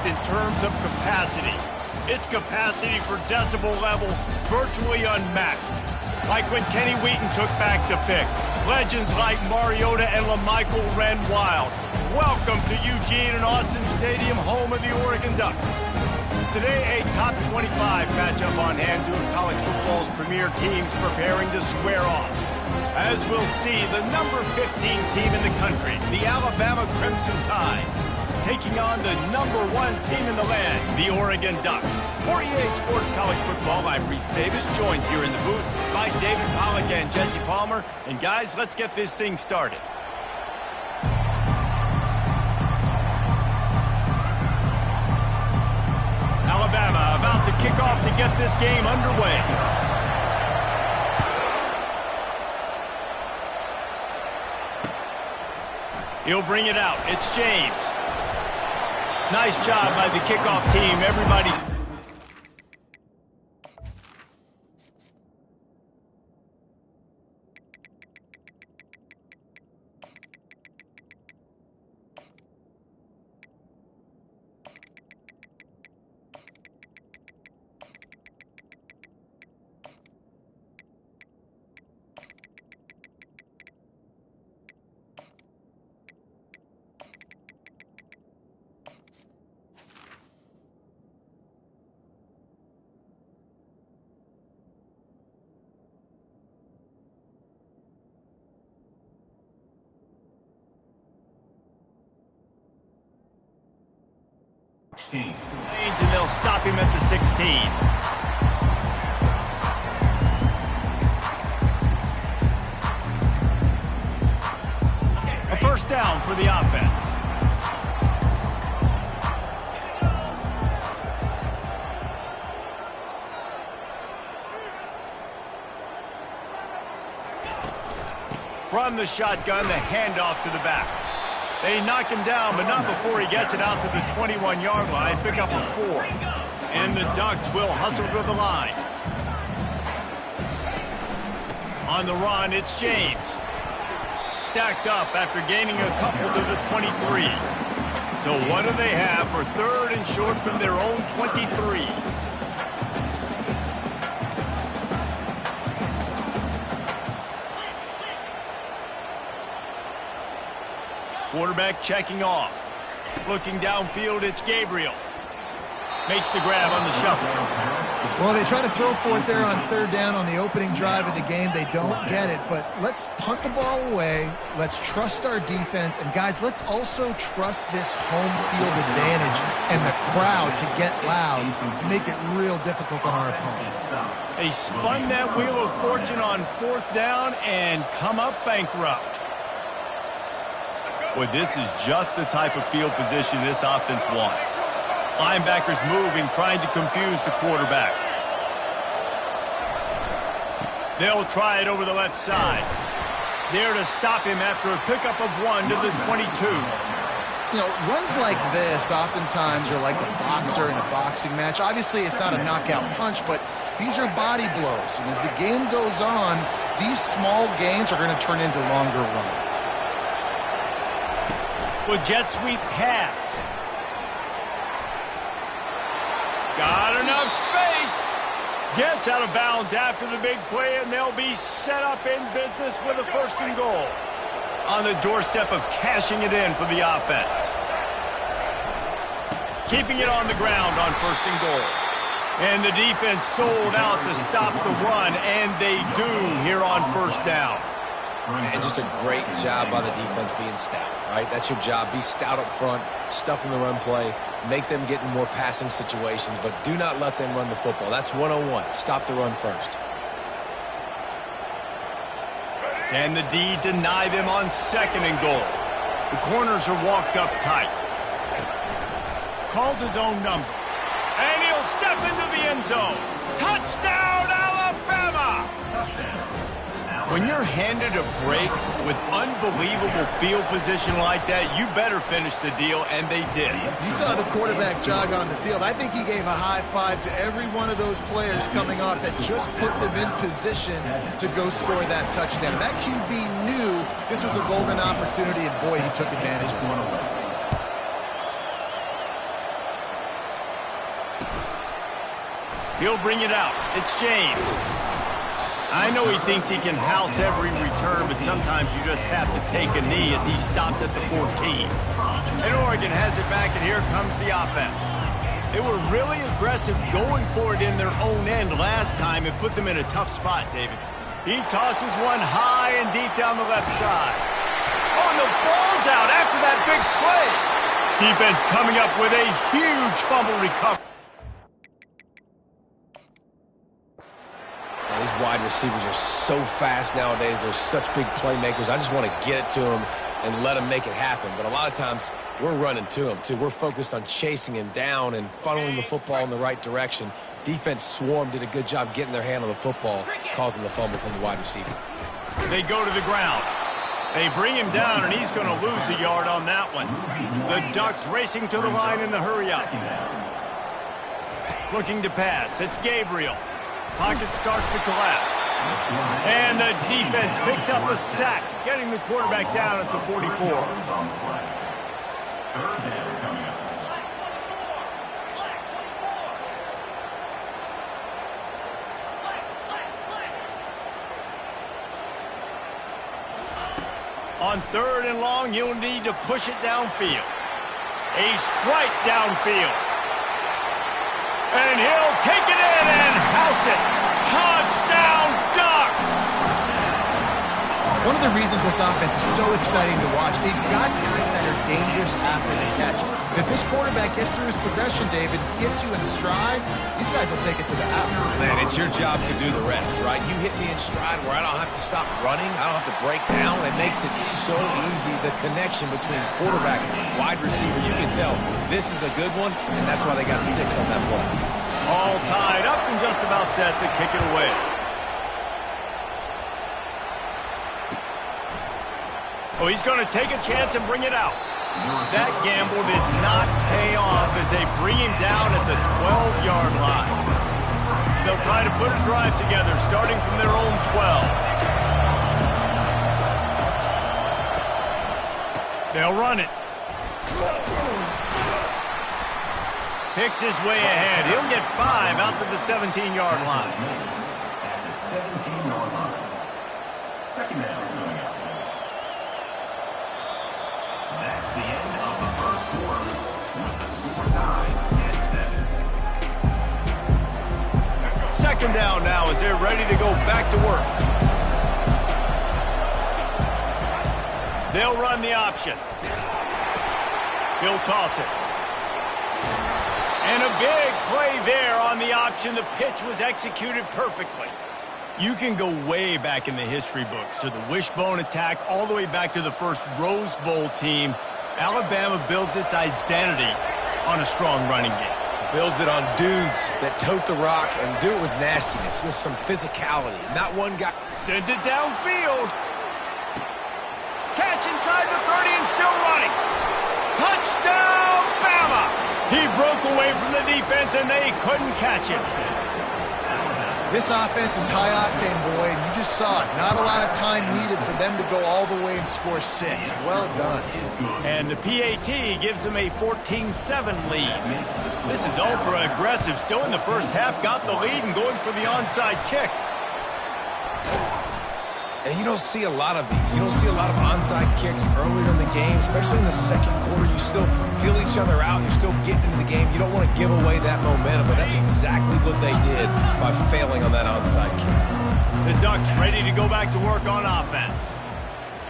in terms of capacity. Its capacity for decibel level virtually unmatched. Like when Kenny Wheaton took back the pick. Legends like Mariota and LaMichael ran wild. Welcome to Eugene and Austin Stadium, home of the Oregon Ducks. Today, a top 25 matchup on hand, two of college football's premier teams preparing to square off. As we'll see, the number 15 team in the country, the Alabama Crimson Tide, taking on the number 1 team in the land, the Oregon Ducks. For EA Sports College Football, I'm Reese Davis, joined here in the booth by David Pollack and Jesse Palmer. And guys, let's get this thing started. Alabama about to kick off to get this game underway. He'll bring it out. It's James. Nice job by the kickoff team. Everybody's... And they'll stop him at the 16. A first down for the offense. From the shotgun, the handoff to the back. They knock him down, but not before he gets it out to the 21-yard line. Pick up a 4. And the Ducks will hustle to the line. On the run, it's James. Stacked up after gaining a couple to the 23. So what do they have for third and short from their own 23? Quarterback checking off. Looking downfield, it's Gabriel. Makes the grab on the shuffle. Well, they try to throw for it there on third down on the opening drive of the game. They don't get it, but let's punt the ball away. Let's trust our defense. And, guys, let's also trust this home field advantage and the crowd to get loud and make it real difficult on our opponents. They spun that wheel of fortune on fourth down and come up bankrupt. Well, this is just the type of field position this offense wants. Linebackers moving, trying to confuse the quarterback. They'll try it over the left side. There to stop him after a pickup of 1 to the 22. You know, runs like this oftentimes are like a boxer in a boxing match. Obviously, it's not a knockout punch, but these are body blows. And as the game goes on, these small gains are going to turn into longer runs. With jet sweep pass. Got enough space. Gets out of bounds after the big play, and they'll be set up in business with a first and goal. On the doorstep of cashing it in for the offense. Keeping it on the ground on first and goal. And the defense sold out to stop the run, and they do here on first down. And just a great job by the defense being stout, right? That's your job. Be stout up front, stuff in the run play, make them get in more passing situations, but do not let them run the football. That's 101. Stop the run first. Can the D deny them on second and goal? The corners are walked up tight. Calls his own number. And he'll step into the end zone. Touchdown, Alabama! When you're handed a break with unbelievable field position like that, you better finish the deal, and they did. You saw the quarterback jog on the field. I think he gave a high five to every one of those players coming off that just put them in position to go score that touchdown. That QB knew this was a golden opportunity, and boy, he took advantage of it. He'll bring it out. It's James. I know he thinks he can house every return, but sometimes you just have to take a knee as he stopped at the 14. And Oregon has it back, and here comes the offense. They were really aggressive going for it in their own end last time. It put them in a tough spot, David. He tosses one high and deep down the left side. Oh, and the ball's out after that big play. Defense coming up with a huge fumble recovery. These wide receivers are so fast nowadays. They're such big playmakers. I just want to get it to them and let them make it happen. But a lot of times, we're running to them, too. We're focused on chasing him down and funneling the football in the right direction. Defense swarm did a good job getting their hand on the football, causing the fumble from the wide receiver. They go to the ground. They bring him down, and he's going to lose a yard on that one. The Ducks racing to the line in the hurry-up. Looking to pass. It's Gabriel. Pocket starts to collapse. And the defense picks up a sack, getting the quarterback down at the 44. On 3rd and long, you'll need to push it downfield. A strike downfield. And he'll take it in and house it. Touchdown, Ducks! One of the reasons this offense is so exciting to watch, they've got guys that are dangerous after the catch. If this quarterback gets through his progression, David, gets you in stride, these guys will take it to the house. Man, it's your job to do the rest, right? You hit me in stride where I don't have to stop running. I don't have to break down. It makes it so easy, the connection between quarterback and wide receiver. You can tell this is a good one, and that's why they got 6 on that play. All tied up and just about set to kick it away. Oh, he's going to take a chance and bring it out. That gamble did not pay off as they bring him down at the 12-yard line. They'll try to put a drive together starting from their own 12. They'll run it. Picks his way ahead. He'll get 5 out to the 17-yard line. At the 17-yard line. Second down coming up. That's the end of the first quarter with the score tied at 7. Second down now as they're ready to go back to work. They'll run the option. He'll toss it. And a big play there on the option. The pitch was executed perfectly. You can go way back in the history books to the wishbone attack all the way back to the first Rose Bowl team. Alabama builds its identity on a strong running game. Builds it on dudes that tote the rock and do it with nastiness, with some physicality. Not one guy. Sends it downfield. Catch inside the 30 and still running. Touchdown, Bama! He broke away from the defense and they couldn't catch him. This offense is high octane, boy, and you just saw it. Not a lot of time needed for them to go all the way and score 6. Well done. And the PAT gives them a 14-7 lead. This is ultra aggressive. Still in the first half, got the lead and going for the onside kick. And you don't see a lot of these. You don't see a lot of onside kicks earlier in the game, especially in the second quarter. You still feel each other out. You're still getting into the game. You don't want to give away that momentum, but that's exactly what they did by failing on that onside kick. The Ducks ready to go back to work on offense.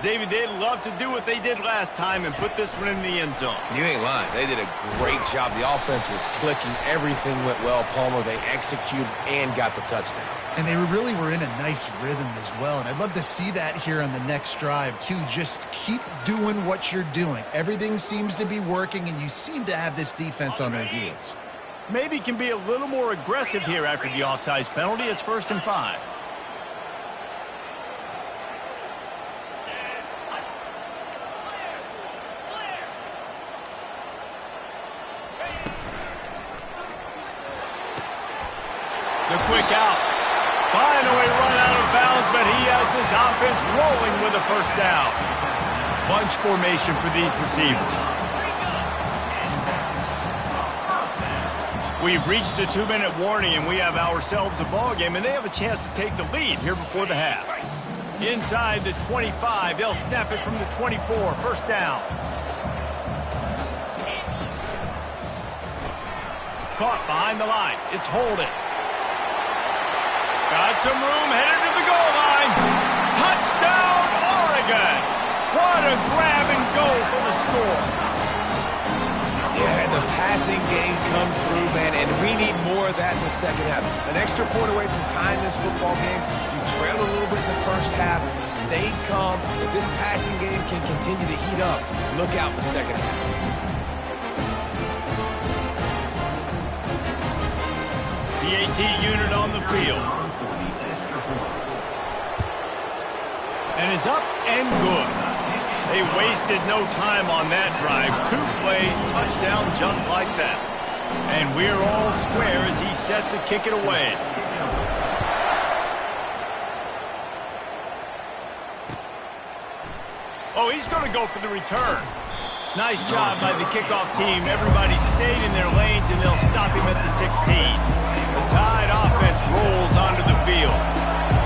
David, they'd love to do what they did last time and put this one in the end zone. You ain't lying. They did a great job. The offense was clicking. Everything went well, Palmer. They executed and got the touchdown. And they really were in a nice rhythm as well. And I'd love to see that here on the next drive, too. Just keep doing what you're doing. Everything seems to be working, and you seem to have this defense on their heels. Maybe can be a little more aggressive here after the offsides penalty. It's 1st and 5. The quick out. Finally run out of bounds, but he has this offense rolling with a 1st down. Bunch formation for these receivers. We've reached the 2-minute warning, and we have ourselves a ball game, and they have a chance to take the lead here before the half. Inside the 25, they'll snap it from the 24, first down. Caught behind the line. It's holding. Got some room, headed to the goal line. Touchdown, Oregon! What a grab and go for the score. Yeah, and the passing game comes through, man, and we need more of that in the second half. An extra point away from tying this football game. You trailed a little bit in the first half, stayed calm. If this passing game can continue to heat up, look out in the second half. The AT unit on the field. And it's up and good. They wasted no time on that drive. 2 plays, touchdown just like that. And we're all square as he's set to kick it away. Oh, he's going to go for the return. Nice job by the kickoff team. Everybody stayed in their lanes, and they'll stop him at the 16. The Tide offense rolls onto the field.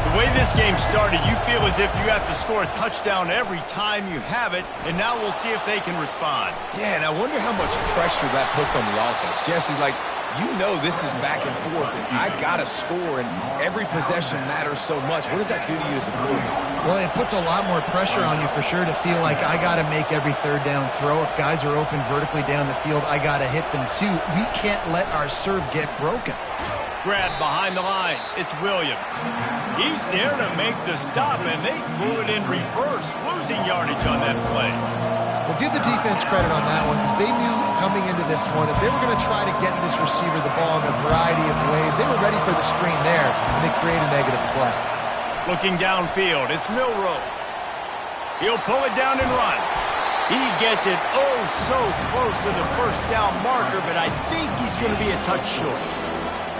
The way this game started, you feel as if you have to score a touchdown every time you have it, and now we'll see if they can respond. Yeah, and I wonder how much pressure that puts on the offense. Jesse, like, you know this is back and forth, and I got to score, and every possession matters so much. What does that do to you as a quarterback? Well, it puts a lot more pressure on you for sure to feel like I got to make every third down throw. If guys are open vertically down the field, I got to hit them too. We can't let our serve get broken. Grab behind the line. It's Williams. He's there to make the stop, and they threw it in reverse, losing yardage on that play. Well, give the defense credit on that one because they knew coming into this one that they were going to try to get this receiver the ball in a variety of ways. They were ready for the screen there, and they create a negative play. Looking downfield, it's Milroe. He'll pull it down and run. He gets it oh so close to the first down marker, but I think he's going to be a touch short.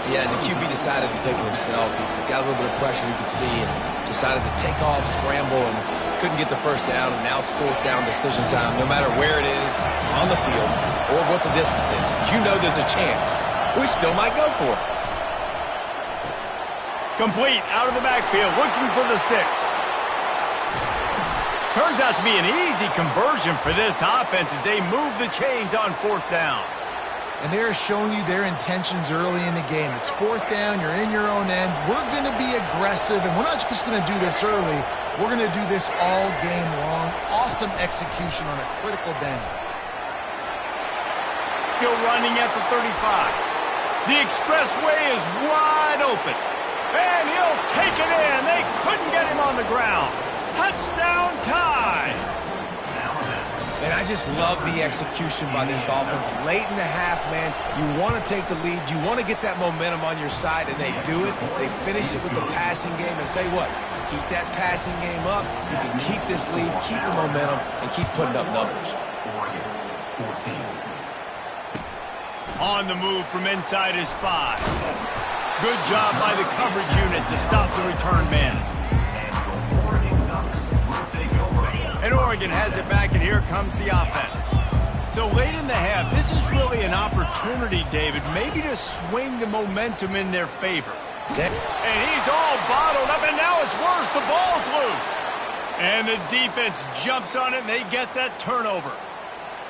Yeah, and the QB decided to take it himself. He got a little bit of pressure, you could see, and decided to take off, scramble, and couldn't get the first down, and now it's fourth down decision time. No matter where it is on the field or what the distance is, you know there's a chance. We still might go for it. Complete out of the backfield, looking for the sticks. Turns out to be an easy conversion for this offense as they move the chains on fourth down. And they're showing you their intentions early in the game. It's fourth down. You're in your own end. We're going to be aggressive, and we're not just going to do this early. We're going to do this all game long. Awesome execution on a critical down. Still running at the 35. The expressway is wide open. And he'll take it in. They couldn't get him on the ground. Touchdown Tide. And I just love the execution by this offense. Late in the half, man, you want to take the lead. You want to get that momentum on your side, and they do it. They finish it with the passing game. And tell you what, keep that passing game up. You can keep this lead, keep the momentum, and keep putting up numbers. On the move from inside his 5. Good job by the coverage unit to stop the return man. And Oregon has it back, and here comes the offense. So late in the half, this is really an opportunity, David, maybe to swing the momentum in their favor. And he's all bottled up, and now it's worse. The ball's loose. And the defense jumps on it, and they get that turnover.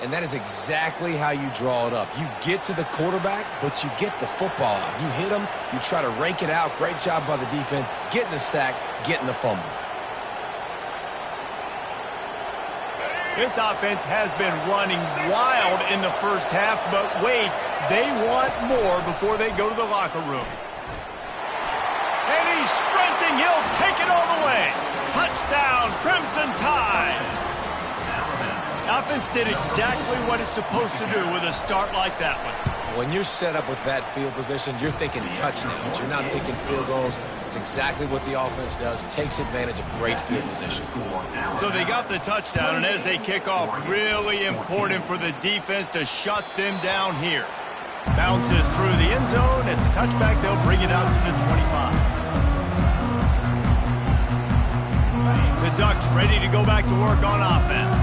And that is exactly how you draw it up. You get to the quarterback, but you get the football out. You hit him, you try to rake it out. Great job by the defense, getting the sack, getting the fumble. This offense has been running wild in the first half, but wait, they want more before they go to the locker room. And he's sprinting. He'll take it all the way. Touchdown, Crimson Tide. The offense did exactly what it's supposed to do with a start like that one. When you're set up with that field position, you're thinking touchdowns. You're not thinking field goals. It's exactly what the offense does. Takes advantage of great field position. So they got the touchdown, and as they kick off, really important for the defense to shut them down here. Bounces through the end zone. It's a touchback. They'll bring it out to the 25. The Ducks ready to go back to work on offense.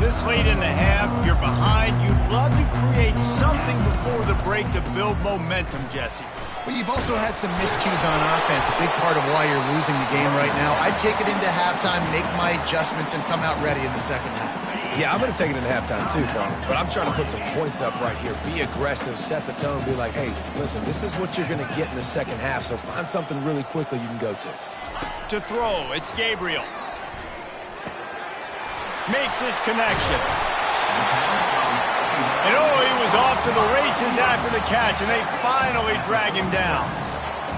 This late in the half, you're behind. You'd love to create something before the break to build momentum, Jesse. But you've also had some miscues on offense, a big part of why you're losing the game right now. I'd take it into halftime, make my adjustments, and come out ready in the second half. Yeah, I'm going to take it into halftime too, Carl. But I'm trying to put some points up right here. Be aggressive, set the tone, be like, hey, listen, this is what you're going to get in the second half, so find something really quickly you can go to. To throw, it's Gabriel. Makes his connection. And he was off to the races after the catch, and they finally drag him down.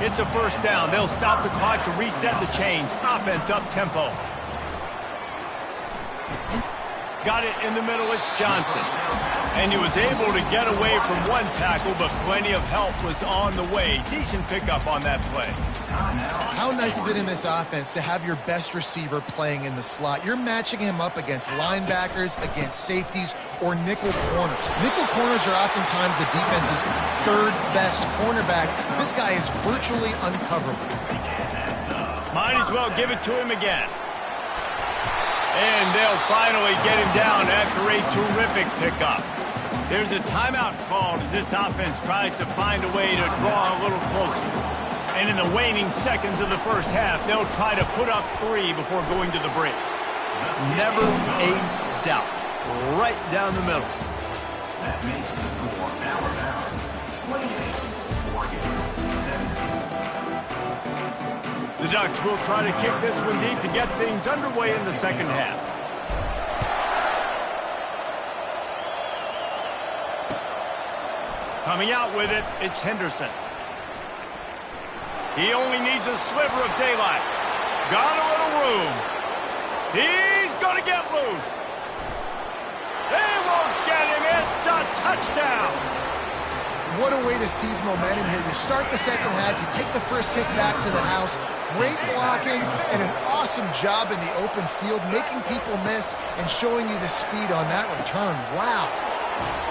It's a first down. They'll stop the clock to reset the chains. Offense up tempo. Got it in the middle, it's Johnson. And he was able to get away from one tackle, but plenty of help was on the way. Decent pickup on that play. How nice is it in this offense to have your best receiver playing in the slot? You're matching him up against linebackers, against safeties, or nickel corners. Nickel corners are oftentimes the defense's third best cornerback. This guy is virtually uncoverable. Might as well give it to him again. And they'll finally get him down after a terrific pickup. There's a timeout called as this offense tries to find a way to draw a little closer. And in the waning seconds of the first half, they'll try to put up 3 before going to the break. Never a doubt. Right down the middle. That makes the score now 28, Oregon 17. The Ducks will try to kick this one deep to get things underway in the second half. Coming out with it, it's Henderson. He only needs a sliver of daylight. Got a little room. He's going to get loose. They won't get him. It's a touchdown. What a way to seize momentum here. You start the second half, you take the first kick back to the house. Great blocking and an awesome job in the open field, making people miss and showing you the speed on that return. Wow.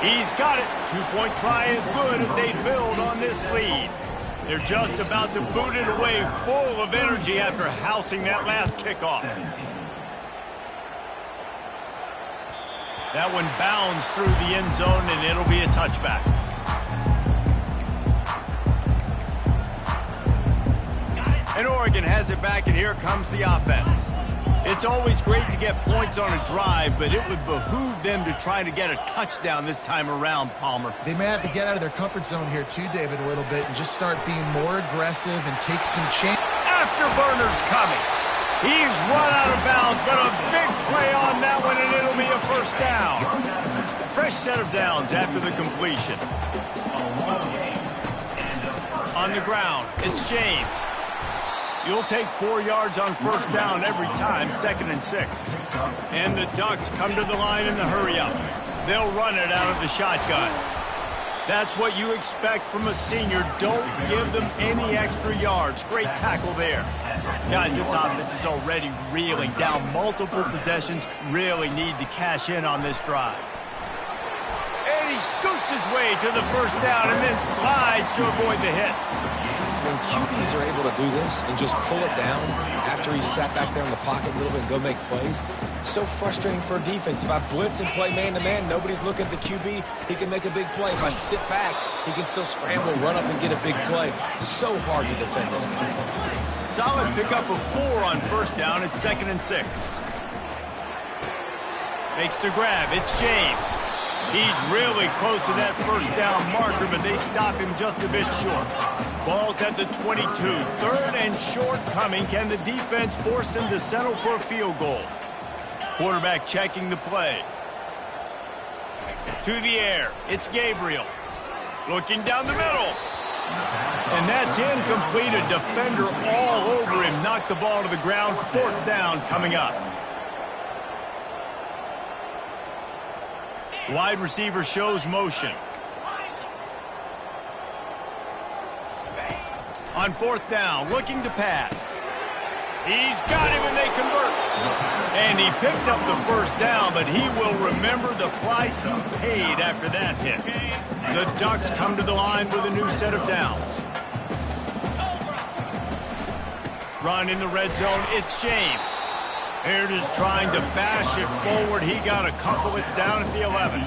He's got it. 2-point try is good as they build on this lead. They're just about to boot it away full of energy after housing that last kickoff. That one bounds through the end zone, and it'll be a touchback. And Oregon has it back, and here comes the offense. It's always great to get points on a drive, but it would behoove them to try to get a touchdown this time around, Palmer. They may have to get out of their comfort zone here too, David, a little bit, and just start being more aggressive and take some chance. Afterburner's coming. He's run out of bounds, but a big play on that one, and it'll be a first down. Fresh set of downs after the completion. On the ground, it's James. You'll take 4 yards on first down every time, 2nd and 6. And the Ducks come to the line in the hurry-up. They'll run it out of the shotgun. That's what you expect from a senior. Don't give them any extra yards. Great tackle there. Guys, this offense is already reeling down multiple possessions. Really need to cash in on this drive. And he scoots his way to the first down and then slides to avoid the hit. When QBs are able to do this and just pull it down after he's sat back there in the pocket a little bit and go make plays, so frustrating for a defense. If I blitz and play man-to-man, nobody's looking at the QB, he can make a big play. If I sit back, he can still scramble, run up, and get a big play. So hard to defend this guy. Solid pickup of 4 on first down. It's 2nd and 6. Makes the grab. It's James. He's really close to that first down marker, but they stop him just a bit short. Ball's at the 22. 3rd and short coming. Can the defense force him to settle for a field goal? Quarterback checking the play. To the air. It's Gabriel. Looking down the middle. And that's incomplete. A defender all over him. Knocked the ball to the ground. 4th down coming up. Wide receiver shows motion. On 4th down, looking to pass. He's got him and they convert. And he picks up the first down, but he will remember the price he paid after that hit. The Ducks come to the line with a new set of downs. Run in the red zone, it's James. Baird is trying to bash it forward. He got a couple. It's down at the 11.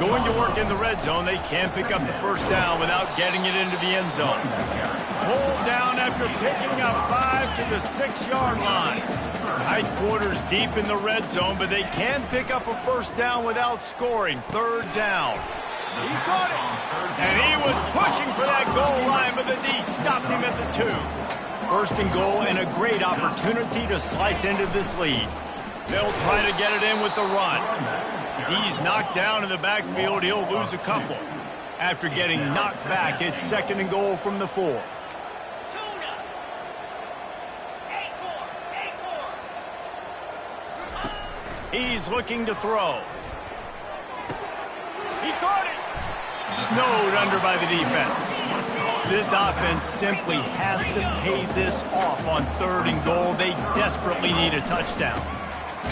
Going to work in the red zone. They can't pick up the first down without getting it into the end zone. Pulled down after picking up 5 to the 6-yard line. Tight quarters deep in the red zone, but they can pick up a first down without scoring. Third down. He caught it. And he was pushing for that goal line, but the D stopped him at the 2. First and goal and a great opportunity to slice into this lead. They'll try to get it in with the run. He's knocked down in the backfield. He'll lose a couple. After getting knocked back, it's second and goal from the 4. He's looking to throw. He caught it. Snowed under by the defense. This offense simply has to pay this off on third and goal. They desperately need a touchdown.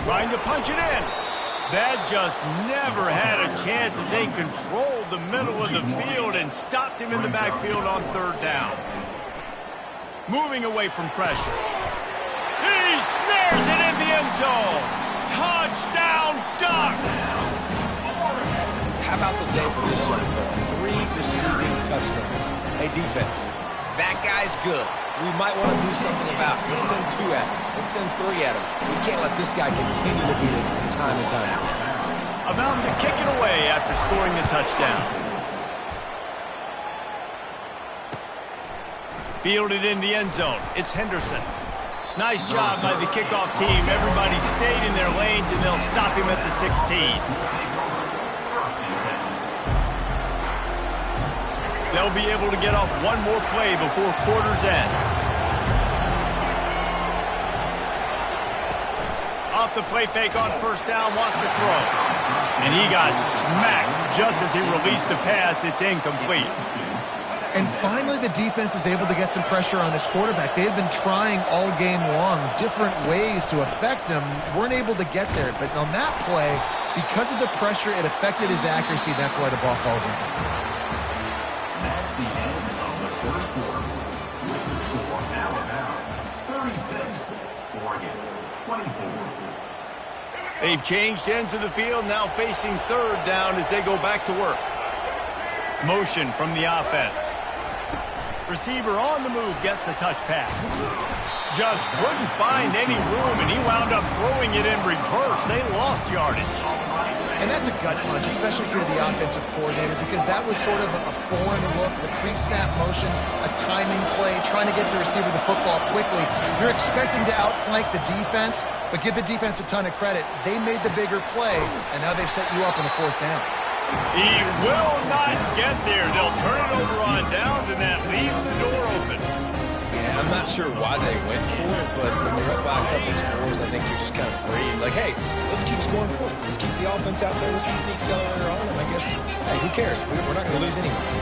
Trying to punch it in. That just never had a chance as they controlled the middle of the field and stopped him in the backfield on third down. Moving away from pressure. He snares it in the end zone. Touchdown, Ducks! How about the day for this young fella? 3 receiving touchdowns. Hey, defense, that guy's good. We might want to do something about it. Let's send 2 at him. Let's send 3 at him. We can't let this guy continue to beat us time and time again. About to kick it away after scoring the touchdown. Fielded in the end zone. It's Henderson. Nice job by the kickoff team. Everybody stayed in their lanes, and they'll stop him at the 16. They'll be able to get off one more play before quarter's end. Off the play fake on first down, wants to throw. And he got smacked just as he released the pass. It's incomplete. And finally, the defense is able to get some pressure on this quarterback. They've been trying all game long different ways to affect him. Weren't able to get there. But on that play, because of the pressure, it affected his accuracy. That's why the ball falls in. That's the end of the third quarter. With the score now about 36, Oregon 24. They've changed ends of the field, now facing third down as they go back to work. Motion from the offense. Receiver on the move gets the touch pass. Just couldn't find any room, and he wound up throwing it in reverse. They lost yardage. And that's a gut punch, especially for the offensive coordinator, because that was sort of a foreign look, the pre-snap motion, a timing play, trying to get the receiver the football quickly. You're expecting to outflank the defense, but give the defense a ton of credit. They made the bigger play, and now they've set you up on a fourth down. He will not get there. They'll turn it over on downs, and that leaves the door open. Yeah, I'm not sure why they went for it, but when you're up by a couple scores, I think you're just kind of free. Like, hey, let's keep scoring points. Let's keep the offense out there. Let's keep the accelerator on. And I guess, hey, who cares? We're not going to lose anyways.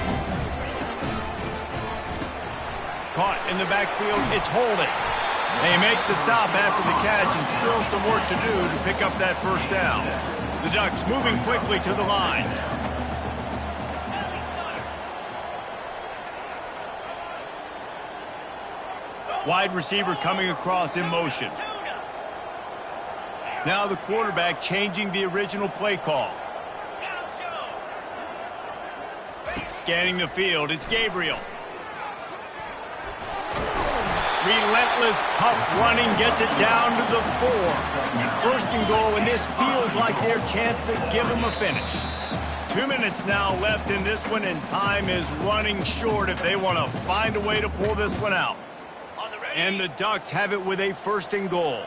Caught in the backfield. It's holding. They make the stop after the catch, and still some work to do to pick up that first down. The Ducks moving quickly to the line. Wide receiver coming across in motion. Now the quarterback changing the original play call. Scanning the field, it's Gabriel. Relentless, tough running gets it down to the 4. First and goal, and this feels like their chance to give them a finish. 2 minutes now left in this one, and time is running short if they want to find a way to pull this one out. And the Ducks have it with a first and goal.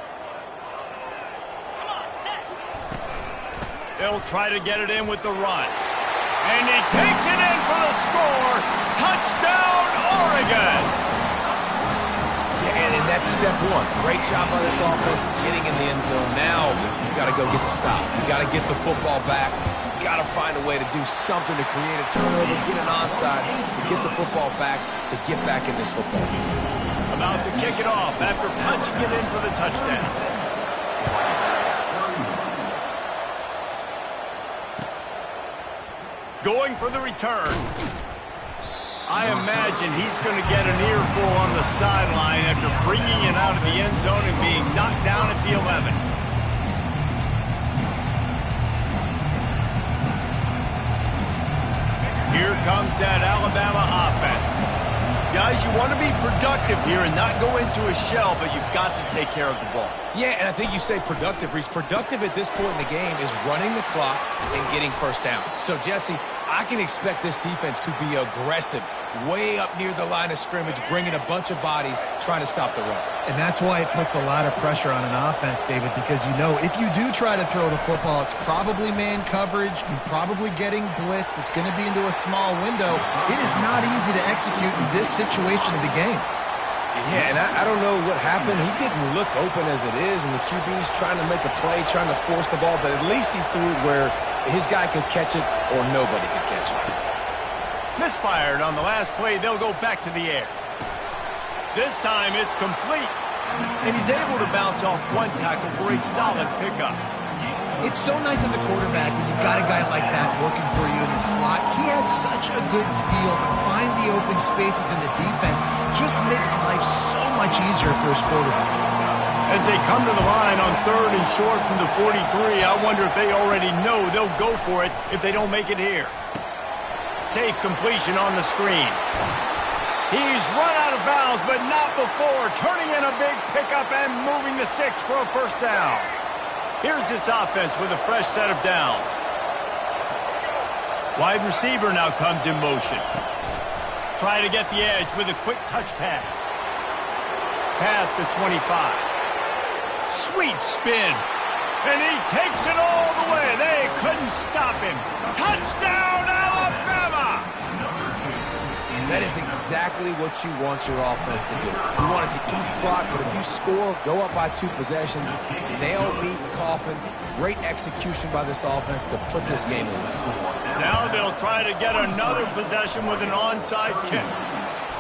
They'll try to get it in with the run. And he takes it in for the score. Touchdown, Oregon! And that's step 1. Great job by this offense getting in the end zone. Now you got to go get the stop. You got to get the football back. You got to find a way to do something to create a turnover, get an onside, to get the football back, to get back in this football game. About to kick it off after punching it in for the touchdown. Going for the return. I imagine he's going to get an earful on the sideline after bringing it out of the end zone and being knocked down at the 11. Here comes that Alabama offense. Guys, you want to be productive here and not go into a shell, but you've got to take care of the ball. Yeah, and I think you say productive, Reese. Productive at this point in the game is running the clock and getting first down. So, Jesse, I can expect this defense to be aggressive, way up near the line of scrimmage, bringing a bunch of bodies, trying to stop the run. And that's why it puts a lot of pressure on an offense, David, because you know if you do try to throw the football, it's probably man coverage. You're probably getting blitz that's going to be into a small window. It is not easy to execute in this situation of the game. Yeah, and I don't know what happened. He didn't look open as it is, and the QB's trying to make a play, trying to force the ball, but at least he threw it where his guy could catch it or nobody could catch it. Misfired on the last play. They'll go back to the air. This time it's complete, and he's able to bounce off one tackle for a solid pickup. It's so nice as a quarterback when you've got a guy like that working for you in the slot. He has such a good feel to find the open spaces in the defense. Just makes life so much easier for his quarterback. As they come to the line on 3rd and short from the 43, I wonder if they already know they'll go for it if they don't make it here. Safe completion on the screen. He's run out of bounds, but not before turning in a big pickup and moving the sticks for a first down. Here's this offense with a fresh set of downs. Wide receiver now comes in motion. Try to get the edge with a quick touch pass. Past the 25. Sweet spin. And he takes it all the way. They couldn't stop him. Touchdown, Alabama! That is exactly what you want your offense to do. You want it to eat clock, but if you score, go up by 2 possessions, nail, beat, coffin. Great execution by this offense to put this game away. Now they'll try to get another possession with an onside kick.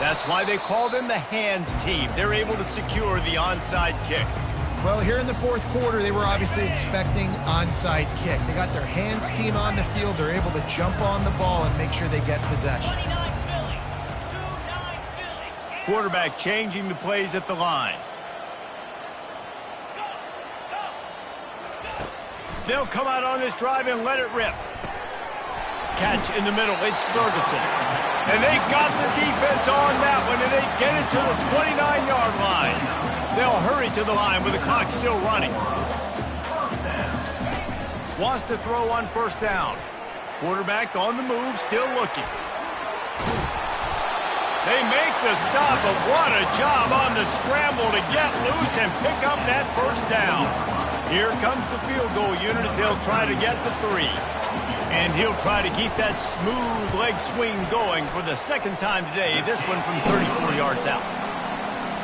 That's why they call them the hands team. They're able to secure the onside kick. Well, here in the 4th quarter, they were obviously expecting onside kick. They got their hands team on the field. They're able to jump on the ball and make sure they get possession. Quarterback changing the plays at the line. They'll come out on this drive and let it rip. Catch in the middle. It's Ferguson. And they got the defense on that one, and they get it to the 29-yard line. They'll hurry to the line with the clock still running. Wants to throw on first down. Quarterback on the move, still looking. They make the stop, but what a job on the scramble to get loose and pick up that first down. Here comes the field goal unit as they'll try to get the 3. And he'll try to keep that smooth leg swing going for the 2nd time today, this one from 34 yards out.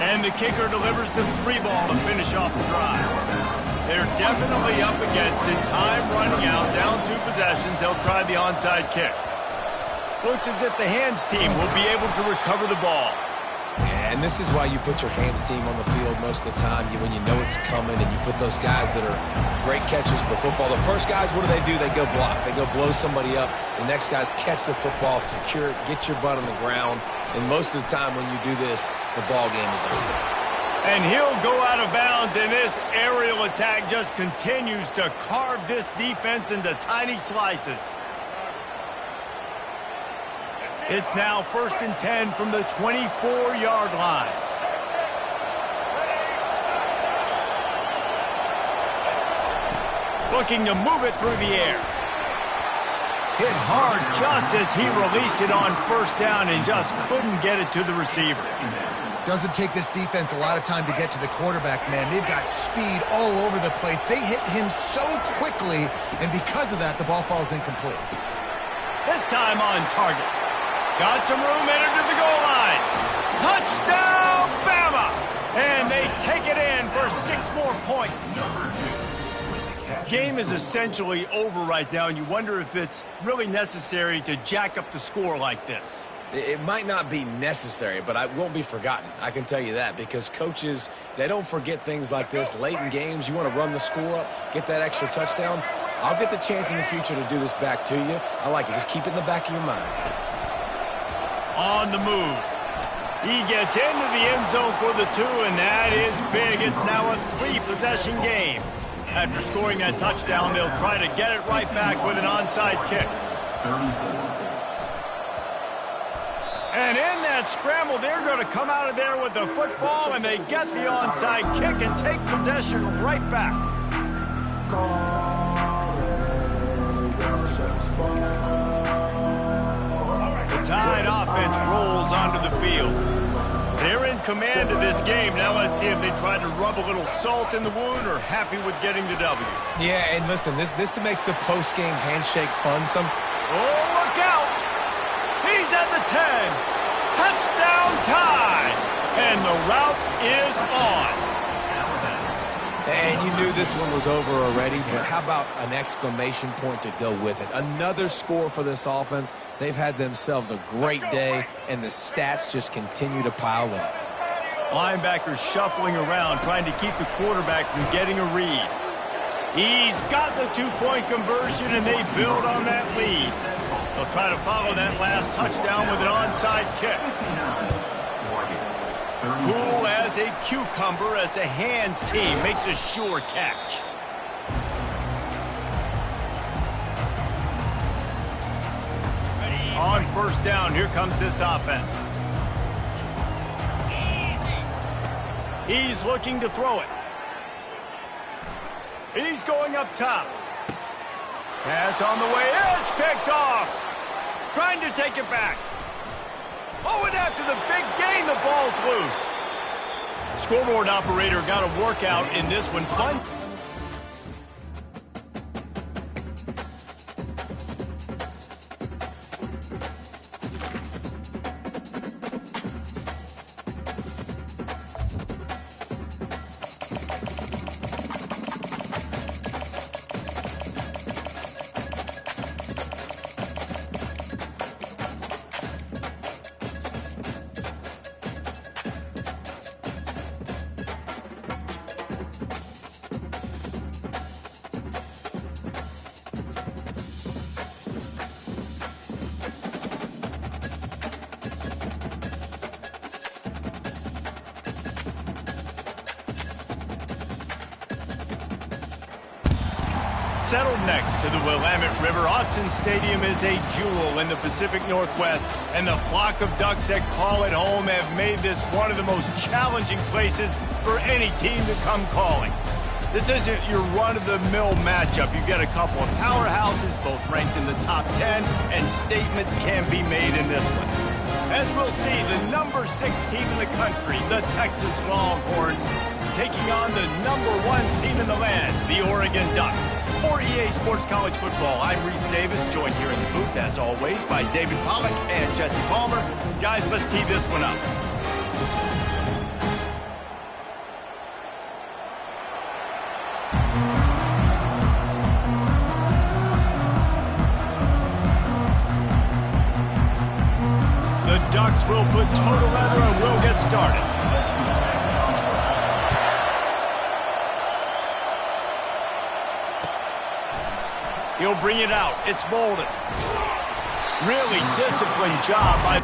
And the kicker delivers the 3 ball to finish off the drive. They're definitely up against it. Time running out, down 2 possessions. They'll try the onside kick. Looks as if the hands team will be able to recover the ball. Yeah, and this is why you put your hands team on the field most of the time, when you know it's coming, and you put those guys that are great catchers of the football. The first guys, what do? They go block. They go blow somebody up. The next guys catch the football, secure it, get your butt on the ground. And most of the time when you do this, the ball game is over. And he'll go out of bounds, and this aerial attack just continues to carve this defense into tiny slices. It's now 1st and 10 from the 24-yard line. Looking to move it through the air. Hit hard just as he released it on first down and just couldn't get it to the receiver. Doesn't take this defense a lot of time to get to the quarterback, man. They've got speed all over the place. They hit him so quickly, and because of that, the ball falls incomplete. This time on target. Got some room, entered to the goal line. Touchdown, Bama! And they take it in for 6 more points. Game is essentially over right now, and you wonder if it's really necessary to jack up the score like this. It might not be necessary, but it won't be forgotten. I can tell you that, because coaches, they don't forget things like this. Late in games, you want to run the score up, get that extra touchdown. I'll get the chance in the future to do this back to you. I like it. Just keep it in the back of your mind. On the move. He gets into the end zone for the 2, and that is big. It's now a 3-possession game. After scoring that touchdown, they'll try to get it right back with an onside kick. And in that scramble, they're going to come out of there with the football, and they get the onside kick and take possession right back. The Tide offense rolls onto the field. They're in command of this game. Now let's see if they try to rub a little salt in the wound or happy with getting the W. Yeah, and listen, this makes the post-game handshake fun. Oh, look out! He's at the 10. Touchdown Tide! And the route is on. And you knew this one was over already, but how about an exclamation point to go with it? Another score for this offense. They've had themselves a great day, and the stats just continue to pile up. Linebackers shuffling around, trying to keep the quarterback from getting a read. He's got the 2-point conversion, and they build on that lead. They'll try to follow that last touchdown with an onside kick. Cool as a cucumber as the hands team makes a sure catch. On first down, here comes this offense. He's looking to throw it. He's going up top. Pass on the way. It's picked off. Trying to take it back. Oh, and after the big gain, the ball's loose. Scoreboard operator got a workout in this one. Fun. Settled next to the Willamette River, Autzen Stadium is a jewel in the Pacific Northwest, and the flock of ducks that call it home have made this one of the most challenging places for any team to come calling. This isn't your run-of-the-mill matchup. You get a couple of powerhouses, both ranked in the top 10, and statements can be made in this one. As we'll see, the number 6 team in the country, the Texas Longhorns, taking on the number 1 team in the land, the Oregon Ducks. For EA Sports College Football, I'm Reese Davis, joined here in the booth, as always, by David Pollack and Jesse Palmer. Guys, let's tee this one up. The Ducks will put total leather and we'll get started. He'll bring it out. It's Bolden. Really disciplined job by...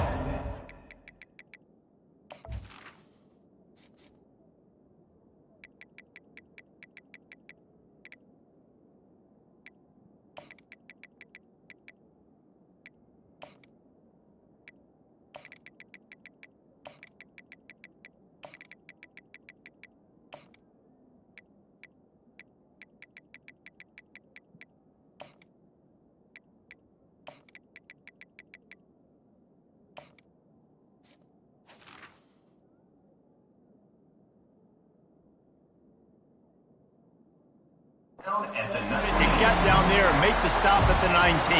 to get down there and make the stop at the 19.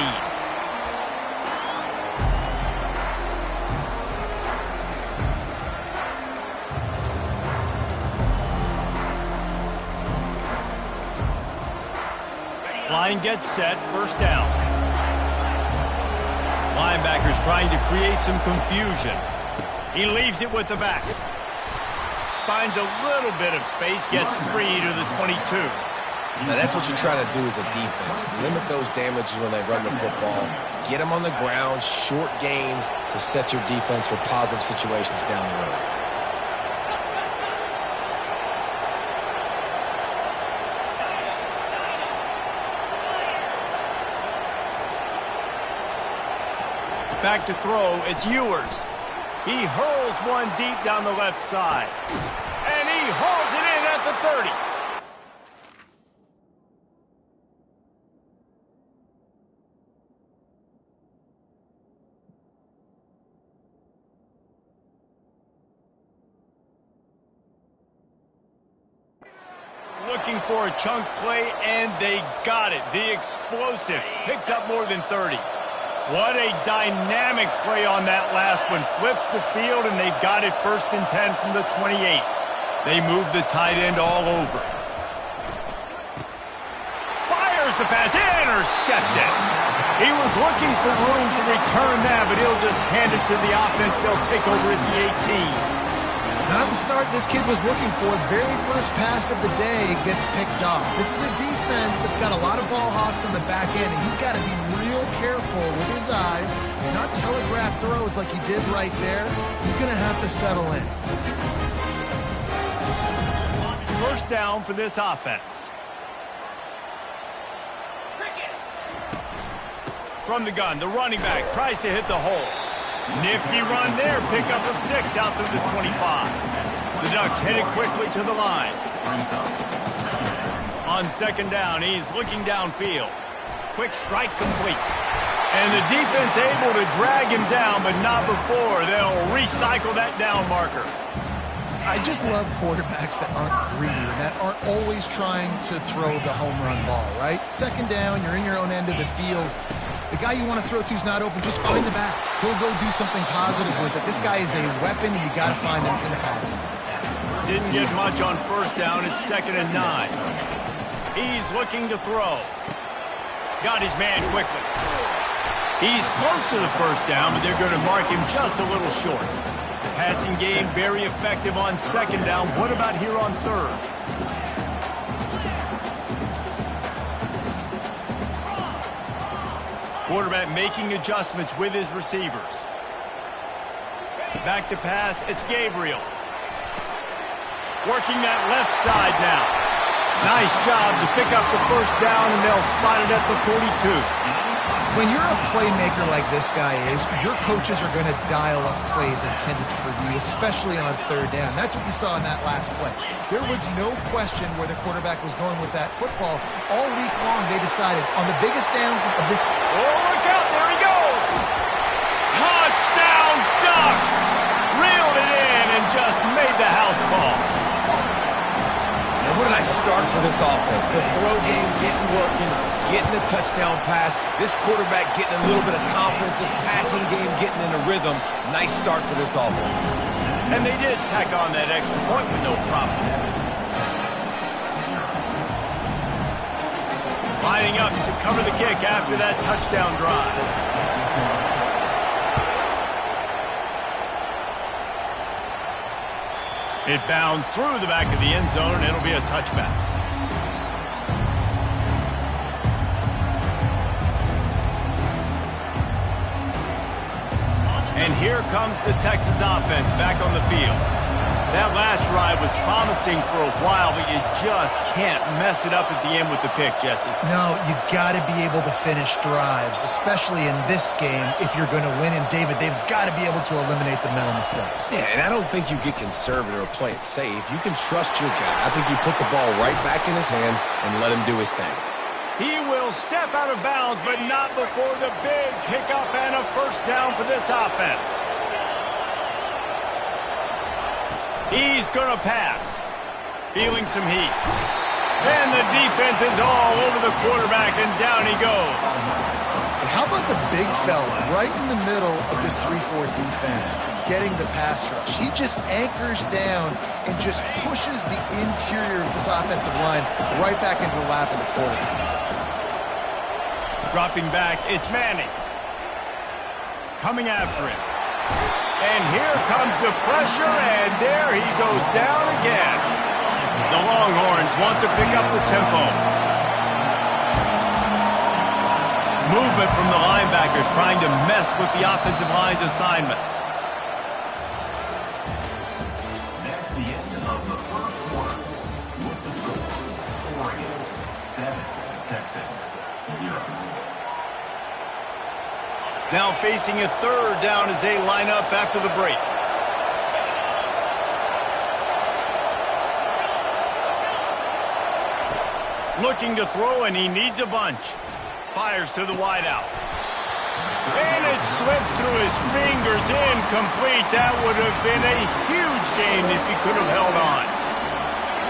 Line gets set, first down. Linebackers trying to create some confusion. He leaves it with the back. Finds a little bit of space, gets 3 to the 22. Now, that's what you're trying to do as a defense. Limit those damages when they run the football. Get them on the ground, short gains to set your defense for positive situations down the road. Back to throw, it's Ewers. He hurls one deep down the left side. And he hauls it in at the 30. Looking for a chunk play, and they got it. The explosive picks up more than 30. What a dynamic play on that last one. Flips the field, and they've got it 1st and 10 from the 28. They move the tight end all over. Fires the pass, intercepted. He was looking for room to return that, but he'll just hand it to the offense. They'll take over at the 18. Not the start this kid was looking for. Very first pass of the day gets picked off. This is a defense that's got a lot of ball hawks on the back end, and he's got to be real careful with his eyes, not telegraph throws like he did right there. He's going to have to settle in. First down for this offense. From the gun, the running back tries to hit the hole. Nifty run there, pickup of 6 out to the 25. The Ducks headed quickly to the line. On 2nd down, he's looking downfield. Quick strike complete. And the defense able to drag him down, but not before. They'll recycle that down marker. I just love quarterbacks that aren't greedy and that aren't always trying to throw the home run ball, right? 2nd down, you're in your own end of the field. The guy you want to throw to is not open. Just find the back. He'll go do something positive with it. This guy is a weapon, and you got to find him in the passing. Didn't get much on 1st down. It's 2nd and 9. He's looking to throw. Got his man quickly. He's close to the 1st down, but they're going to mark him just a little short. The passing game very effective on 2nd down. What about here on 3rd? Quarterback making adjustments with his receivers. Back to pass, it's Gabriel. Working that left side now. Nice job to pick up the 1st down, and they'll spot it at the 42. When you're a playmaker like this guy is, your coaches are going to dial up plays intended for you, especially on 3rd down. That's what you saw in that last play. There was no question where the quarterback was going with that football. All week long, they decided on the biggest downs of this. Oh, look out, there he goes! Touchdown, Ducks! Reeled it in and just made the house call. Now, what did I start for this offense? The throw game getting working, getting the touchdown pass. This quarterback getting a little bit of confidence. This passing game getting in a rhythm. Nice start for this offense. And they did tack on that extra point with no problem. Lining up to cover the kick after that touchdown drive. It bounds through the back of the end zone, and it'll be a touchback. And here comes the Texas offense back on the field. That last drive was promising for a while, but you just can't mess it up at the end with the pick, Jesse. No, you got to be able to finish drives, especially in this game if you're going to win. And, David, they've got to be able to eliminate the mental mistakes. Yeah, and I don't think you get conservative or play it safe. You can trust your guy. I think you put the ball right back in his hands and let him do his thing. He will step out of bounds, but not before the big pickup and a 1st down for this offense. He's going to pass. Feeling some heat. And the defense is all over the quarterback, and down he goes. And how about the big fella right in the middle of this 3-4 defense getting the pass rush? He just anchors down and just pushes the interior of this offensive line right back into the lap of the quarterback. Dropping back, it's Manning. Coming after him. And here comes the pressure, and there he goes down again. The Longhorns want to pick up the tempo. Movement from the linebackers trying to mess with the offensive line's assignments. That's the end of the first quarter. With the score, Oregon 7, Texas 0. Now facing a third down as they line up after the break. Looking to throw, and he needs a bunch. Fires to the wideout. And it slips through his fingers, incomplete. That would have been a huge gain if he could have held on.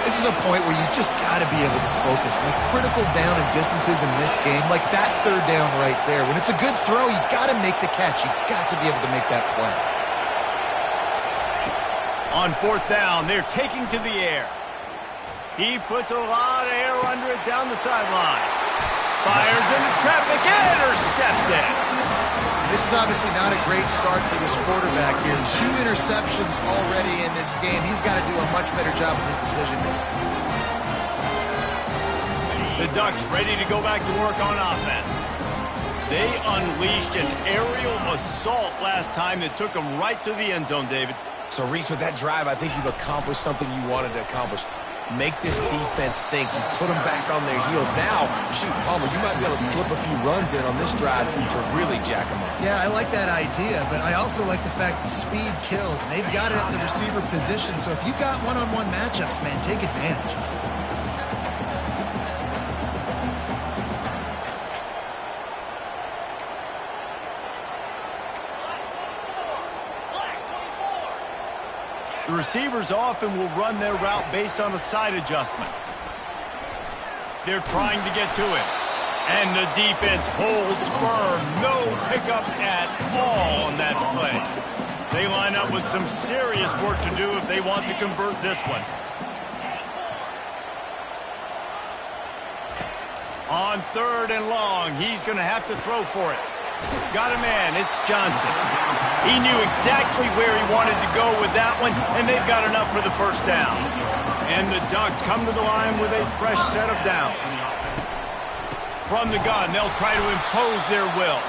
This is a point where you just got to be able to focus. Like critical down and distances in this game, like that third down right there. When it's a good throw, you got to make the catch. You got to be able to make that play. On fourth down, they're taking to the air. He puts a lot of air under it down the sideline. Fires into traffic, intercepted. This is obviously not a great start for this quarterback here. 2 interceptions already in this game. He's got to do a much better job with his decision making. The Ducks ready to go back to work on offense. They unleashed an aerial assault last time that took them right to the end zone, David. So, Reese, with that drive, I think you've accomplished something you wanted to accomplish. Make this defense think. You put them back on their heels. Now, shoot, Palmer, you might be able to slip a few runs in on this drive to really jack them up. Yeah, I like that idea, but I also like the fact that speed kills. They've got it at the receiver position, so if you've got one-on-one matchups, man, take advantage. The receivers often will run their route based on a side adjustment. They're trying to get to him. And the defense holds firm. No pickup at all on that play. They line up with some serious work to do if they want to convert this one. On third and long, he's going to have to throw for it. Got a man, it's Johnson. He knew exactly where he wanted to go with that one, and they've got enough for the first down. And the Ducks come to the line with a fresh set of downs. From the gun, they'll try to impose their will.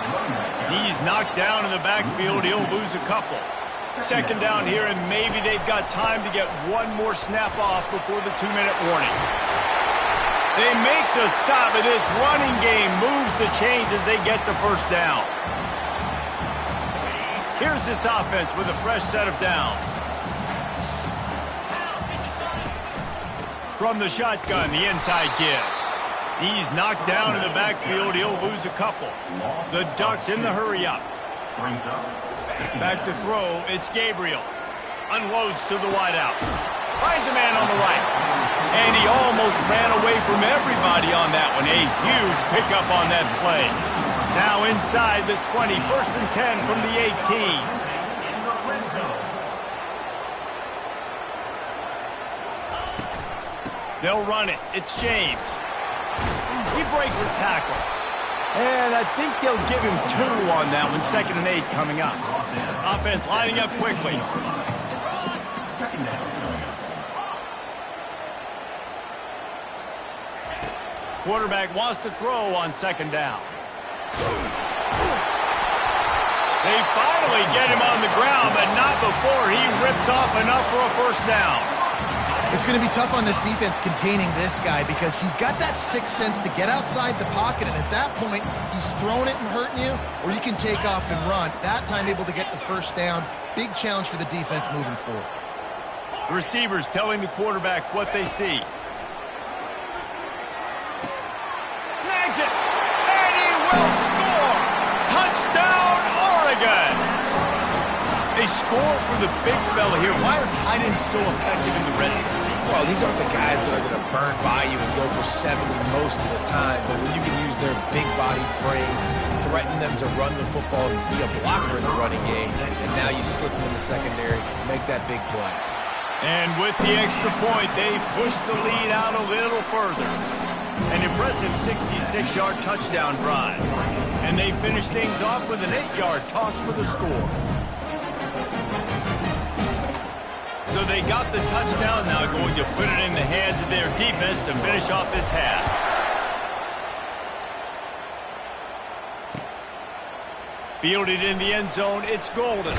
He's knocked down in the backfield, he'll lose a couple. Second down here, and maybe they've got time to get one more snap off before the 2-minute warning. They make the stop, and this running game moves the chains as they get the first down. Here's this offense with a fresh set of downs. From the shotgun, the inside give. He's knocked down in the backfield. He'll lose a couple. The Ducks in the hurry-up. Back to throw. It's Gabriel. Unloads to the wideout. Finds a man on the right. And he almost ran away from everybody on that one. A huge pickup on that play. Now inside the 20, 1st and 10 from the 18. They'll run it. It's James. He breaks a tackle. And I think they'll give him 2 on that one. 2nd and 8 coming up. Offense lining up quickly. Quarterback wants to throw on 2nd down. They finally get him on the ground, but not before he rips off enough for a first down. It's going to be tough on this defense containing this guy because he's got that sixth sense to get outside the pocket, and at that point, he's throwing it and hurting you, or you can take off and run. That time able to get the first down. Big challenge for the defense moving forward. The receivers telling the quarterback what they see. Snags it, and he will score! Touchdown, Oregon! They score for the big fella here. Why are tight ends so effective in the red zone? Well, these aren't the guys that are going to burn by you and go for 70 most of the time, but when you can use their big-bodied frames, threaten them to run the football and be a blocker in the running game, and now you slip them in the secondary, make that big play. And with the extra point, they push the lead out a little further. An impressive 66-yard touchdown drive. And they finish things off with an 8-yard toss for the score. So they got the touchdown, now going to put it in the hands of their defense to finish off this half. Fielded in the end zone, it's Golden.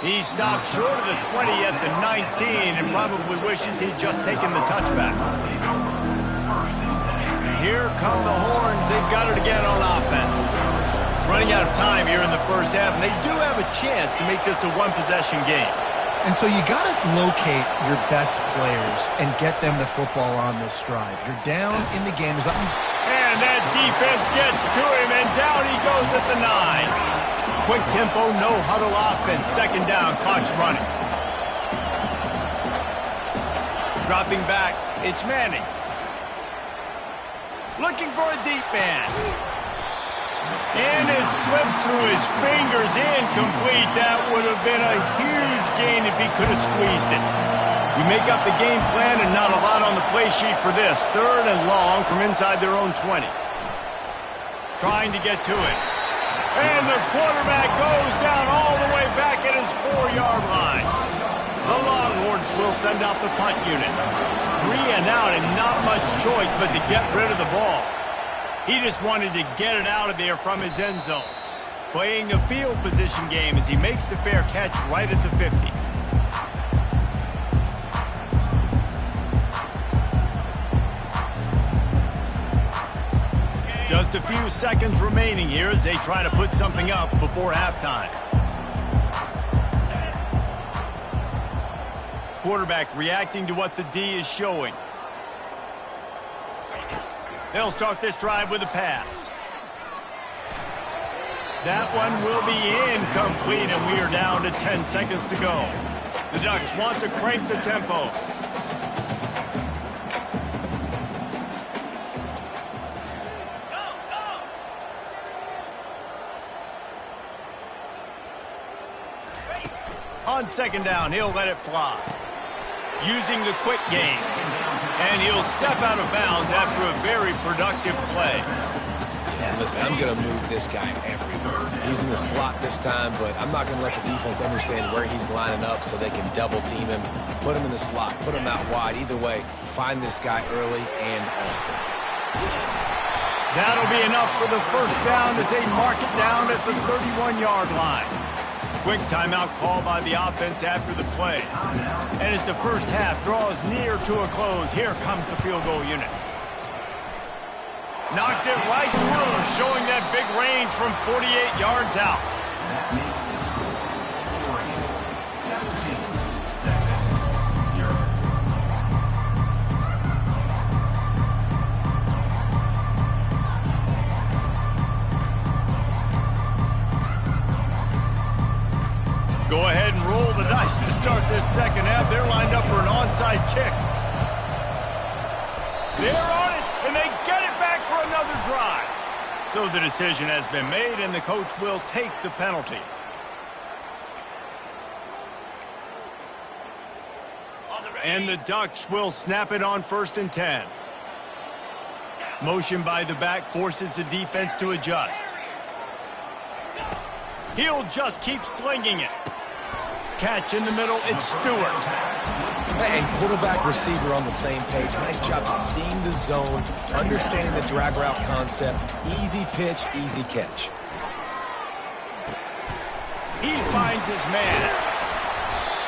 He stopped short of the 20 at the 19 and probably wishes he'd just taken the touchback. And here come the horns. They've got it again on offense. Running out of time here in the first half, and they do have a chance to make this a one-possession game. And so you got to locate your best players and get them the football on this drive. You're down in the game. And that defense gets to him, and down he goes at the 9. Quick tempo, no huddle offense. Second down, clock's running. Dropping back, it's Manning. Looking for a deep man. And it slips through his fingers, incomplete. That would have been a huge gain if he could have squeezed it. You make up the game plan and not a lot on the play sheet for this. Third and long from inside their own 20. Trying to get to it. And the quarterback goes down all the way back at his 4-yard line. The Longhorns will send out the punt unit. 3 and out and not much choice but to get rid of the ball. He just wanted to get it out of there from his end zone. Playing the field position game as he makes the fair catch right at the 50. Just a few seconds remaining here as they try to put something up before halftime. Quarterback reacting to what the D is showing. They'll start this drive with a pass. That one will be incomplete, and we are down to 10 seconds to go. The Ducks want to crank the tempo. On second down, he'll let it fly. Using the quick game. And he'll step out of bounds after a very productive play. Yeah, listen, I'm going to move this guy everywhere. He's in the slot this time, but I'm not going to let the defense understand where he's lining up so they can double team him, put him in the slot, put him out wide. Either way, find this guy early and often. That'll be enough for the first down as they mark it down at the 31-yard line. Quick timeout call by the offense after the play. And as the first half draws near to a close, here comes the field goal unit. Knocked it right through, showing that big range from 48 yards out. Go ahead and roll the dice to start this second half. They're lined up for an onside kick. They're on it, and they get it back for another drive. So the decision has been made, and the coach will take the penalty. And the Ducks will snap it on 1st and 10. Motion by the back forces the defense to adjust. He'll just keep slinging it. Catch in the middle, it's Stewart. And quarterback receiver on the same page. Nice job seeing the zone, understanding the drag route concept. Easy pitch, easy catch. He finds his man.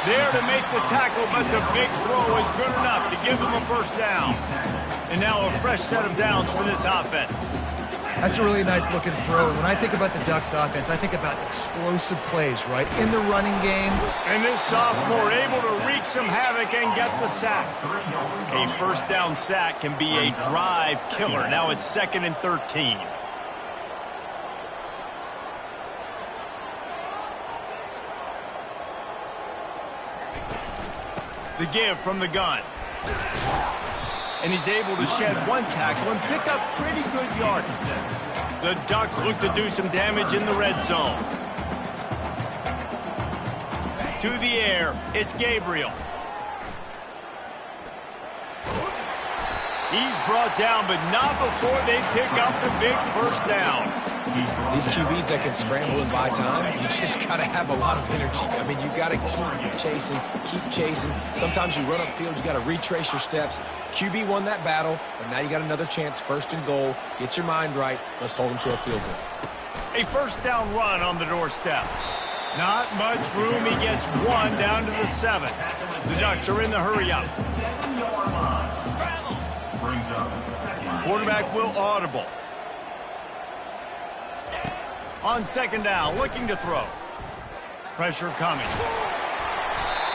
There to make the tackle, but the big throw is good enough to give him a first down. And now a fresh set of downs for this offense. That's a really nice looking throw. And when I think about the Ducks offense, I think about explosive plays, right? In the running game. And this sophomore able to wreak some havoc and get the sack. A first down sack can be a drive killer. Now it's 2nd and 13. The give from the gun. And he's able to shed one tackle and pick up pretty good yardage. The Ducks look to do some damage in the red zone. To the air, it's Gabriel. He's brought down, but not before they pick up the big first down. These QBs that can scramble and buy time, you just got to have a lot of energy. I mean, you got to keep chasing. Sometimes you run upfield, you got to retrace your steps. QB won that battle, but now you got another chance, 1st and goal. Get your mind right. Let's hold them to a field goal. A first down run on the doorstep. Not much room. He gets one down to the 7. The Ducks are in the hurry-up. Quarterback will audible. On second down, looking to throw. Pressure coming.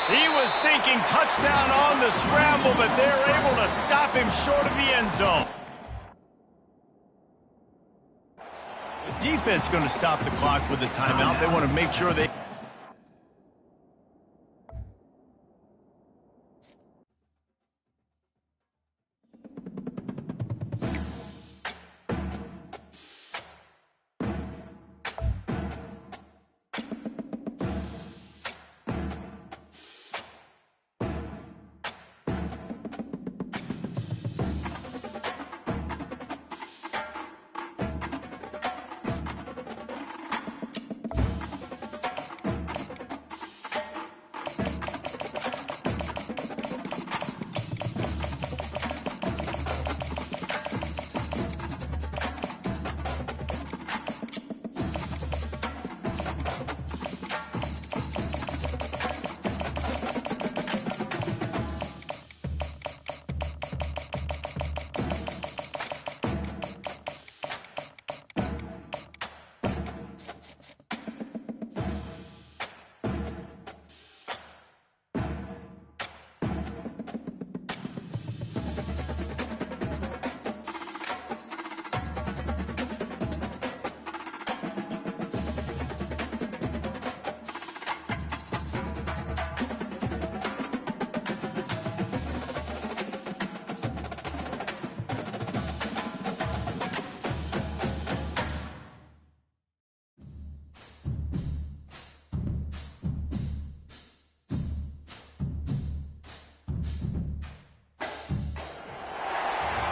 He was thinking touchdown on the scramble, but they're able to stop him short of the end zone. The defense going to stop the clock with a timeout. They want to make sure they...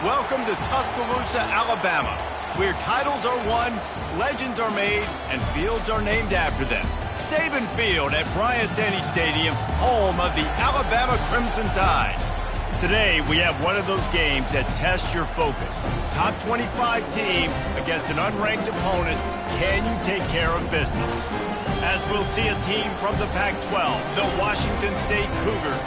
Welcome to Tuscaloosa, Alabama, where titles are won, legends are made, and fields are named after them. Saban Field at Bryant-Denny Stadium, home of the Alabama Crimson Tide. Today, we have one of those games that tests your focus. Top 25 team against an unranked opponent. Can you take care of business? As we'll see a team from the Pac-12, the Washington State Cougars,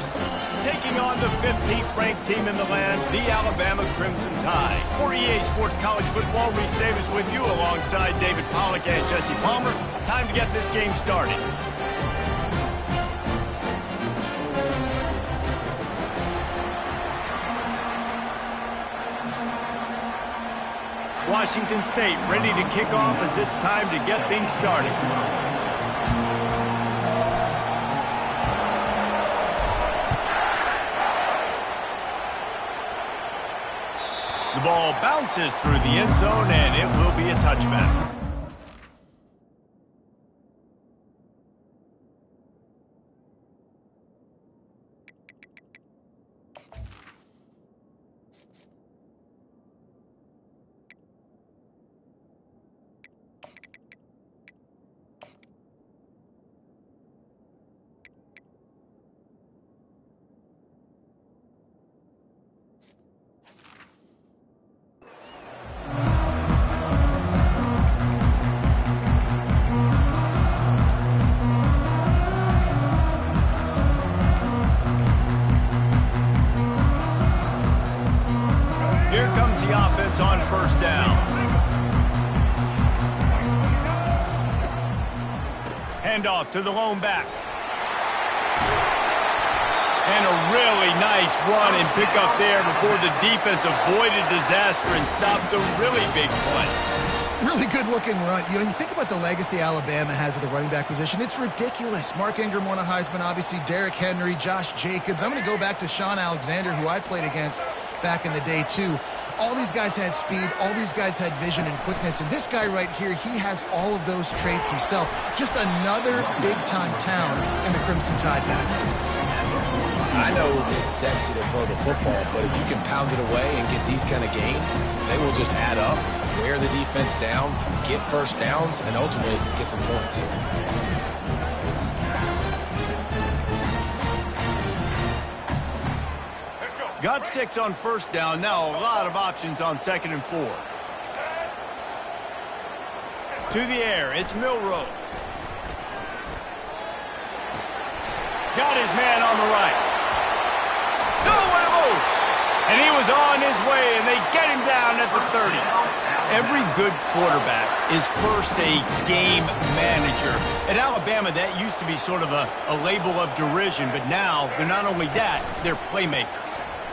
taking on the 15th ranked team in the land, the Alabama Crimson Tide. For EA Sports College Football, Reese Davis with you alongside David Pollack and Jesse Palmer. Time to get this game started. Washington State ready to kick off as it's time to get things started. The ball bounces through the end zone, and it will be a touchback. On first down. Handoff to the lone back. And a really nice run and pick up there before the defense avoided disaster and stopped the really big play. Really good-looking run. You know, you think about the legacy Alabama has at the running back position. It's ridiculous. Mark Ingram won a Heisman, obviously. Derrick Henry, Josh Jacobs. I'm going to go back to Sean Alexander, who I played against back in the day, too. All these guys had speed. All these guys had vision and quickness. And this guy right here, he has all of those traits himself. Just another big-time talent in the Crimson Tide backfield. I know it's sexy to throw the football, but if you can pound it away and get these kind of gains, they will just add up, wear the defense down, get first downs, and ultimately get some points. Got 6 on first down. Now a lot of options on 2nd and 4. To the air, it's Milrow. Got his man on the right. Nowhere to move. And he was on his way, and they get him down at the 30. Every good quarterback is first a game manager. At Alabama, that used to be sort of a label of derision, but now they're not only that, they're playmakers.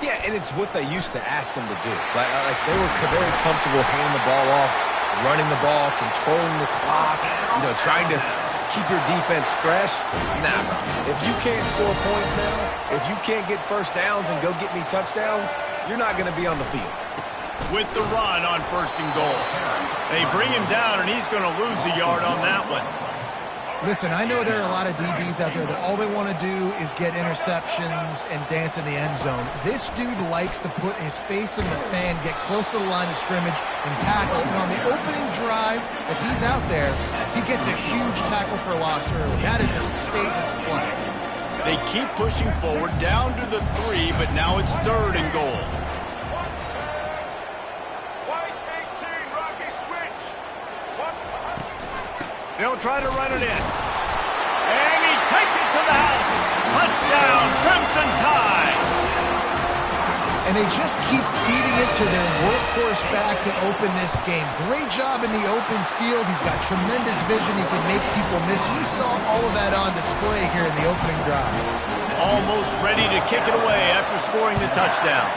Yeah, and it's what they used to ask them to do. Like they were very comfortable handing the ball off, running the ball, controlling the clock, trying to keep your defense fresh. Nah, bro. If you can't score points now, if you can't get first downs and go get me touchdowns, you're not going to be on the field. With the run on 1st and goal. They bring him down, and he's going to lose a yard on that one. Listen, I know there are a lot of DBs out there that all they want to do is get interceptions and dance in the end zone. This dude likes to put his face in the fan, get close to the line of scrimmage, and tackle. And on the opening drive, if he's out there, he gets a huge tackle for loss early. That is a statement play. They keep pushing forward down to the 3, but now it's 3rd and goal. They'll try to run it in. And he takes it to the house. Touchdown, Crimson Tide. And they just keep feeding it to their workhorse back to open this game. Great job in the open field. He's got tremendous vision. He can make people miss. You saw all of that on display here in the opening drive. Almost ready to kick it away after scoring the touchdown.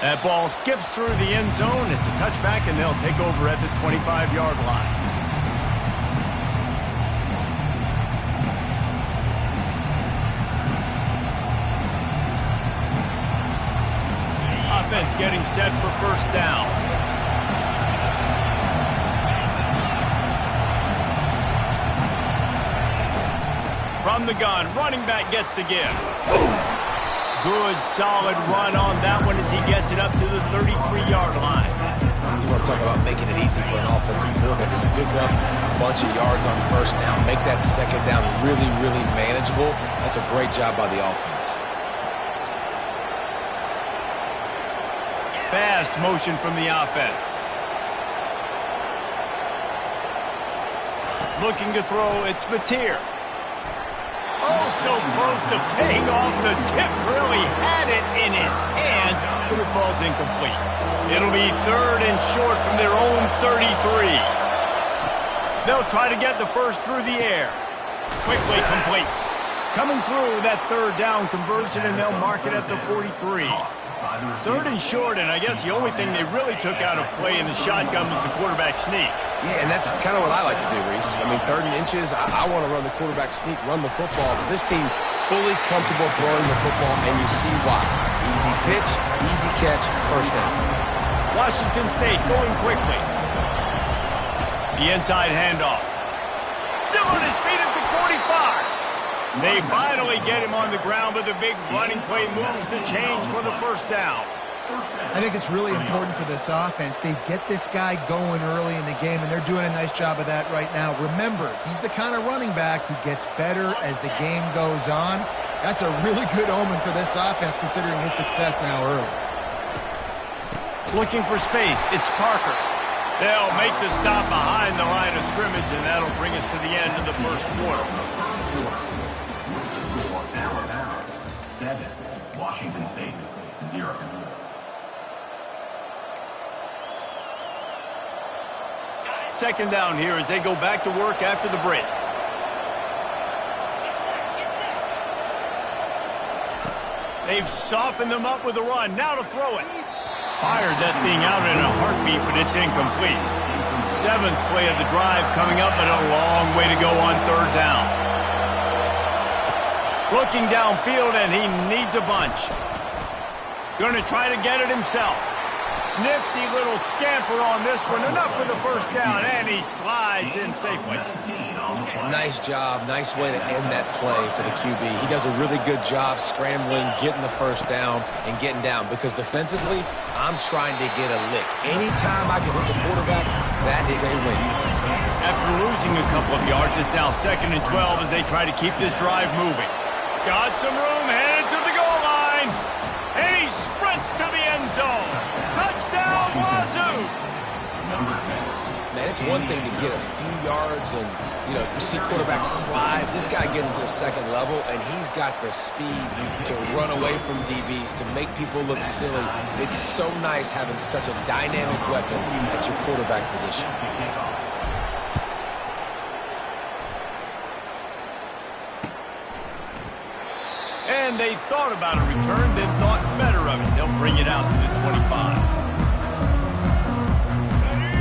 That ball skips through the end zone. It's a touchback, and they'll take over at the 25-yard line. Offense getting set for 1st down. From the gun, running back gets to give. Good, solid run on that one as he gets it up to the 33-yard line. You want to talk about making it easy for an offensive coordinator to pick up a bunch of yards on 1st down, make that 2nd down really, really manageable. That's a great job by the offense. Fast motion from the offense. Looking to throw, it's Mateer. Oh, so close to paying off the tip drill. He had it in his hands, but it falls incomplete. It'll be 3rd and short from their own 33. They'll try to get the first through the air. Quickly complete. Coming through that 3rd down conversion, and they'll mark it at the 43. 3rd and short, and I guess the only thing they really took out of play in the shotgun was the quarterback sneak. Yeah, and that's kind of what I like to do, Reese. I mean, 3rd and inches, I want to run the quarterback sneak, run the football. But this team fully comfortable throwing the football, and you see why. Easy pitch, easy catch, 1st down. Washington State going quickly. The inside handoff. Still on his feet at the 45. They finally get him on the ground, but the big running play moves the change for the 1st down. I think it's really important for this offense. They get this guy going early in the game, and they're doing a nice job of that right now. Remember, he's the kind of running back who gets better as the game goes on. That's a really good omen for this offense, considering his success now early. Looking for space, it's Parker. They'll make the stop behind the line of scrimmage, and that'll bring us to the end of the 1st quarter. Alabama 7, Washington State 0. Second down here as they go back to work after the break. They've softened them up with a run. Now to throw it. Fired that thing out in a heartbeat, but it's incomplete. 7th play of the drive coming up, but a long way to go on 3rd down. Looking downfield, and he needs a bunch. Going to try to get it himself. Nifty little scamper on this one. Enough for the 1st down, and he slides in safely. Nice job. Nice way to end that play for the QB. He does a really good job scrambling, getting the 1st down, and getting down. Because defensively, I'm trying to get a lick. Anytime I can hit the quarterback, that is a win. After losing a couple of yards, it's now 2nd and 12 as they try to keep this drive moving. Got some room, headed to the goal line. And he sprints to the end zone. Touchdown, Wazoo! And it's one thing to get a few yards and, you see quarterbacks slide. This guy gets to the second level, and he's got the speed to run away from DBs, to make people look silly. It's so nice having such a dynamic weapon at your quarterback position. And they thought about a return, then thought better of it. They'll bring it out to the 25.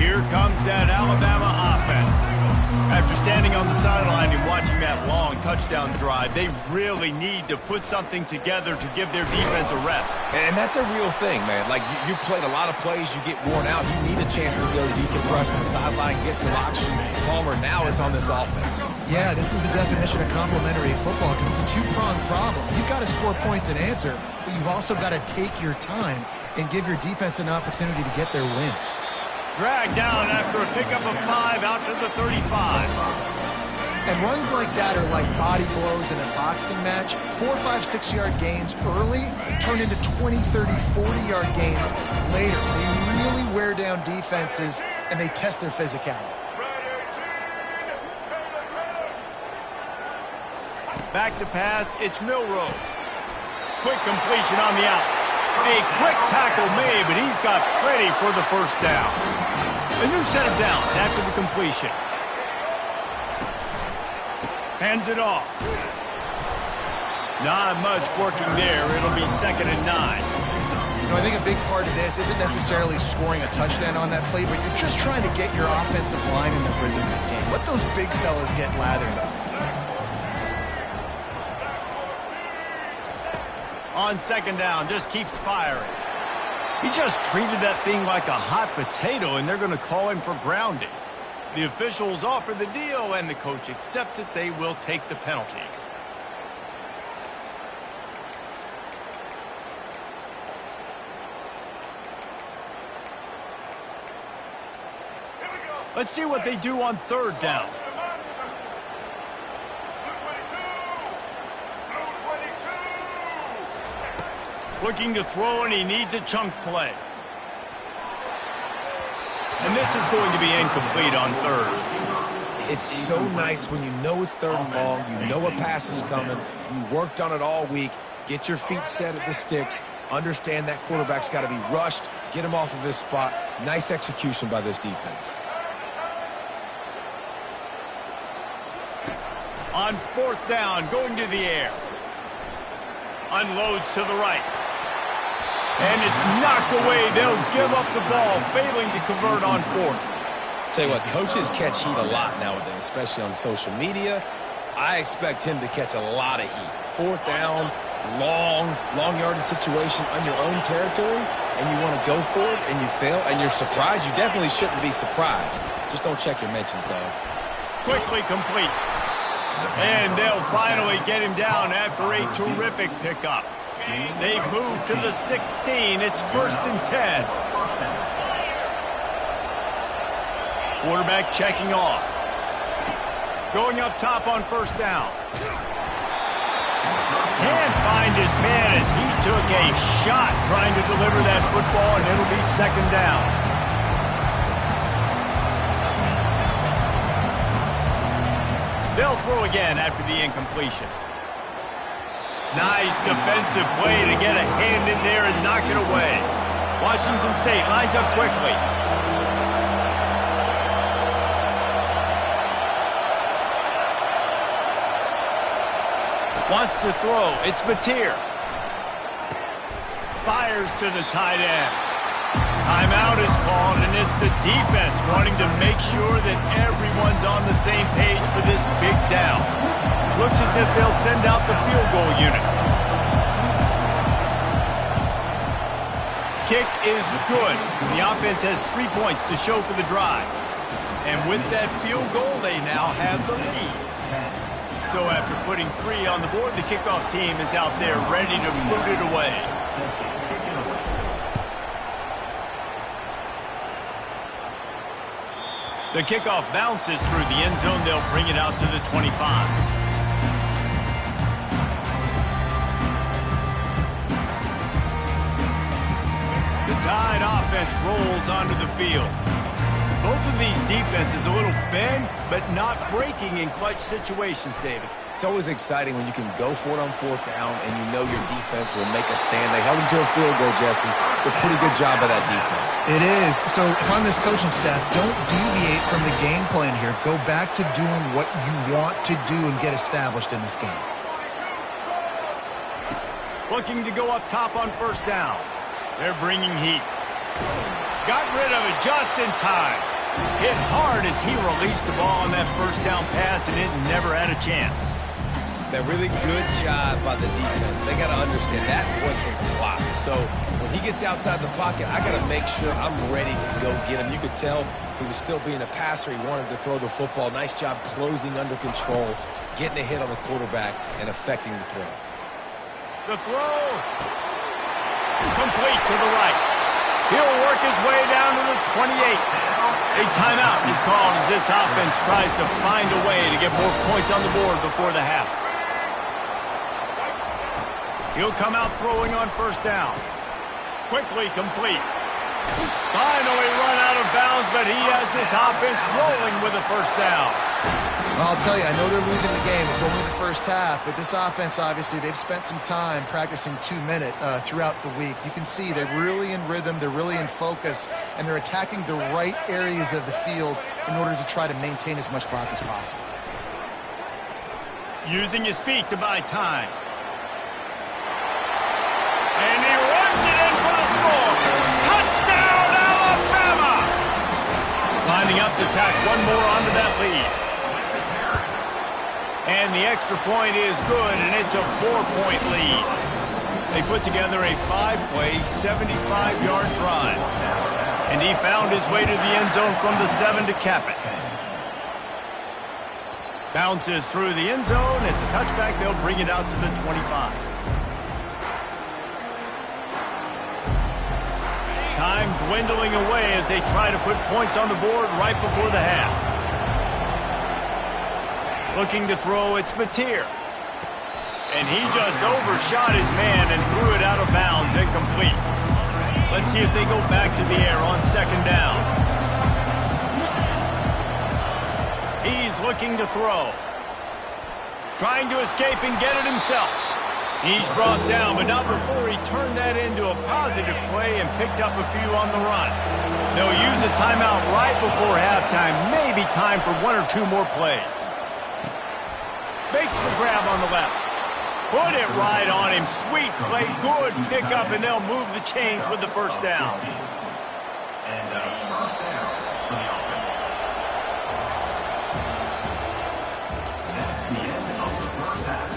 Here comes that Alabama offense. After standing on the sideline and watching that long touchdown drive, they really need to put something together to give their defense a rest. And that's a real thing, man. Like, you played a lot of plays, you get worn out, you need a chance to go decompress on the sideline, get some oxygen. Palmer now is on this offense. Yeah, this is the definition of complementary football because it's a two-pronged problem. You've got to score points and answer, but you've also got to take your time and give your defense an opportunity to get their win. Dragged down after a pickup of 5 out to the 35. And runs like that are like body blows in a boxing match. 4, 5, 6-yard gains early turn into 20, 30, 40-yard gains later. They really wear down defenses, and they test their physicality. Back to pass, it's Milroe. Quick completion on the out. A quick tackle made, but he's got ready for the first down. A new set of downs after the completion. Hands it off. Not much working there. It'll be 2nd and 9. I think a big part of this isn't necessarily scoring a touchdown on that play, but you're just trying to get your offensive line in the rhythm of the game. Let those big fellas get lathered up. On 2nd down, just keeps firing. He just treated that thing like a hot potato, and they're going to call him for grounding. The officials offer the deal, and the coach accepts it. They will take the penalty. Let's see what they do on 3rd down. Looking to throw, and he needs a chunk play. And this is going to be incomplete on 3rd. It's so nice when you know it's 3rd and long, you know a pass is coming, you worked on it all week, get your feet set at the sticks, understand that quarterback's got to be rushed, get him off of his spot. Nice execution by this defense. On 4th down, going to the air. Unloads to the right. And it's knocked away. They'll give up the ball, failing to convert on 4th. Tell you what, coaches catch heat a lot nowadays, especially on social media. I expect him to catch a lot of heat. 4th down, long yardage situation on your own territory, and you want to go for it, and you fail, and you're surprised. You definitely shouldn't be surprised. Just don't check your mentions, dog. Quickly complete. And they'll finally get him down after a terrific pickup. They've moved to the 16. It's 1st and 10. Quarterback checking off. Going up top on 1st down. Can't find his man as he took a shot trying to deliver that football, and it'll be 2nd down. They'll throw again after the incompletion. Nice defensive play to get a hand in there and knock it away. Washington State lines up quickly. Wants to throw. It's Mateer. Fires to the tight end. Timeout is called, and it's the defense wanting to make sure that everyone's on the same page for this big down. Looks as if they'll send out the field goal unit. Kick is good. The offense has 3 points to show for the drive. And with that field goal, they now have the lead. So after putting 3 on the board, the kickoff team is out there ready to boot it away. The kickoff bounces through the end zone. They'll bring it out to the 25. The Tide offense rolls onto the field. Both of these defenses a little bend, but not breaking in clutch situations, David. It's always exciting when you can go for it on fourth down and you know your defense will make a stand. They held them to a field goal, Jesse. It's a pretty good job by that defense. It is. So if I'm this coaching staff, don't deviate from the game plan here. Go back to doing what you want to do and get established in this game. Looking to go up top on first down. They're bringing heat. Got rid of it just in time. Hit hard as he released the ball on that first down pass, and it never had a chance. That really good job by the defense. They got to understand that boy can fly. So when he gets outside the pocket, I got to make sure I'm ready to go get him. You could tell he was still being a passer. He wanted to throw the football. Nice job closing under control, getting a hit on the quarterback, and affecting the throw. The throw. Complete to the right. He'll work his way down to the 28. A timeout is called as this offense tries to find a way to get more points on the board before the half. He'll come out throwing on first down. Quickly complete. Finally run out of bounds, but he has this offense rolling with a first down. Well, I'll tell you, I know they're losing the game. It's only the first half, but this offense, obviously, they've spent some time practicing 2-minute throughout the week. You can see they're really in rhythm, they're really in focus, and they're attacking the right areas of the field in order to try to maintain as much clock as possible. Using his feet to buy time. And he runs it in for the score. Touchdown, Alabama! Lining up to tack one more onto that lead. And the extra point is good, and it's a 4-point lead. They put together a 5-play, 75-yard drive. And he found his way to the end zone from the 7 to cap it. Bounces through the end zone. It's a touchback. They'll bring it out to the 25. Time dwindling away as they try to put points on the board right before the half. Looking to throw, it's Mateer. And he just overshot his man and threw it out of bounds, incomplete. Let's see if they go back to the air on second down. He's looking to throw. Trying to escape and get it himself. He's brought down, but not before he turned that into a positive play and picked up a few on the run. They'll use a timeout right before halftime, maybe time for 1 or 2 more plays. Makes the grab on the left. Put it right on him. Sweet play. Good pickup, and they'll move the chains with the first down. And first down for the offense. That's the end of the first half.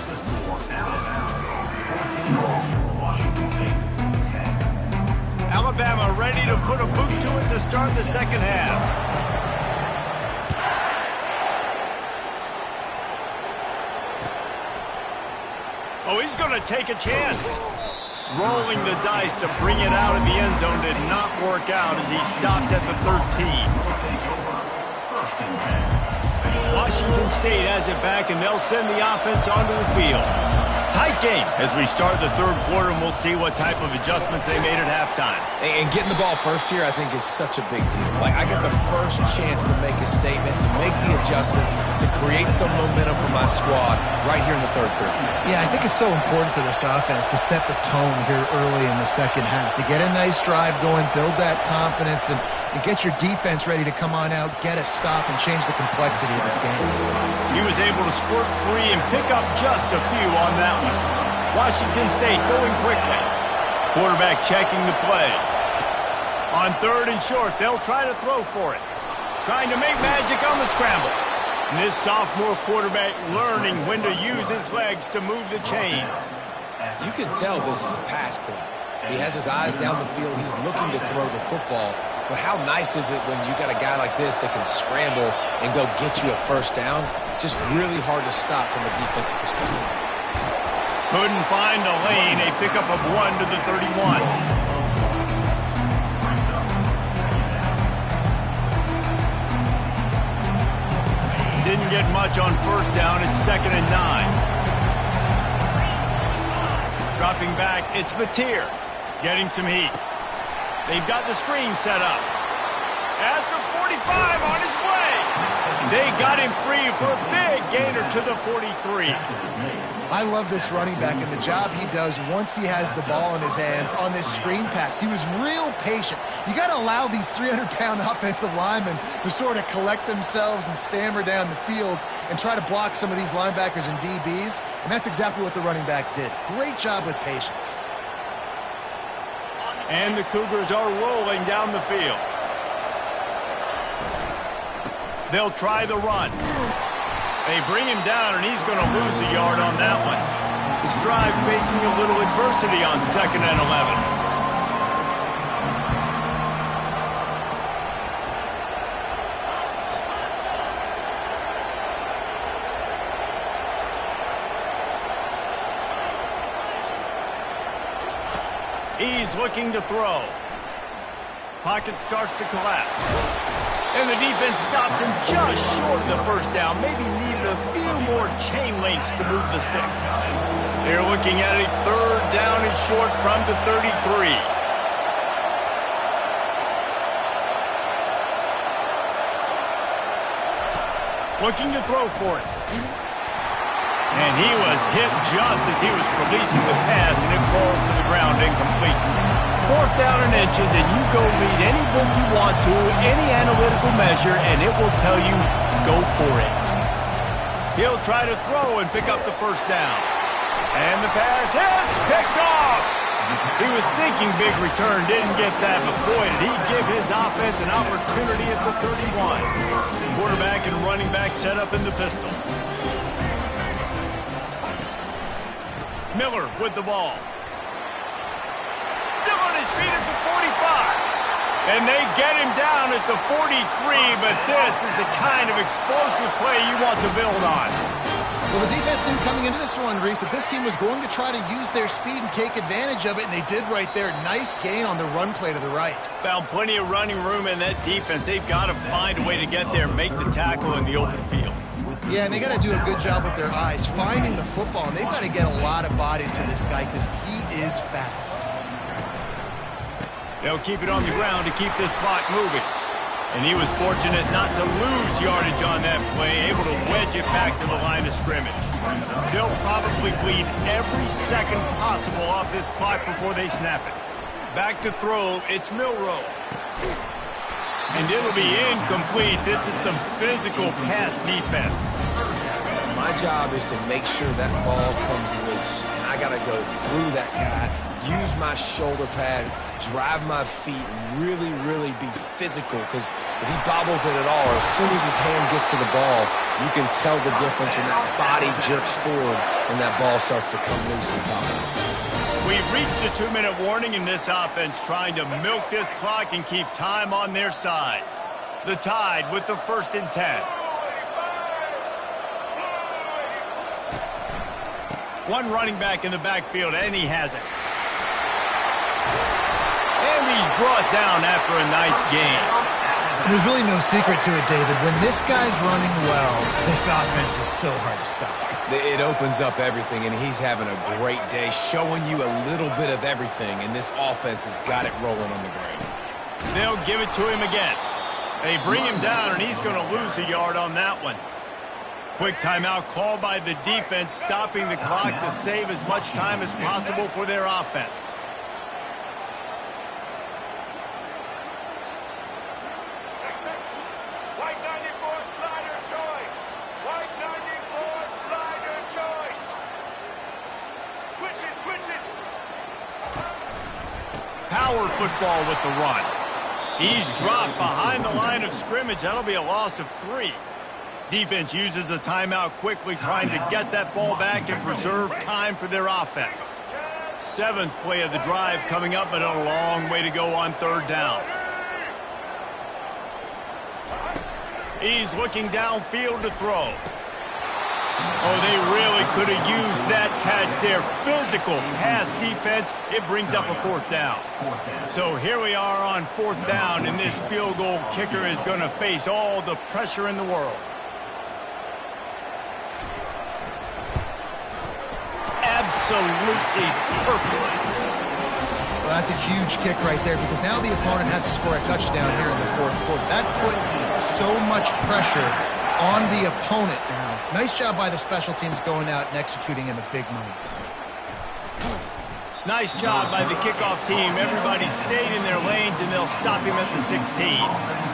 The score Alabama 14, Washington State 10. Alabama ready to put a boot to it to start the second half. Oh, he's going to take a chance. Rolling the dice to bring it out of the end zone did not work out as he stopped at the 13. Washington State has it back, and they'll send the offense onto the field. Tight game as we start the third quarter, and we'll see what type of adjustments they made at halftime. And getting the ball first here, I think, is such a big deal. Like, I get the first chance to make a statement, to make the adjustments, to create some momentum for my squad right here in the third quarter. Yeah, I think it's so important for this offense to set the tone here early in the second half, to get a nice drive going, build that confidence, and get your defense ready to come on out, get a stop, and change the complexity of this game. He was able to squirt free and pick up just a few on that one. Washington State going quickly. Quarterback checking the play. On third and short, they'll try to throw for it. Trying to make magic on the scramble. And this sophomore quarterback learning when to use his legs to move the chains. You can tell this is a pass play. He has his eyes down the field. He's looking to throw the football. But how nice is it when you got a guy like this that can scramble and go get you a first down? Just really hard to stop from a defensive perspective. Couldn't find a lane. A pickup of 1 to the 31. Didn't get much on first down. It's 2nd and 9. Dropping back, it's Mateer. Getting some heat. They've got the screen set up. At the 45, on his way. They got him free for a big gainer to the 43. I love this running back and the job he does once he has the ball in his hands on this screen pass. He was real patient. You got to allow these 300-pound offensive linemen to sort of collect themselves and stammer down the field and try to block some of these linebackers and DBs, and that's exactly what the running back did. Great job with patience. And the Cougars are rolling down the field. They'll try the run. They bring him down, and he's going to lose a yard on that one. His drive facing a little adversity on 2nd and 11. He's looking to throw. Pocket starts to collapse. And the defense stops him just short of the first down. Maybe needed a few more chain links to move the sticks. They're looking at a 3rd down and short from the 33. Looking to throw for it. And he was hit just as he was releasing the pass, and it falls to the ground incomplete. 4th down and inches, and you go read any book you want to, any analytical measure, and it will tell you, go for it. He'll try to throw and pick up the 1st down. And the pass hits, picked off. He was thinking big return, didn't get that, but boy, did he give his offense an opportunity at the 31. Quarterback and running back set up in the pistol. Miller with the ball. Still on his feet at the 45. And they get him down at the 43, but this is the kind of explosive play you want to build on. Well, the defense knew coming into this one, Reese, that this team was going to try to use their speed and take advantage of it, and they did right there. Nice gain on the run play to the right. Found plenty of running room in that defense. They've got to find a way to get there and make the tackle in the open field. Yeah, and they got to do a good job with their eyes, finding the football, and they've got to get a lot of bodies to this guy because he is fast. They'll keep it on the ground to keep this clock moving. And he was fortunate not to lose yardage on that play, able to wedge it back to the line of scrimmage. They'll probably bleed every second possible off this clock before they snap it. Back to throw, it's Milroe. And it'll be incomplete. This is some physical pass defense. My job is to make sure that ball comes loose. And I got to go through that guy, use my shoulder pad, drive my feet, and really, really be physical. Because if he bobbles it at all, as soon as his hand gets to the ball, you can tell the difference when that body jerks forward and that ball starts to come loose and pop. We've reached the 2-minute warning in this offense, trying to milk this clock and keep time on their side. The Tide with the 1st and 10. One running back in the backfield, and he has it. And he's brought down after a nice gain. There's really no secret to it, David. When this guy's running well, this offense is so hard to stop. It opens up everything, and he's having a great day, showing you a little bit of everything, and this offense has got it rolling on the ground. They'll give it to him again. They bring him down, and he's going to lose a yard on that one. Quick timeout called by the defense, stopping the clock to save as much time as possible for their offense. Power football with the run. He's dropped behind the line of scrimmage. That'll be a loss of 3. Defense uses a timeout quickly, trying to get that ball back and preserve time for their offense. 7th play of the drive coming up, but a long way to go on 3rd down. He's looking downfield to throw. Oh, they really could have used that catch there. Physical pass defense. It brings up a 4th down. So here we are on 4th down, and this field goal kicker is going to face all the pressure in the world. Absolutely perfect. Well, that's a huge kick right there because now the opponent has to score a touchdown here in the fourth quarter. That put so much pressure on the opponent now. Nice job by the special teams going out and executing in a big moment. Nice job by the kickoff team. Everybody stayed in their lanes, and they'll stop him at the 16.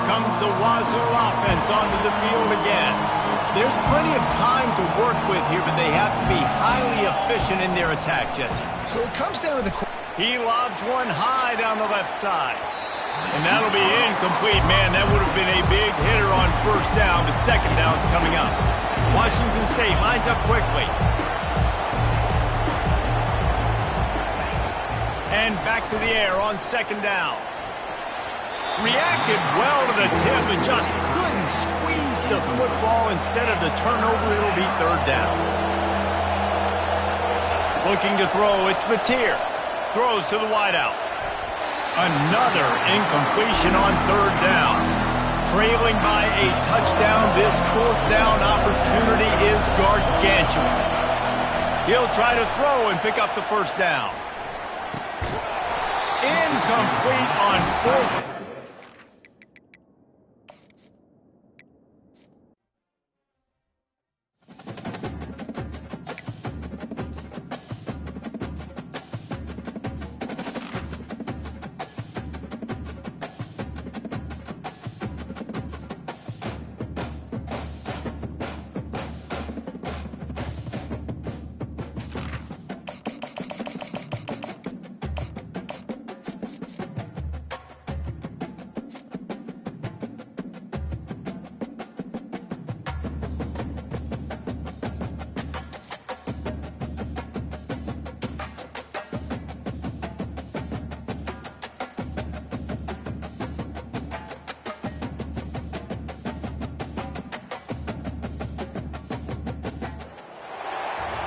Comes the Wazoo offense onto the field again. There's plenty of time to work with here, but they have to be highly efficient in their attack, Jesse. So it comes down to the... He lobs one high down the left side. And that'll be incomplete. Man, that would have been a big hitter on first down, but second down's coming up. Washington State lines up quickly. And back to the air on second down. Reacted well to the tip, but just couldn't squeeze the football. Instead of the turnover, it'll be third down. Looking to throw, it's Mateer. Throws to the wideout. Another incompletion on third down. Trailing by a touchdown, this fourth down opportunity is gargantuan. He'll try to throw and pick up the first down. Incomplete on fourth.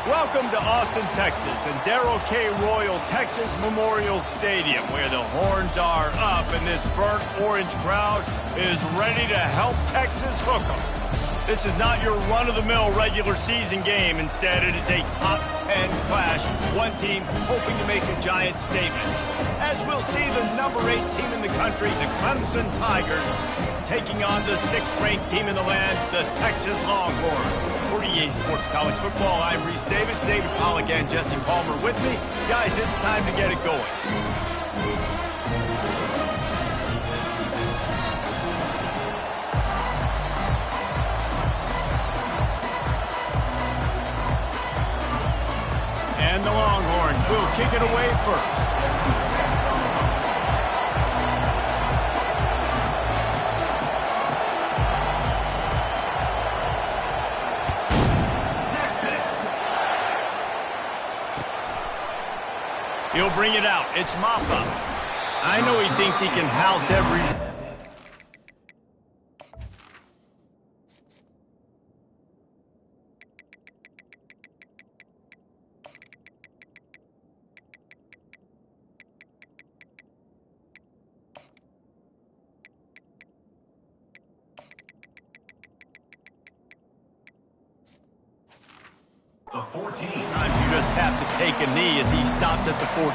Welcome to Austin, Texas, and Darrell K. Royal Texas Memorial Stadium, where the horns are up and this burnt orange crowd is ready to help Texas hook 'em. This is not your run-of-the-mill regular season game. Instead, it is a top 10 clash, one team hoping to make a giant statement. As we'll see, the number 8 team in the country, the Clemson Tigers, taking on the 6th-ranked team in the land, the Texas Longhorns. For EA Sports College Football, I'm Reese Davis, David Pollack, and Jesse Palmer with me. Guys, it's time to get it going. And the Longhorns will kick it away first. He'll bring it out. It's Maffa. I know he thinks he can house every... The 14. Sometimes you just have to take a knee as he stopped at the 14.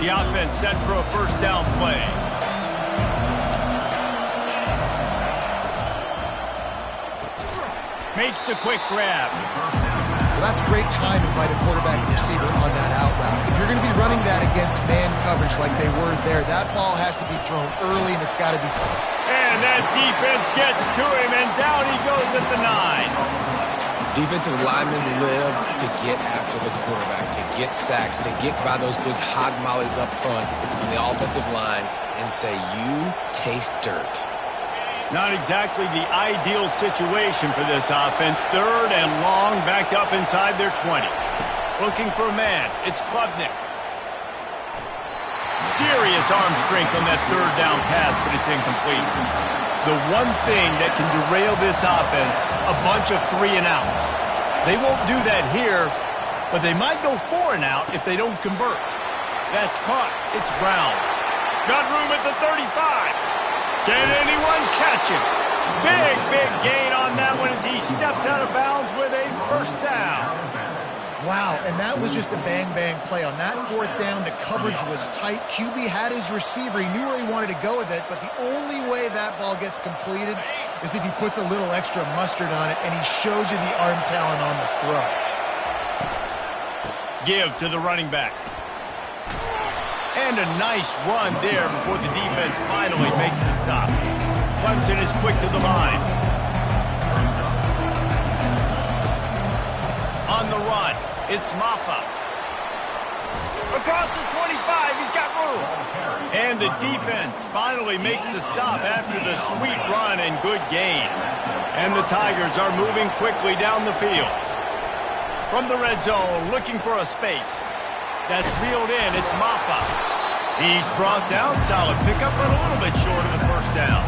The offense set for a first down play. Makes the quick grab. Well, that's great timing by the quarterback and receiver on that out route. If you're going to be running that against man coverage like they were there, that ball has to be thrown early, and it's got to be thrown. And that defense gets to him, and down he goes at the 9. Defensive linemen live to get after the quarterback, to get sacks, to get by those big hog mollies up front on the offensive line and say, you taste dirt. Not exactly the ideal situation for this offense. Third and long, backed up inside their 20. Looking for a man. It's Klubnik. serious arm strength on that third down pass, but it's incomplete. The one thing that can derail this offense, a bunch of 3-and-outs. They won't do that here, but they might go 4-and-out if they don't convert. That's caught. It's Brown. Got room at the 35. Can anyone catch him? Big gain on that one as he steps out of bounds with a first down. Wow, and that was just a bang-bang play. On that fourth down, the coverage was tight. QB had his receiver. He knew where he wanted to go with it, but the only way that ball gets completed is if he puts a little extra mustard on it, and he shows you the arm talent on the throw. Give to the running back. And a nice run there before the defense finally makes the stop. Clemson is quick to the line. On the run, it's Maffa. Across the 25, he's got room. And the defense finally makes the stop after the sweet run and good gain. And the Tigers are moving quickly down the field. From the red zone, looking for a space. That's reeled in, it's Maffa. He's brought down, solid pickup, but a little bit short of the first down.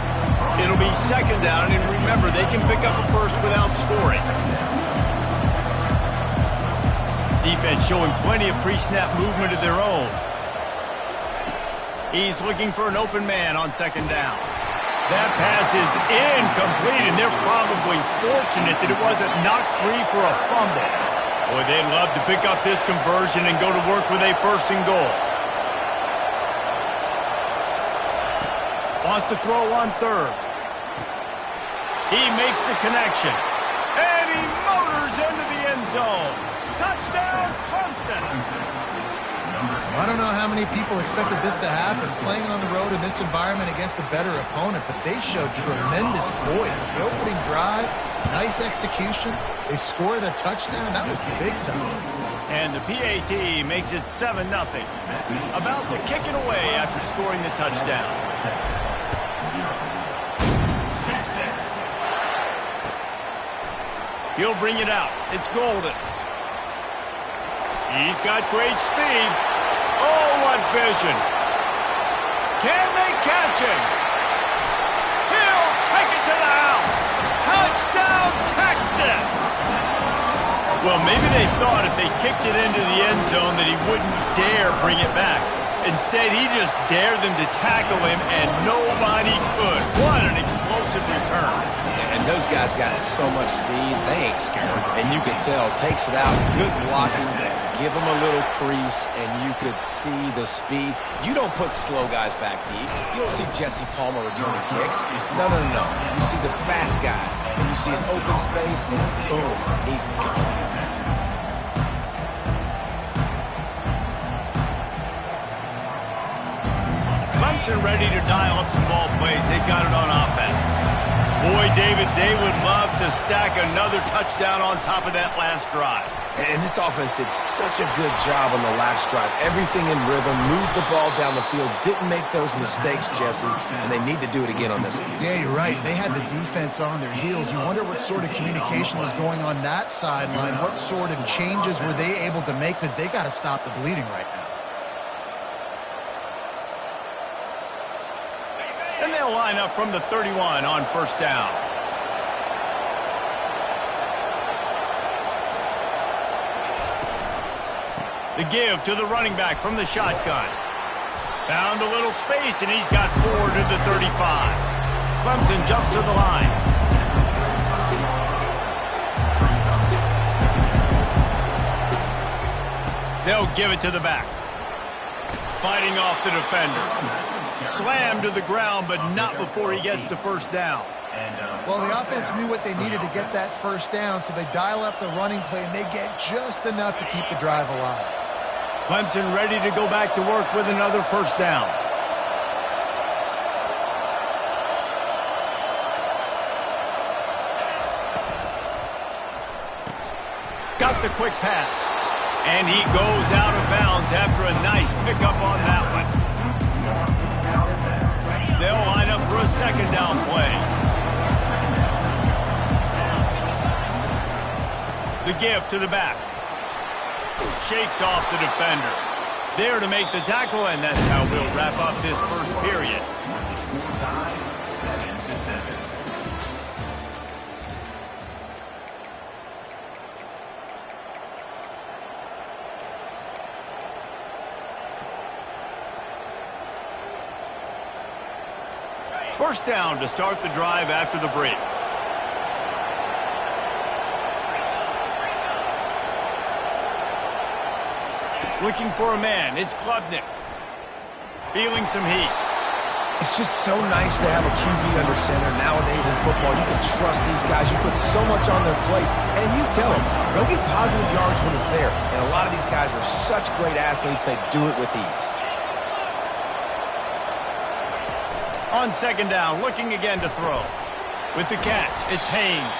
It'll be second down, and remember, they can pick up a first without scoring. Defense showing plenty of pre-snap movement of their own. He's looking for an open man on second down. That pass is incomplete, and they're probably fortunate that it wasn't knocked free for a fumble. Boy, they'd love to pick up this conversion and go to work with a first and goal. Wants to throw on third. He makes the connection. And he motors into the end zone. Touchdown, Clemson. I don't know how many people expected this to happen, playing on the road in this environment against a better opponent, but they showed tremendous poise. The opening drive, nice execution. They scored a touchdown. That was big time. And the PAT makes it 7-0. About to kick it away after scoring the touchdown. He'll bring it out. It's Golden. He's got great speed. Oh, what vision. Can they catch him? He'll take it to the house. Touchdown, Texas. Well, maybe they thought if they kicked it into the end zone that he wouldn't dare bring it back. Instead, he just dared them to tackle him, and nobody could. What an explosive return. And those guys got so much speed, they ain't scared. And you can tell, takes it out, good blocking, give them a little crease, and you could see the speed. You don't put slow guys back deep. You don't see Jesse Palmer returning kicks. No. You see the fast guys, and you see an open space, and boom, he's gone. Clemson ready to dial up some ball plays. They've got it on offense. Boy, David, they would love to stack another touchdown on top of that last drive. And this offense did such a good job on the last drive. Everything in rhythm, moved the ball down the field, didn't make those mistakes, Jesse, and they need to do it again on this one. Yeah, you're right. They had the defense on their heels. You wonder what sort of communication was going on that sideline. What sort of changes were they able to make, because they got to stop the bleeding right now. And they'll line up from the 31 on first down. The give to the running back from the shotgun. Found a little space, and he's got 4 to the 35. Clemson jumps to the line. They'll give it to the back. Fighting off the defender. Slammed to the ground, but not before he gets the first down. Well, the offense knew what they needed to get that first down, so they dial up the running play, and they get just enough to keep the drive alive. Clemson ready to go back to work with another first down. Got the quick pass. And he goes out of bounds after a nice pickup on that one. They'll line up for a second down play. The give to the back. Shakes off the defender. There to make the tackle, and that's how we'll wrap up this first period. Score tie, 7-7. First down to start the drive after the break. Looking for a man, it's Klubnik. Feeling some heat. It's just so nice to have a QB under center. Nowadays in football, you can trust these guys. You put so much on their plate, and you tell them, they'll get positive yards when it's there. And a lot of these guys are such great athletes, they do it with ease. On second down, looking again to throw. With the catch, it's Haynes.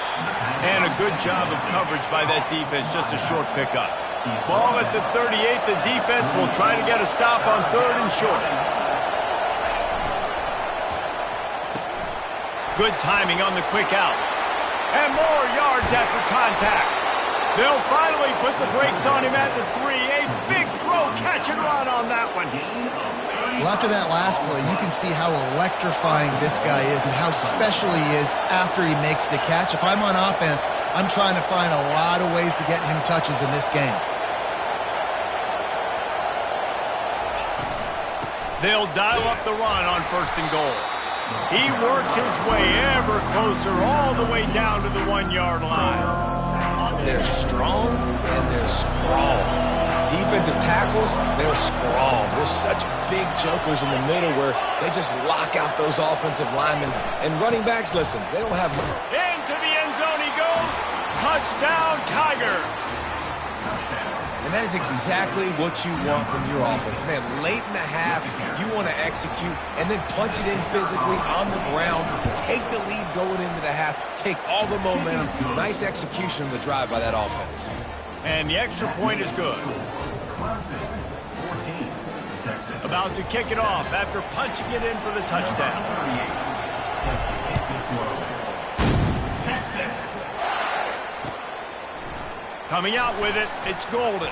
And a good job of coverage by that defense, just a short pickup. Ball at the 38, the defense will try to get a stop on 3rd and short. Good timing on the quick out. And more yards after contact. They'll finally put the brakes on him at the 3. A big throw, catch and run on that one. Well, after that last play, you can see how electrifying this guy is and how special he is after he makes the catch. If I'm on offense, I'm trying to find a lot of ways to get him touches in this game. They'll dial up the run on 1st and goal. He works his way ever closer all the way down to the 1-yard line. They're strong and they're strong. Defensive tackles, they're strong. There's such big jokers in the middle where they just lock out those offensive linemen. And running backs, listen, they don't have... Into the end zone he goes. Touchdown, Tigers. And that is exactly what you want from your offense. Man, late in the half, you want to execute and then punch it in physically on the ground, take the lead going into the half, take all the momentum. Nice execution of the drive by that offense. And the extra point is good. Clemson, 14, Texas. About to kick it off after punching it in for the touchdown. 38, set to kick this one. Texas. Coming out with it, it's Golden.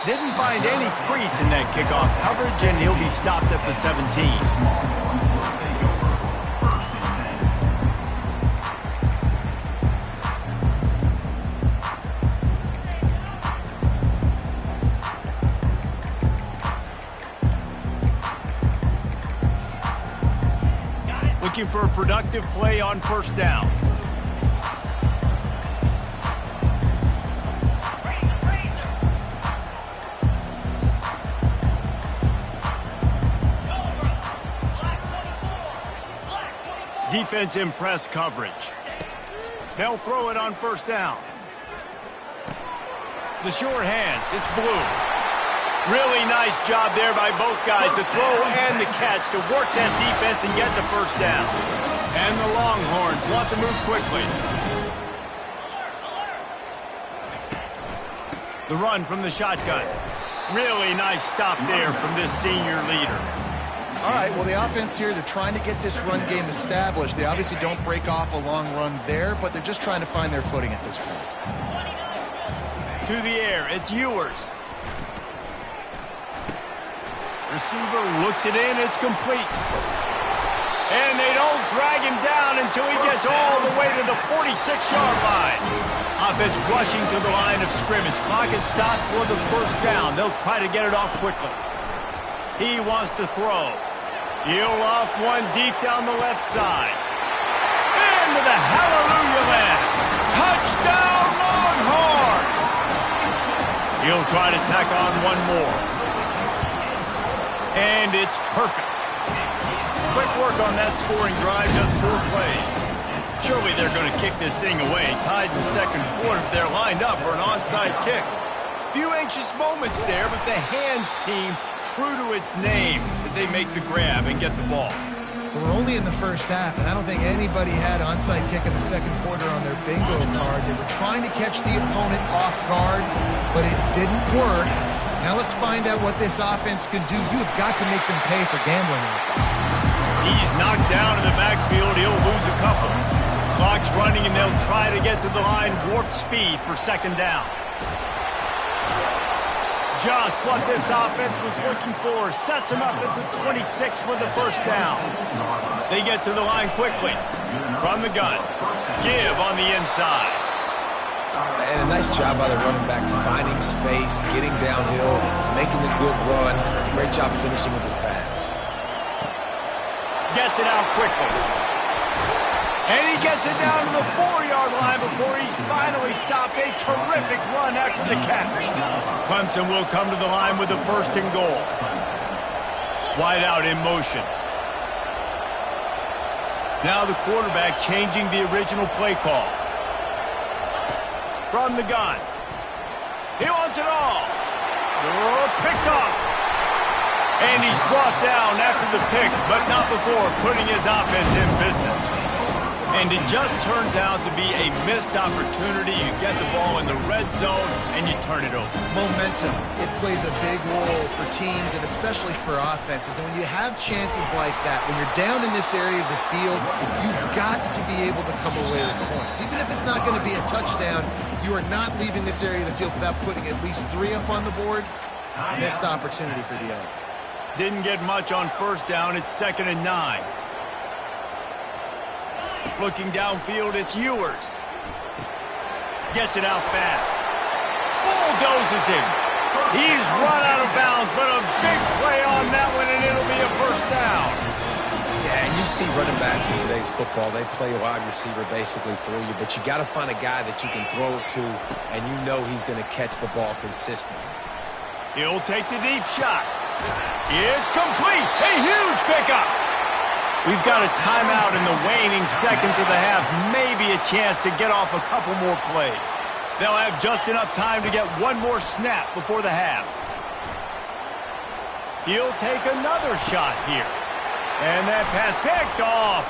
Didn't find any crease in that kickoff coverage, and he'll be stopped at the 17. Looking for a productive play on 1st down. Defense in press coverage. They'll throw it on 1st down. The short hands, it's Blue. Really nice job there by both guys to throw and the catch to work that defense and get the 1st down. And the Longhorns want to move quickly. The run from the shotgun. Really nice stop there from this senior leader. All right, well, the offense here, they're trying to get this run game established. They obviously don't break off a long run there, but they're just trying to find their footing at this point. To the air, it's Ewers. Receiver looks it in, it's complete. And they don't drag him down until he gets all the way to the 46-yard line. Offense rushing to the line of scrimmage. Clock is stopped for the 1st down. They'll try to get it off quickly. He wants to throw. He'll off one deep down the left side. Into the hallelujah land. Touchdown, Longhorns! He'll try to tack on one more. And it's perfect. Quick work on that scoring drive, just 4 plays. Surely they're going to kick this thing away. Tied in the 2nd quarter, they're lined up for an onside kick. Few anxious moments there, but the hands team true to its name as they make the grab and get the ball. We're only in the 1st half, and I don't think anybody had onside kick in the 2nd quarter on their bingo card. They were trying to catch the opponent off guard, but it didn't work. Now let's find out what this offense can do. You have got to make them pay for gambling. He's knocked down in the backfield. He'll lose a couple. Clock's running, and they'll try to get to the line warp speed for 2nd down. Just what this offense was looking for. Sets them up at the 26 with the first down. They get to the line quickly. From the gun. Give on the inside. And a nice job by the running back, finding space, getting downhill, making a good run. Great job finishing with his pads. Gets it out quickly. And he gets it down to the 4-yard line before he's finally stopped. A terrific run after the catch. Clemson will come to the line with the first and goal. Wide out in motion. Now the quarterback changing the original play call. From the gun. He wants it all. Oh, picked off. And he's brought down after the pick, but not before putting his offense in business. And it just turns out to be a missed opportunity. You get the ball in the red zone, and you turn it over. Momentum. It plays a big role for teams and especially for offenses. And when you have chances like that, when you're down in this area of the field, you've got to be able to come away with points. Even if it's not going to be a touchdown, you are not leaving this area of the field without putting at least 3 up on the board. Missed opportunity for the other. Didn't get much on first down. It's 2nd and 9. Looking downfield, it's Ewers. Gets it out fast. Bulldozes him. He's run out of bounds, but a big play on that one, and it'll be a first down. Yeah, and you see running backs in today's football, they play a wide receiver basically for you, but you got to find a guy that you can throw it to, and you know he's going to catch the ball consistently. He'll take the deep shot. It's complete. A huge pickup. We've got a timeout in the waning seconds of the half. Maybe a chance to get off a couple more plays. They'll have just enough time to get one more snap before the half. He'll take another shot here. And that pass picked off.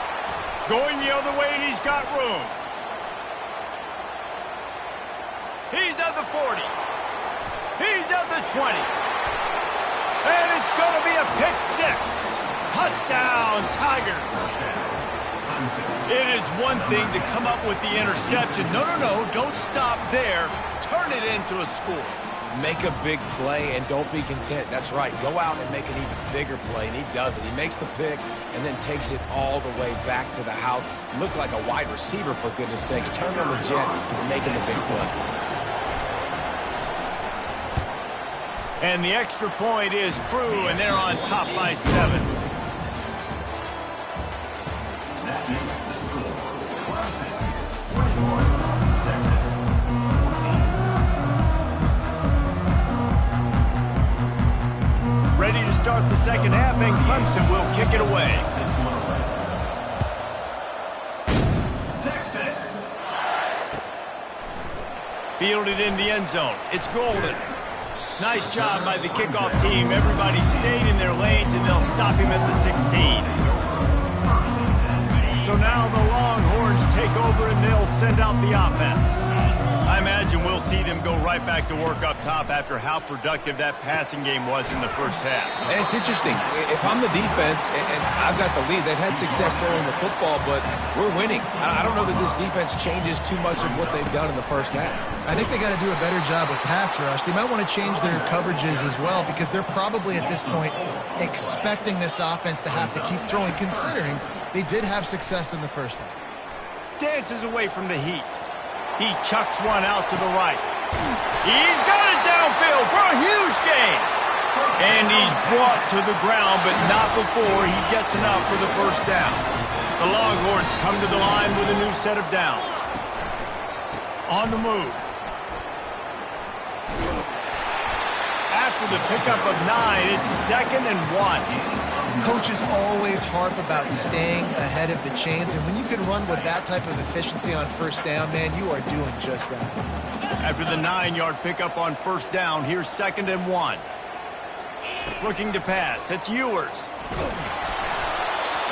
Going the other way, and he's got room. He's at the 40. He's at the 20. And it's going to be a pick 6. Touchdown, Tigers. It is one thing to come up with the interception. No, don't stop there. Turn it into a score. Make a big play and don't be content. That's right. Go out and make an even bigger play, and he does it. He makes the pick and then takes it all the way back to the house. Looked like a wide receiver, for goodness sakes. Turn on the Jets, making the big play. And the extra point is true, and they're on top by 7. That makes the score. Clemson 21, Texas 14. Ready to start the second half, and Clemson will kick it away. Texas. Fielded in the end zone. It's Golden. Nice job by the kickoff team. Everybody stayed in their lanes, and they'll stop him at the 16. So now the Longhorns take over, and they'll send out the offense. I imagine we'll see them go right back to work up top after how productive that passing game was in the first half. And it's interesting. If I'm the defense and I've got the lead, they've had success throwing the football, but we're winning. I don't know that this defense changes too much of what they've done in the first half. I think they got to do a better job with pass rush. They might want to change their coverages as well because they're probably at this point expecting this offense to have to keep throwing, considering they did have success in the first half. Dances away from the heat. He chucks one out to the right. He's got it downfield for a huge gain. And he's brought to the ground, but not before he gets enough for the first down. The Longhorns come to the line with a new set of downs. On the move. After the pickup of 9, it's 2nd and 1. Coaches always harp about staying ahead of the chains, and when you can run with that type of efficiency on first down, man, you are doing just that. After the 9-yard pickup on first down, here's 2nd and 1. Looking to pass. It's Ewers.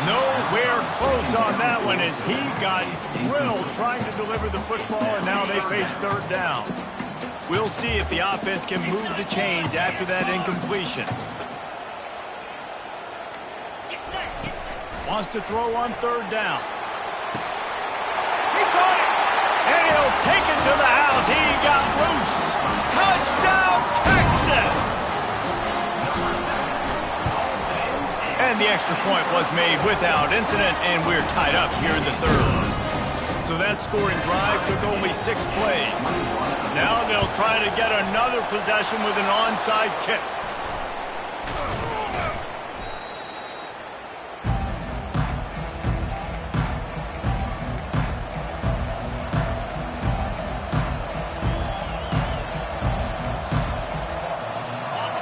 Nowhere close on that one as he got drilled trying to deliver the football, and now they face 3rd down. We'll see if the offense can move the chains after that incompletion. Wants to throw on 3rd down. He caught it! And he'll take it to the house. He got loose. Touchdown, Texas! And the extra point was made without incident, and we're tied up here in the third. So that scoring drive took only 6 plays. Now they'll try to get another possession with an onside kick.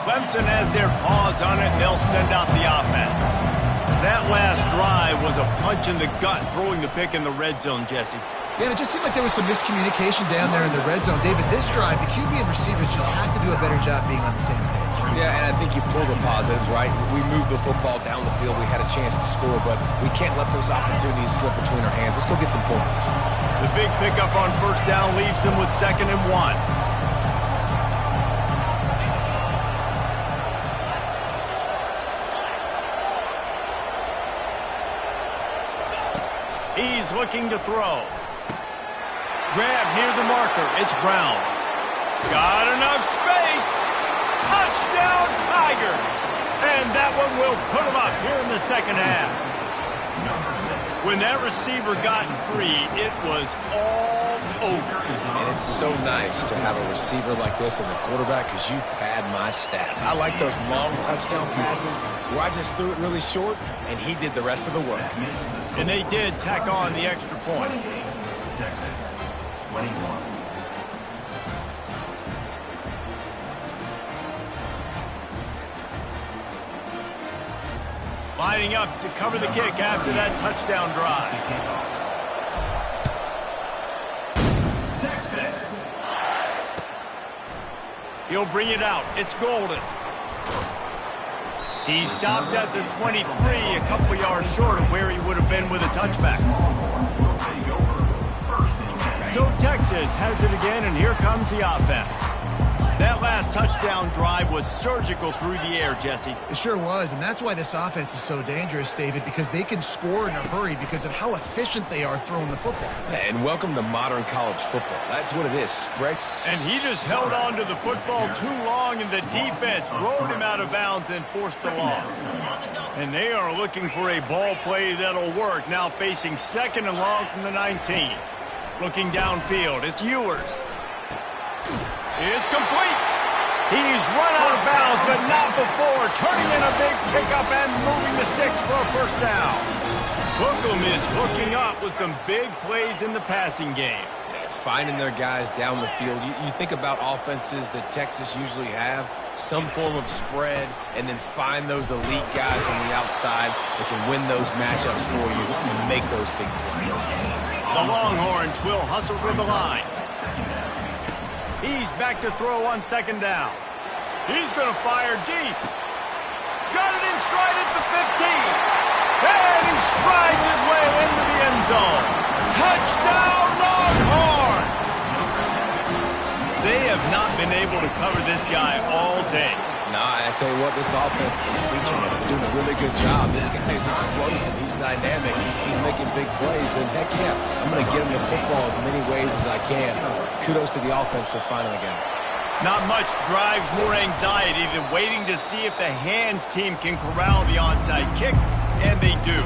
Clemson has their paws on it, and they'll send out the offense. That last drive was a punch in the gut, throwing the pick in the red zone, Jesse. Yeah, it just seemed like there was some miscommunication down there in the red zone. David, this drive, the QB and receivers just have to do a better job being on the same page. Yeah, and I think you pull the positives, right? We moved the football down the field. We had a chance to score, but we can't let those opportunities slip between our hands. Let's go get some points. The big pickup on first down leaves them with 2nd and 1. He's looking to throw. Grab near the marker. It's Brown. Got enough space. Touchdown, Tigers. And that one will put them up here in the second half. When that receiver got free, it was all over. And it's so nice to have a receiver like this as a quarterback because you pad my stats. I like those long touchdown passes where I just threw it really short, and he did the rest of the work. And they did tack on the extra point. Texas, 21. Lining up to cover the kick after that touchdown drive. Texas. He'll bring it out. It's Golden. He stopped at the 23, a couple yards short of where he would have been with a touchback. So Texas has it again, and here comes the offense. That last touchdown drive was surgical through the air, Jesse. It sure was, and that's why this offense is so dangerous, David, because they can score in a hurry because of how efficient they are throwing the football. And welcome to modern college football. That's what it is, spread. And he just held on to the football too long, and the defense rode him out of bounds and forced the loss. And they are looking for a ball play that'll work, now facing 2nd and long from the 19. Looking downfield, it's Ewers. It's complete. He's run out of bounds, but not before. Turning in a big pickup and moving the sticks for a first down. Hookham is hooking up with some big plays in the passing game. Yeah, finding their guys down the field. You think about offenses that Texas usually have, some form of spread, and then find those elite guys on the outside that can win those matchups for you and make those big plays. The Longhorns will hustle to the line. He's back to throw on 2nd down. He's going to fire deep. Got it in stride at the 15. And he strides his way into the end zone. Touchdown, Longhorns! They have not been able to cover this guy all day. Nah, I tell you what, this offense is featuring him. They're doing a really good job. This guy is explosive. He's dynamic. He's making big plays. And heck yeah, I'm going to get him the football as many ways as I can. Kudos to the offense for finding the guy. Not much drives more anxiety than waiting to see if the hands team can corral the onside kick, and they do.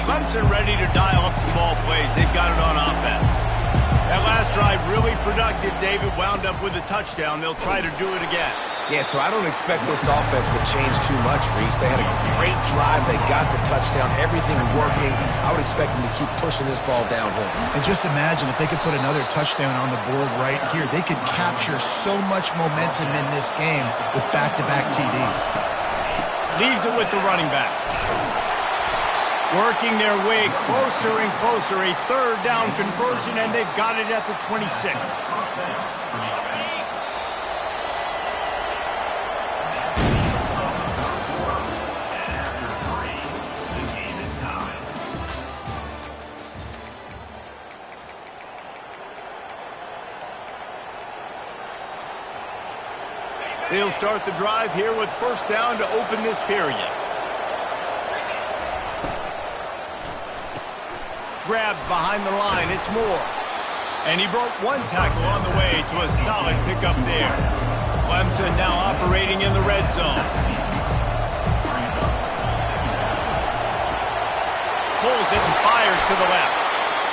Clemson ready to dial up some ball plays. They've got it on offense. That last drive really productive. David wound up with a touchdown. They'll try to do it again. Yeah, so I don't expect this offense to change too much, Reese. They had a great drive. They got the touchdown. Everything working. I would expect them to keep pushing this ball downhill. And just imagine if they could put another touchdown on the board right here. They could capture so much momentum in this game with back-to-back TDs. Leaves it with the running back. Working their way closer and closer. A 3rd down conversion, and they've got it at the 26. They'll start the drive here with 1st down to open this period. Grabbed behind the line. It's Moore. And he broke one tackle on the way to a solid pickup there. Clemson now operating in the red zone. Pulls it and fires to the left.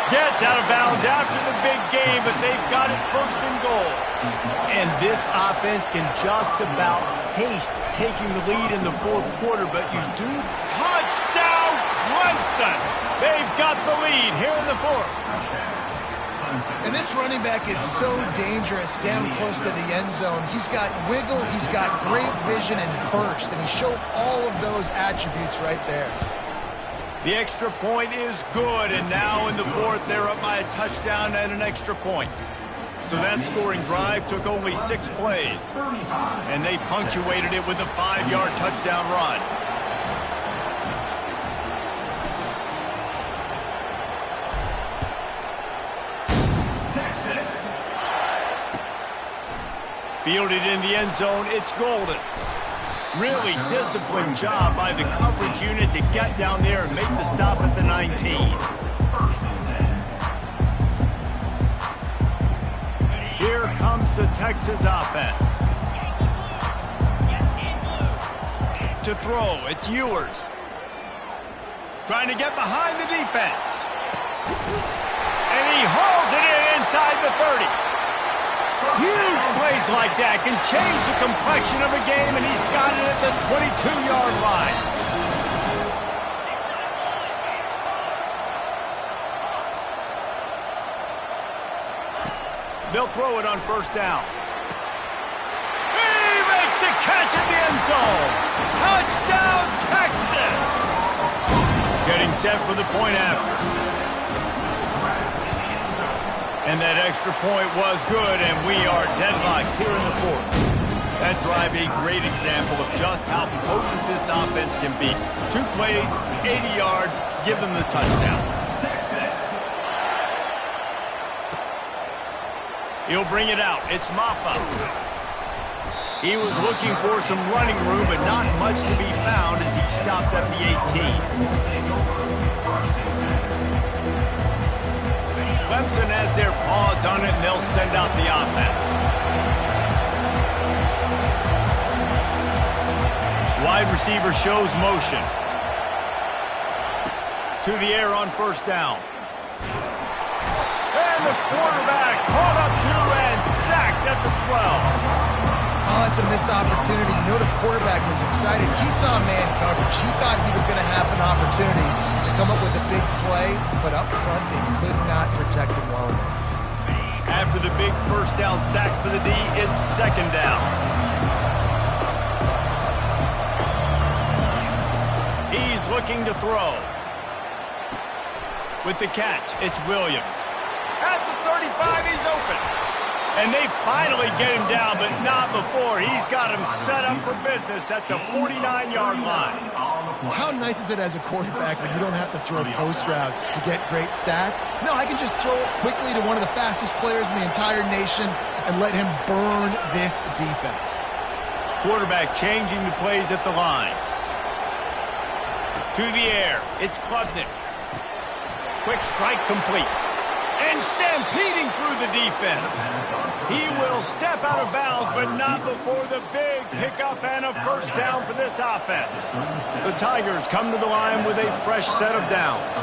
Gets out of bounds after the big game, but they've got it first and goal. And this offense can just about taste taking the lead in the fourth quarter, but you do. Touchdown, Clemson! They've got the lead here in the fourth. And this running back is so dangerous down close to the end zone. He's got wiggle, he's got great vision and burst, and he showed all of those attributes right there. The extra point is good, and now in the fourth, they're up by a touchdown and an extra point. So that scoring drive took only 6 plays, and they punctuated it with a 5-yard touchdown run. Texas. Fielded in the end zone, it's Golden. Really disciplined job by the coverage unit to get down there and make the stop at the 19. Here comes the Texas offense. To throw, it's Ewers. Trying to get behind the defense. And he hauls it in inside the 30. Huge plays like that can change the complexion of a game, and he's got it at the 22-yard line. They'll throw it on first down. He makes the catch at the end zone. Touchdown, Texas! Getting set for the point after. And that extra point was good, and we are deadlocked here in the fourth. That drive a great example of just how potent this offense can be. 2 plays, 80 yards, give them the touchdown. Texas. He'll bring it out. It's Maffa. He was looking for some running room, but not much to be found as he stopped at the 18. Clemson has their paws on it, and they'll send out the offense. Wide receiver shows motion. To the air on first down. And the quarterback caught up to and sacked at the 12. Oh, that's a missed opportunity. You know the quarterback was excited. He saw man coverage. He thought he was going to have an opportunity to come up with a big play, but up front they could not protect him well enough. After the big first down sack for the D, it's second down. He's looking to throw. With the catch, it's Williams. At the 35, he's open. And they finally get him down, but not before. He's got him set up for business at the 49-yard line. How nice is it as a quarterback when you don't have to throw post routes to get great stats? No, I can just throw it quickly to one of the fastest players in the entire nation and let him burn this defense. Quarterback changing the plays at the line. To the air, it's Klubnik. Quick strike complete. And stampeding through the defense. He will step out of bounds, but not before the big pickup and a first down for this offense. The Tigers come to the line with a fresh set of downs.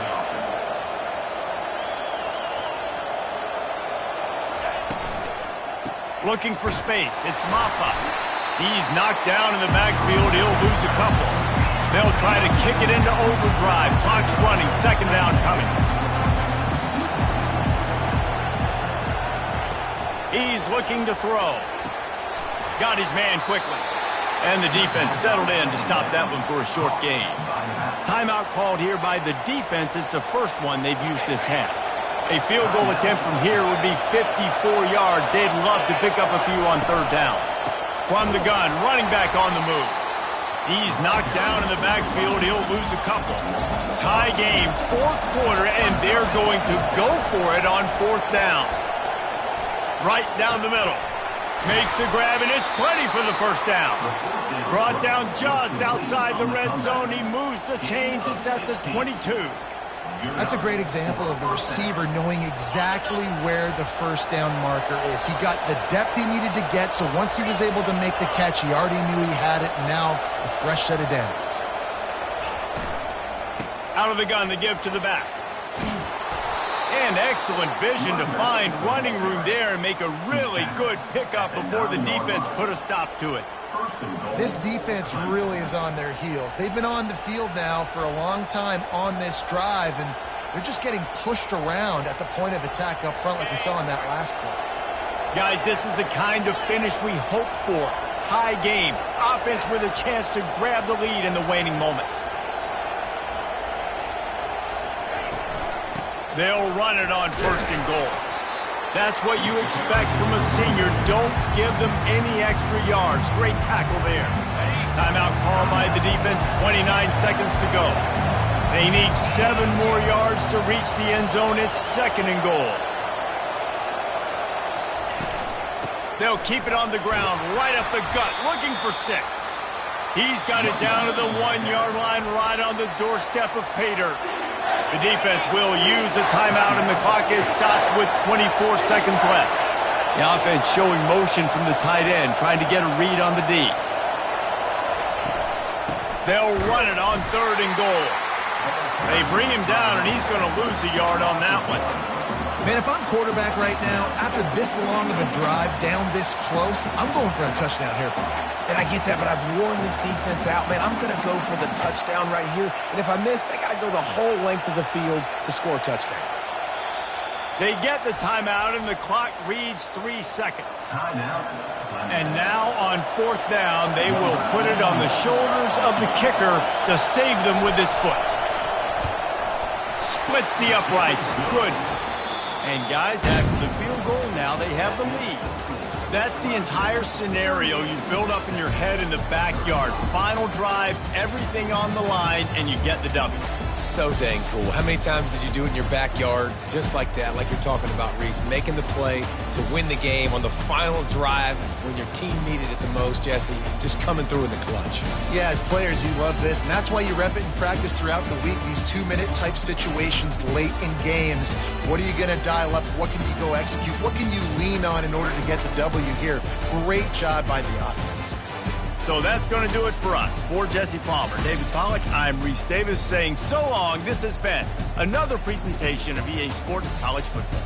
Looking for space, it's Maffa. He's knocked down in the backfield, he'll lose a couple. They'll try to kick it into overdrive. Clock's running, second down coming. He's looking to throw. Got his man quickly. And the defense settled in to stop that one for a short gain. Timeout called here by the defense. It's the first one they've used this half. A field goal attempt from here would be 54 yards. They'd love to pick up a few on third down. From the gun, running back on the move. He's knocked down in the backfield. He'll lose a couple. Tie game, fourth quarter, and they're going to go for it on fourth down. Right down the middle. Makes the grab, and it's plenty for the first down. Brought down just outside the red zone. He moves the chains. It's at the 22. That's a great example of the receiver knowing exactly where the first down marker is. He got the depth he needed to get, so once he was able to make the catch, he already knew he had it, and now a fresh set of downs. Out of the gun to give to the back. And excellent vision to find running room there and make a really good pickup before the defense put a stop to it. This defense really is on their heels. They've been on the field now for a long time on this drive, and they're just getting pushed around at the point of attack up front like we saw in that last play. Guys, this is the kind of finish we hope for. Tie game. Offense with a chance to grab the lead in the waning moments. They'll run it on 1st and goal. That's what you expect from a senior. Don't give them any extra yards. Great tackle there. Timeout called by the defense, 29 seconds to go. They need 7 more yards to reach the end zone. It's 2nd and goal. They'll keep it on the ground, right up the gut, looking for 6. He's got it down to the 1-yard line, right on the doorstep of pay dirt. The defense will use a timeout, and the clock is stopped with 24 seconds left. The offense showing motion from the tight end, trying to get a read on the D. They'll run it on 3rd and goal. They bring him down, and he's going to lose a yard on that one. Man, if I'm quarterback right now, after this long of a drive down this close, I'm going for a touchdown here, Bob. And I get that, but I've worn this defense out, man. I'm going to go for the touchdown right here. And if I miss, they got to go the whole length of the field to score touchdowns. They get the timeout, and the clock reads 3 seconds. And now on 4th down, they will put it on the shoulders of the kicker to save them with his foot. Splits the uprights. Good. And guys, after the field goal, now they have the lead. That's the entire scenario you build up in your head in the backyard. Final drive, everything on the line, and you get the W. So dang cool. How many times did you do it in your backyard just like that, like you're talking about, Reese, making the play to win the game on the final drive when your team needed it the most, Jesse, just coming through in the clutch. Yeah, as players, you love this, and that's why you rep it in practice throughout the week, these 2-minute type situations late in games. What are you going to dial up? What can you go execute? What can you lean on in order to get the W here? Great job by the offense. So that's going to do it for us. For Jesse Palmer, David Pollack, I'm Reese Davis saying so long. This has been another presentation of EA Sports College Football.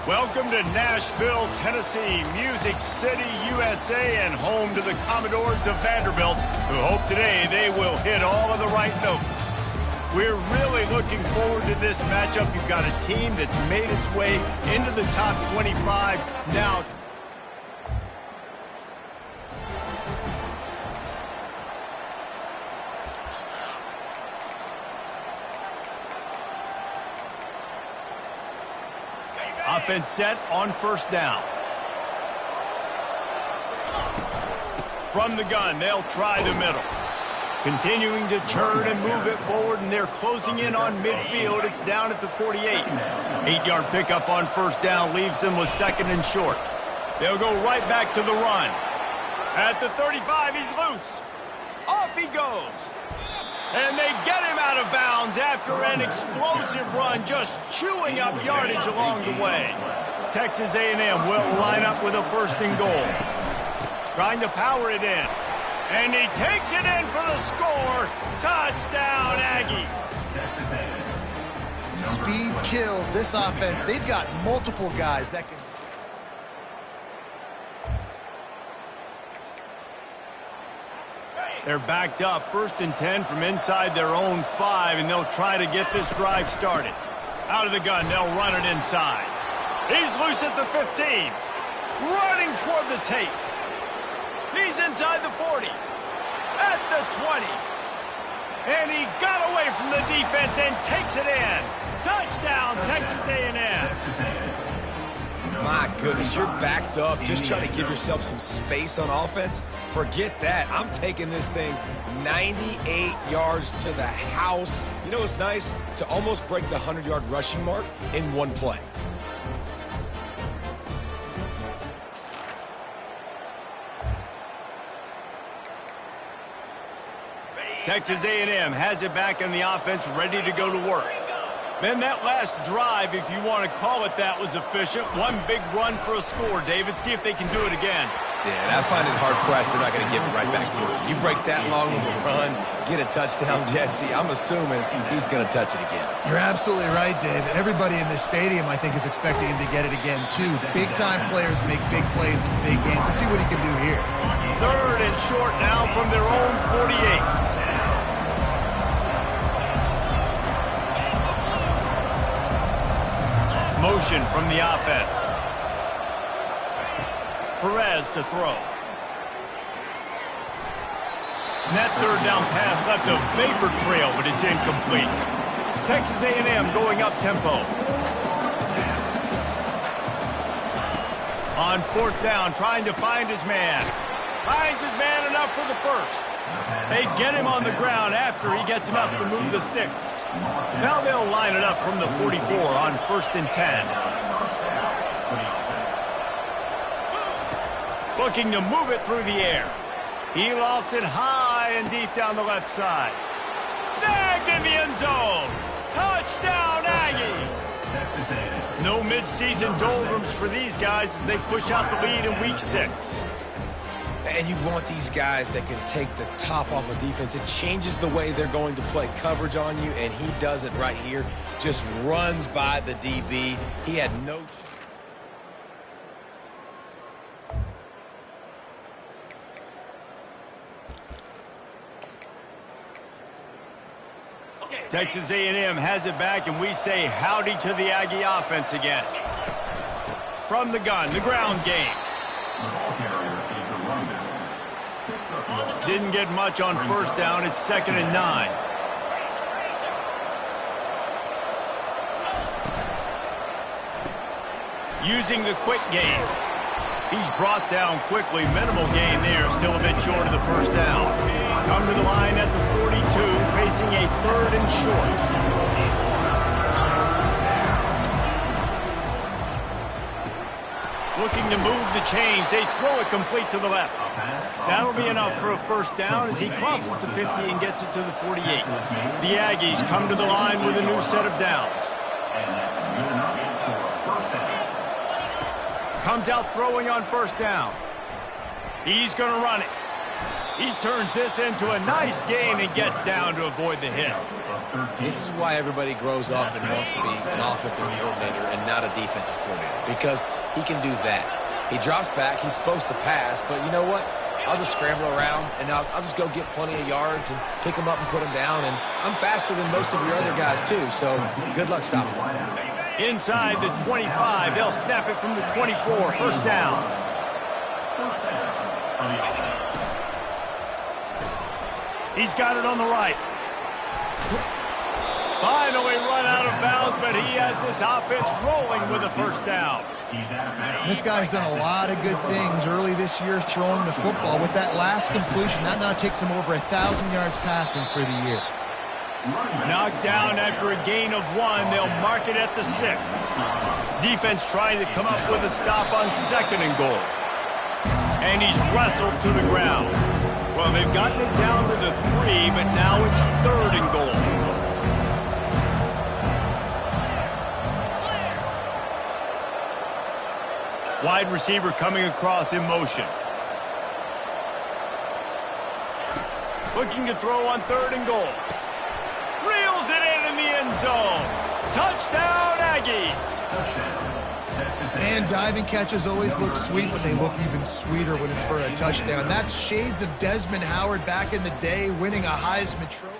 Welcome to Nashville, Tennessee, Music City, USA, and home to the Commodores of Vanderbilt, who hope today they will hit all of the right notes. We're really looking forward to this matchup. You've got a team that's made its way into the top 25 now. Offense set on first down. From the gun, they'll try the middle. Continuing to turn and move it forward, and they're closing in on midfield. It's down at the 48. 8-yard pickup on first down leaves them with second and short. They'll go right back to the run. At the 35, he's loose. Off he goes. And they get him out of bounds after an explosive run, just chewing up yardage along the way. Texas A&M will line up with a first and goal. Trying to power it in. And he takes it in for the score. Touchdown, Aggies. Speed kills this offense. They've got multiple guys that can... They're backed up, 1st and 10 from inside their own 5, and they'll try to get this drive started. Out of the gun, they'll run it inside. He's loose at the 15, running toward the tape. He's inside the 40, at the 20, and he got away from the defense and takes it in. Touchdown, Texas A&M. My goodness, you're backed up, just trying to give yourself some space on offense. Forget that. I'm taking this thing 98 yards to the house. You know what's nice? To almost break the 100-yard rushing mark in one play. Texas A&M has it back in the offense, ready to go to work. Man, that last drive, if you want to call it that, was efficient. One big run for a score, David. See if they can do it again. Yeah, and I find it hard-pressed they're not going to give it right back to him. You break that long of a run, get a touchdown, Jesse, I'm assuming he's going to touch it again. You're absolutely right, Dave. Everybody in this stadium, I think, is expecting him to get it again, too. Big-time players make big plays in big games. Let's see what he can do here. 3rd and short now from their own 48. Motion from the offense. Perez to throw. And that 3rd down pass left a vapor trail, but it's incomplete. Texas A&M going up tempo. On 4th down, trying to find his man. Finds his man enough for the first. They get him on the ground after he gets enough to move the sticks. Now they'll line it up from the 44 on 1st and 10. Looking to move it through the air. He lofts it high and deep down the left side. Snagged in the end zone. Touchdown, Aggies. No midseason doldrums for these guys as they push out the lead in week 6. And you want these guys that can take the top off of defense. It changes the way they're going to play coverage on you, and he does it right here. Just runs by the DB. He had no... Texas A&M has it back, and we say howdy to the Aggie offense again. From the gun, the ground game. Didn't get much on 1st down. It's 2nd and 9. Using the quick game. He's brought down quickly. Minimal gain there. Still a bit short of the 1st down. Come to the line at the 42, facing a 3rd and short. Looking to move the chains. They throw it complete to the left. That'll be enough for a 1st down as he crosses the 50 and gets it to the 48. The Aggies come to the line with a new set of downs. Comes out throwing on 1st down. He's going to run it. He turns this into a nice gain and gets down to avoid the hit. This is why everybody grows up and wants to be an offensive coordinator and not a defensive coordinator, because he can do that. He drops back. He's supposed to pass, but you know what? I'll just scramble around, and I'll just go get plenty of yards and pick them up and put them down, and I'm faster than most of your other guys, too, so good luck stopping them. Inside the 25, they'll snap it from the 24, first down. He's got it on the right. Finally run out of bounds, but he has this offense rolling with a first down. This guy's done a lot of good things early this year throwing the football. With that last completion, that now takes him over 1,000 yards passing for the year. Knocked down after a gain of 1. They'll mark it at the 6. Defense trying to come up with a stop on 2nd and goal. And he's wrestled to the ground. Well, they've gotten it down to the 3, but now it's 3rd and goal. Wide receiver coming across in motion. Looking to throw on 3rd and goal. Reels it in the end zone. Touchdown, Aggies. And diving catches always look sweet, but they look even sweeter when it's for a touchdown. That's shades of Desmond Howard back in the day, winning a Heisman Trophy.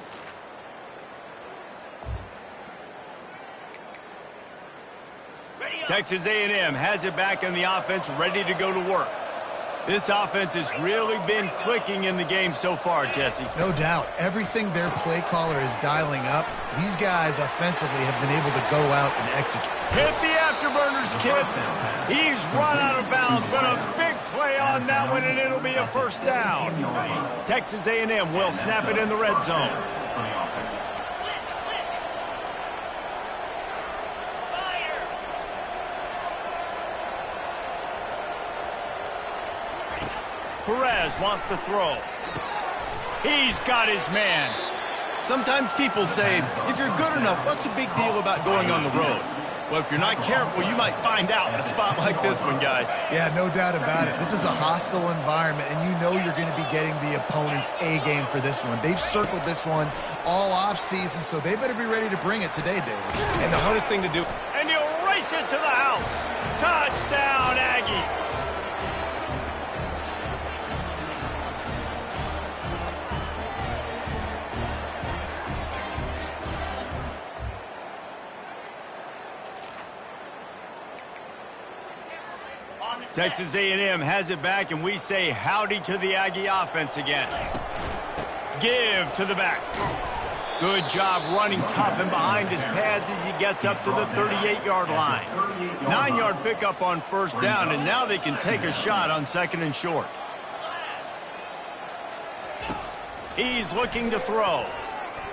Texas A&M has it back in the offense, ready to go to work. This offense has really been clicking in the game so far, Jesse. No doubt. Everything their play caller is dialing up, these guys offensively have been able to go out and execute. Hit the afterburners, kid. He's run out of bounds, but a big play on that one, and it'll be a first down. Texas A&M will snap it in the red zone. Perez wants to throw. He's got his man. Sometimes people say, if you're good enough, what's the big deal about going on the road? Well, if you're not careful, you might find out in a spot like this one, guys. Yeah, no doubt about it. This is a hostile environment, and you know you're going to be getting the opponent's A game for this one. They've circled this one all offseason, so they better be ready to bring it today, David. And the hardest thing to do. And he'll race it to the house. Touchdown, Aggie. Texas A&M has it back, and we say howdy to the Aggie offense again. Give to the back. Good job running tough and behind his pads as he gets up to the 38-yard line. 9-yard pickup on first down, and now they can take a shot on 2nd and short. He's looking to throw.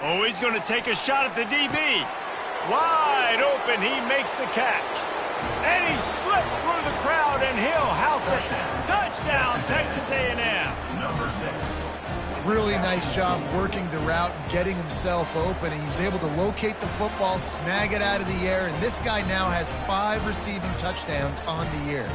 Oh, he's going to take a shot at the DB. Wide open, he makes the catch. And he slipped through the crowd, and he'll house it. Touchdown, Texas A&M. Number 6. Really nice job working the route and getting himself open. And he was able to locate the football, snag it out of the air, and this guy now has 5 receiving touchdowns on the year.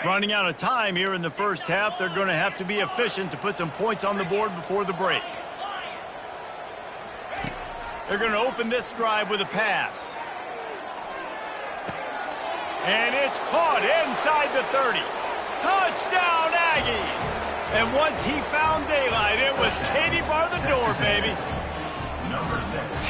Running out of time here in the first half. They're going to have to be efficient to put some points on the board before the break. They're going to open this drive with a pass. And it's caught inside the 30. Touchdown, Aggies! And once he found daylight, it was Katie bar the door, baby.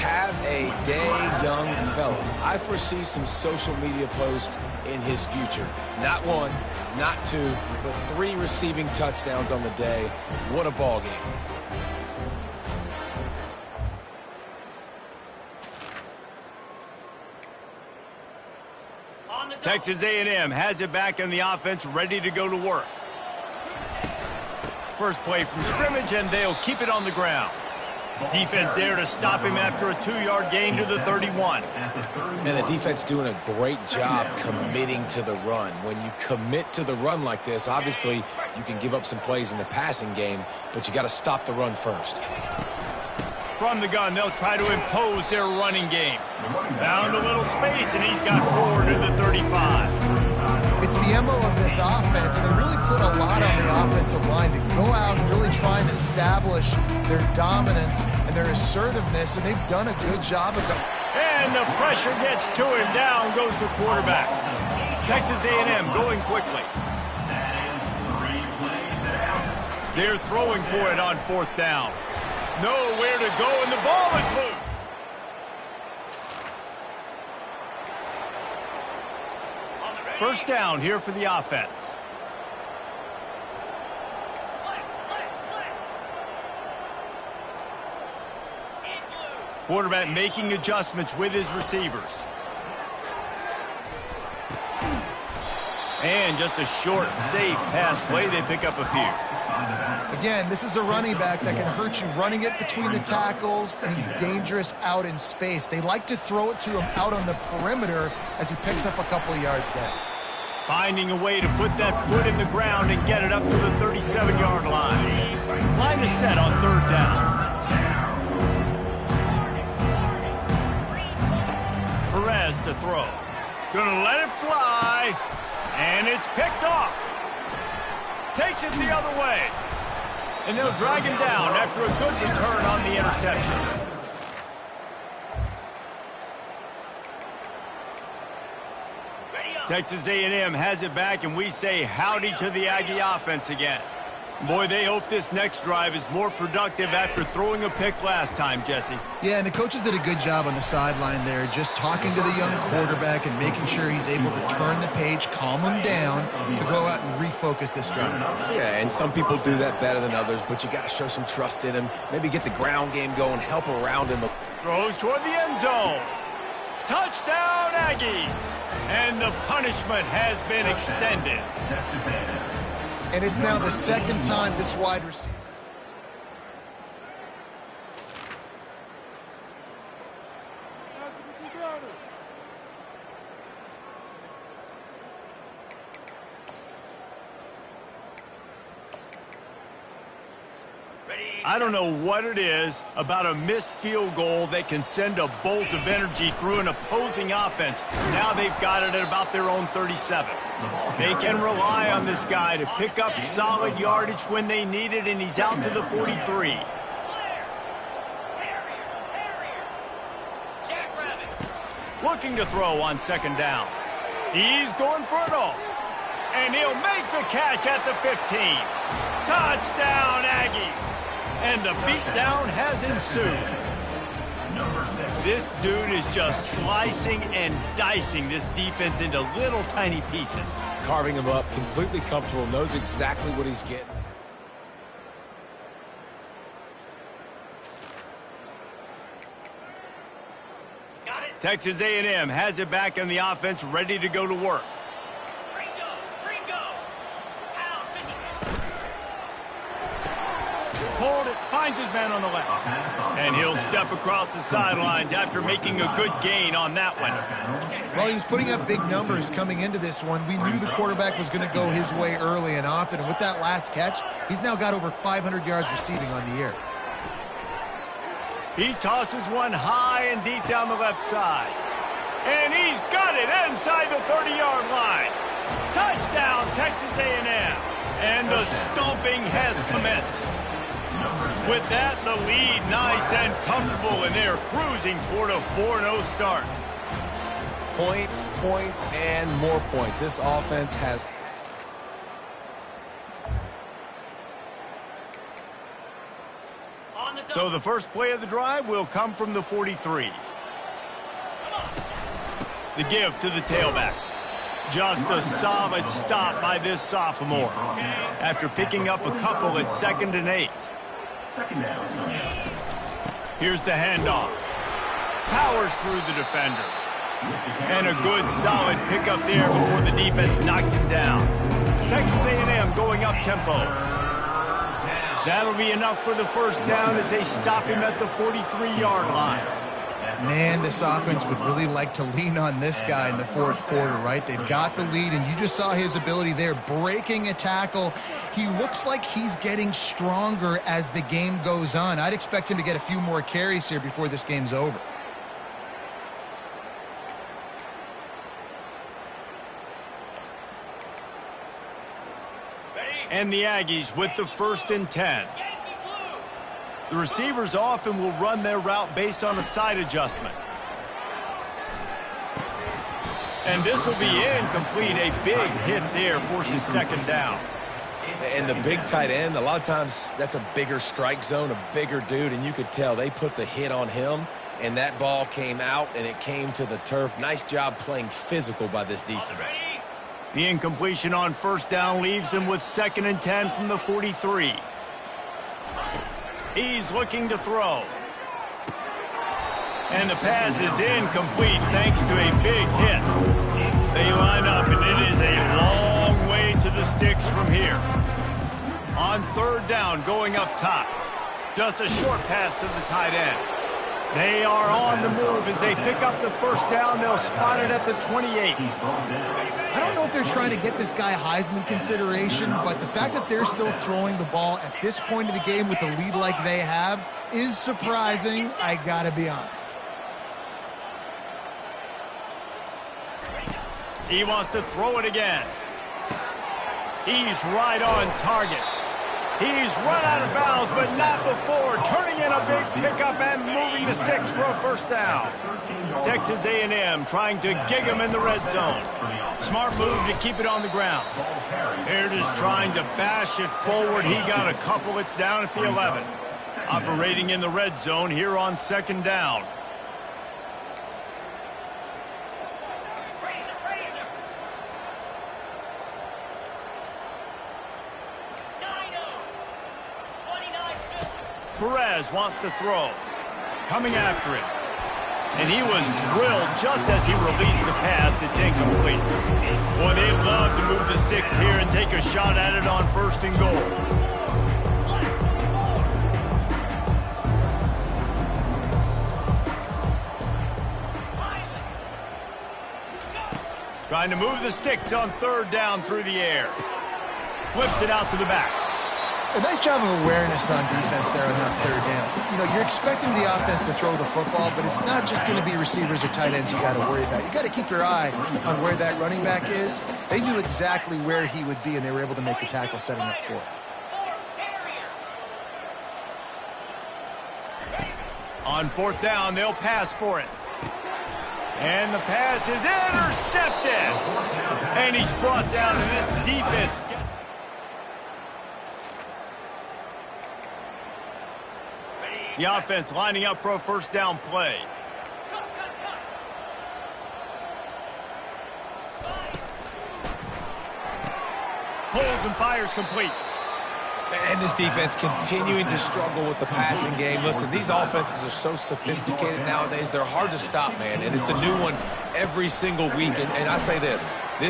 Have a day, young fella. I foresee some social media posts in his future. Not 1, not 2, but 3 receiving touchdowns on the day. What a ball game. Texas A&M has it back in the offense, ready to go to work. First play from scrimmage, and they'll keep it on the ground. Defense there to stop him after a 2-yard gain to the 31. And the defense doing a great job committing to the run. When you commit to the run like this, obviously you can give up some plays in the passing game, but you got to stop the run first. From the gun, they'll try to impose their running game. Found a little space, and he's got forward to the 35. It's the MO of this offense, and they really put a lot on the offensive line to go out and really try and establish their dominance and their assertiveness, and they've done a good job of that. And the pressure gets to him. Down goes the quarterback. Texas A&M going quickly. They're throwing for it on 4th down. Nowhere to go, and the ball is loose. First down here for the offense. Quarterback making adjustments with his receivers. And just a short, safe pass play. They pick up a few. Again, this is a running back that can hurt you running it between the tackles, and he's dangerous out in space. They like to throw it to him out on the perimeter as he picks up a couple of yards there. Finding a way to put that foot in the ground and get it up to the 37-yard line. Line is set on 3rd down. Perez to throw. Gonna let it fly, and it's picked off. Takes it the other way. And they'll drag him down after a good return on the interception. Texas A&M has it back, and we say howdy to the Aggie offense again. Boy, they hope this next drive is more productive after throwing a pick last time, Jesse. Yeah, and the coaches did a good job on the sideline there, just talking to the young quarterback and making sure he's able to turn the page, calm him down, to go out and refocus this drive. Yeah, and some people do that better than others, but you got to show some trust in him. Maybe get the ground game going, help around him. Throws toward the end zone. Touchdown, Aggies! And the punishment has been extended. And it's now the second time this wide receiver. I don't know what it is about a missed field goal that can send a bolt of energy through an opposing offense. Now they've got it at about their own 37. They can rely on this guy to pick up solid yardage when they need it, and he's out to the 43. Looking to throw on 2nd down. He's going for it all. And he'll make the catch at the 15. Touchdown, Aggies! And the beatdown has ensued. This dude is just slicing and dicing this defense into little tiny pieces. Carving him up, completely comfortable, knows exactly what he's getting. Texas A&M has it back in the offense, ready to go to work. Pulled it, finds his man on the left. And he'll step across the sidelines after making a good gain on that one. Well, he was putting up big numbers coming into this one. We knew the quarterback was going to go his way early and often. And with that last catch, he's now got over 500 yards receiving on the year. He tosses one high and deep down the left side. And he's got it inside the 30-yard line. Touchdown, Texas A&M. And the stomping has commenced. With that, the lead nice and comfortable, and they're cruising toward a 4-0 start. Points, points, and more points. This offense has... So the first play of the drive will come from the 43. The give to the tailback. Just a solid stop by this sophomore. After picking up a couple at 2nd and 8. Here's the handoff. Powers through the defender. And a good solid pickup there before the defense knocks him down. Texas A&M going up tempo. That'll be enough for the first down as they stop him at the 43-yard line. Man, this offense would really like to lean on this guy in the 4th quarter, right? They've got the lead, and you just saw his ability there, breaking a tackle He looks like he's getting stronger as the game goes on. I'd expect him to get a few more carries here before this game's over. And the Aggies with the 1st and 10. The receivers often will run their route based on a side adjustment. And this will be incomplete. A big hit there forces 2nd down. And the big tight end, a lot of times that's a bigger strike zone, a bigger dude, and you could tell they put the hit on him, and that ball came out, and it came to the turf. Nice job playing physical by this defense. The incompletion on 1st down leaves him with 2nd and 10 from the 43. He's looking to throw. And the pass is incomplete thanks to a big hit. They line up, and it is a long way to the sticks from here. On 3rd down, going up top. Just a short pass to the tight end. They are on the move as they pick up the 1st down. They'll spot it at the 28. I don't know if they're trying to get this guy Heisman consideration, but the fact that they're still throwing the ball at this point of the game with a lead like they have is surprising, I gotta be honest. He wants to throw it again. He's right on target. He's run out of bounds, but not before. Turning in a big pickup and moving the sticks for a 1st down. Texas A&M trying to gig him in the red zone. Smart move to keep it on the ground. Baird is trying to bash it forward. He got a couple. It's down at the 11. Operating in the red zone here on 2nd down. Perez wants to throw. Coming after him. And he was drilled just as he released the pass. It's incomplete. Boy, they love to move the sticks here and take a shot at it on 1st and goal. Trying to move the sticks on 3rd down through the air. Flips it out to the back. A nice job of awareness on defense there on that 3rd down. You know, you're expecting the offense to throw the football, but it's not just going to be receivers or tight ends you got to worry about. You got to keep your eye on where that running back is. They knew exactly where he would be, and they were able to make the tackle, setting up 4th. On 4th down, they'll pass for it. And the pass is intercepted. And he's brought down, and this defense gets... The offense lining up for a 1st down play. Pulls and fires complete. And this defense continuing to struggle with the passing game. Listen, these offenses are so sophisticated nowadays. They're hard to stop, man. And it's a new one every single week. And I say this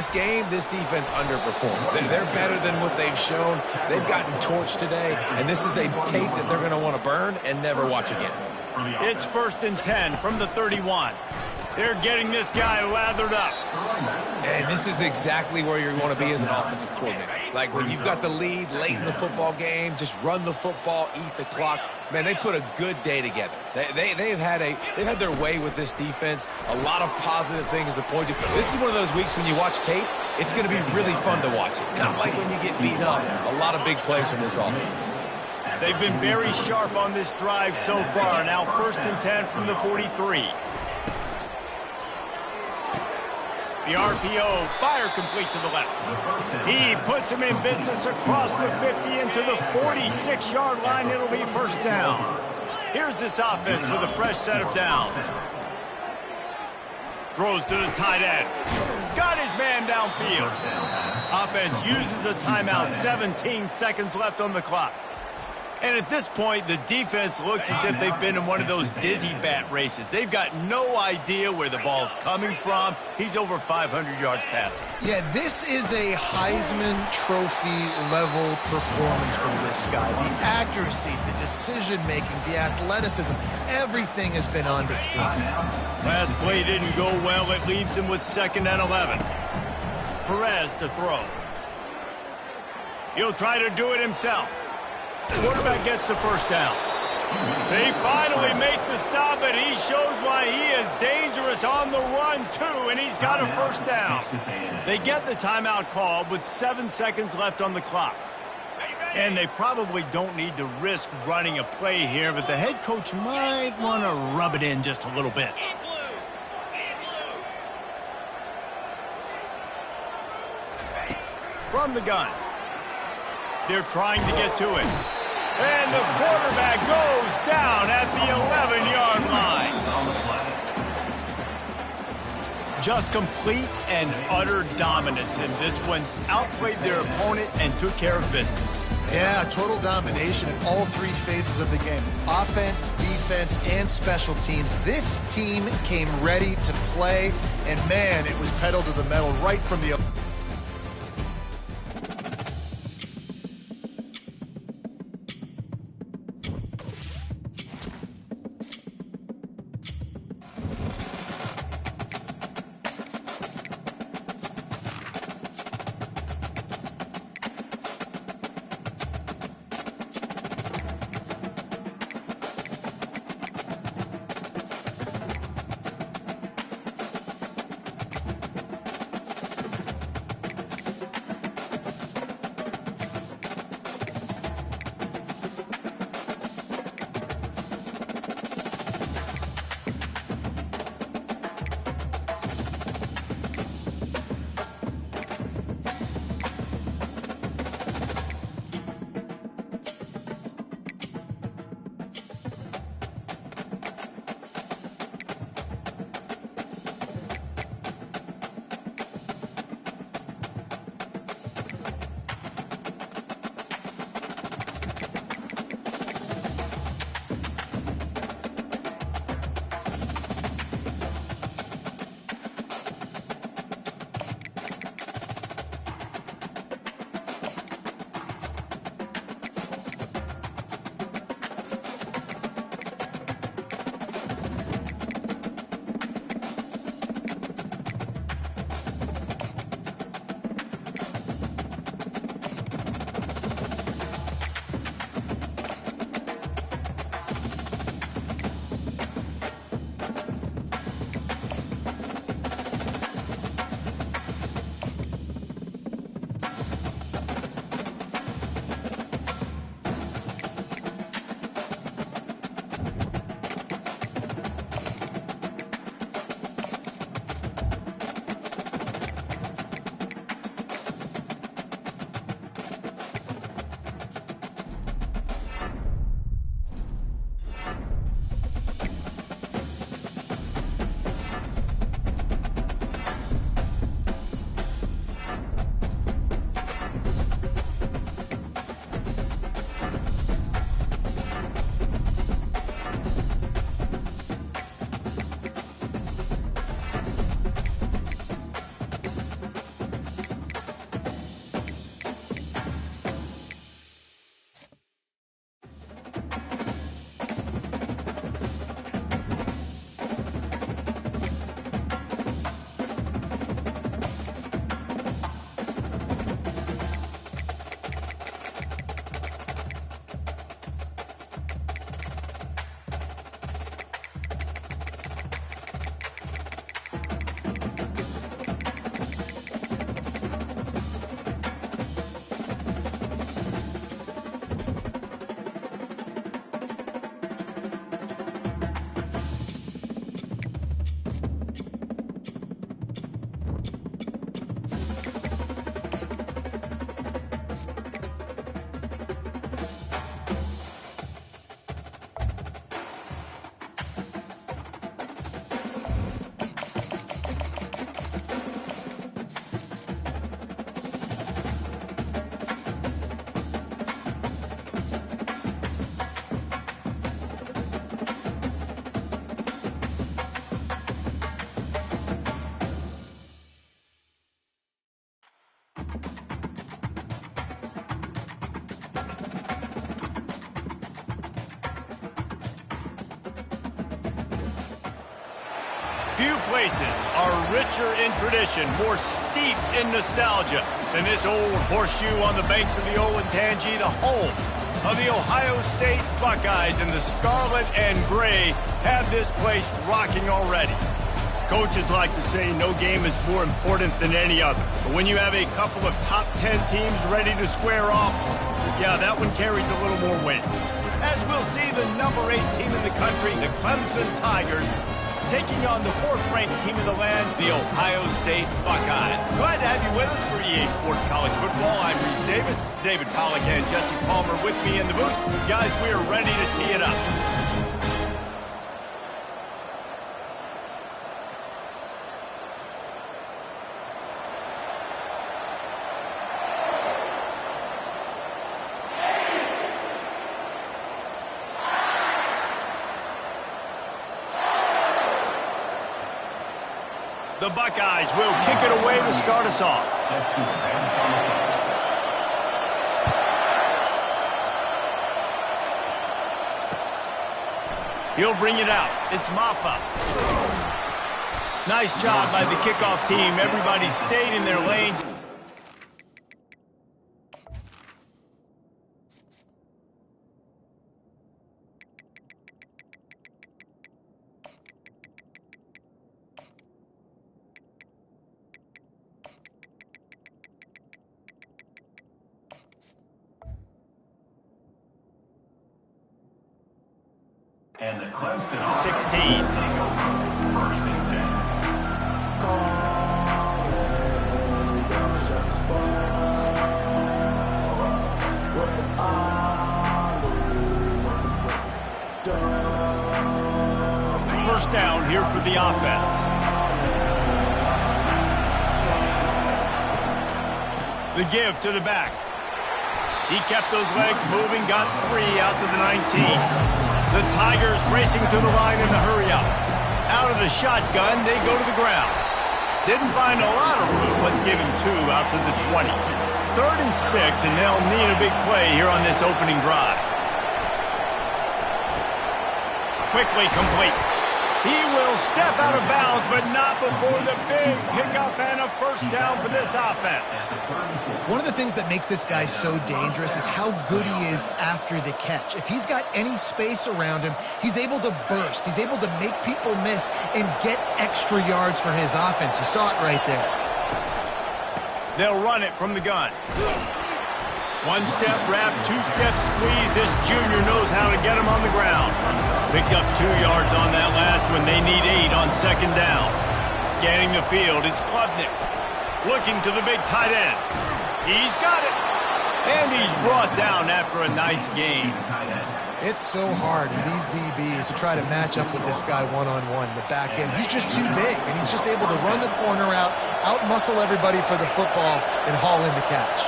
game, this defense underperformed. They're better than what they've shown. They've gotten torched today. And this is a tape that they're going to want to burn and never watch again. It's 1st and 10 from the 31. They're getting this guy lathered up. And this is exactly where you want to be as an offensive coordinator. Like when you've got the lead late in the football game, just run the football, eat the clock. Man, they put a good day together. They've had their way with this defense. A lot of positive things to point to. This is one of those weeks when you watch tape, it's going to be really fun to watch it. Not like when you get beat up. A lot of big plays from this offense. They've been very sharp on this drive so far. Now 1st and 10 from the 43. The RPO, fire complete to the left. He puts him in business across the 50 into the 46-yard line. It'll be 1st down. Here's this offense with a fresh set of downs. Throws to the tight end. Got his man downfield. Offense uses a timeout. 17 seconds left on the clock. And at this point, the defense looks as if they've been in one of those dizzy bat races. They've got no idea where the ball's coming from. He's over 500 yards passing. Yeah, this is a Heisman Trophy level performance from this guy. The accuracy, the decision-making, the athleticism, everything has been on display. Last play didn't go well. It leaves him with 2nd and 11. Perez to throw. He'll try to do it himself. Quarterback gets the first down. They finally make the stop, and he shows why he is dangerous on the run, too, and he's got a first down. They get the timeout called with 7 seconds left on the clock. And they probably don't need to risk running a play here, but the head coach might want to rub it in just a little bit. From the gun. They're trying to get to it. And the quarterback goes down at the 11-yard line. Just complete and utter dominance in this one. Outplayed their opponent and took care of business. Yeah, total domination in all three phases of the game. Offense, defense, and special teams. This team came ready to play, and man, it was pedal to the metal right from the... Few places are richer in tradition, more steeped in nostalgia And this old horseshoe on the banks of the Olentangy, the home of the Ohio State Buckeyes, and the scarlet and gray have this place rocking already. Coaches like to say no game is more important than any other. But when you have a couple of top 10 teams ready to square off, yeah, that one carries a little more weight. As we'll see the number 8 team in the country, the Clemson Tigers, taking on the 4th-ranked team of the land, the Ohio State Buckeyes. Glad to have you with us for EA Sports College Football. I'm Reese Davis, David Pollack and Jesse Palmer with me in the booth. Guys, we are ready to tee it up. The Buckeyes will kick it away to start us off. He'll bring it out. It's Maffa. Nice job by the kickoff team. Everybody stayed in their lanes. And the Clemson 16. Take over 1st and 10. First down here for the offense. The give to the back. He kept those legs moving, got 3 out to the 19. The Tigers racing to the line in the hurry-up. Out of the shotgun, they go to the ground. Didn't find a lot of room. Let's give him 2 out to the 20. 3rd and 6, and they'll need a big play here on this opening drive. Quickly complete. He will step out of bounds, but not before the big pickup and a first down for this offense. One of the things that makes this guy so dangerous is how good he is after the catch. If he's got any space around him, he's able to burst. He's able to make people miss and get extra yards for his offense. You saw it right there. They'll run it from the gun. 1-step wrap, 2-step squeeze. This junior knows how to get him on the ground. Picked up 2 yards on that last one. They need 8 on 2nd down. Scanning the field, it's Klubnik. Looking to the big tight end. He's got it. And he's brought down after a nice gain. It's so hard for these DBs to try to match up with this guy one-on-one in the back end. He's just too big, and he's just able to run the corner out-muscle everybody for the football, and haul in the catch.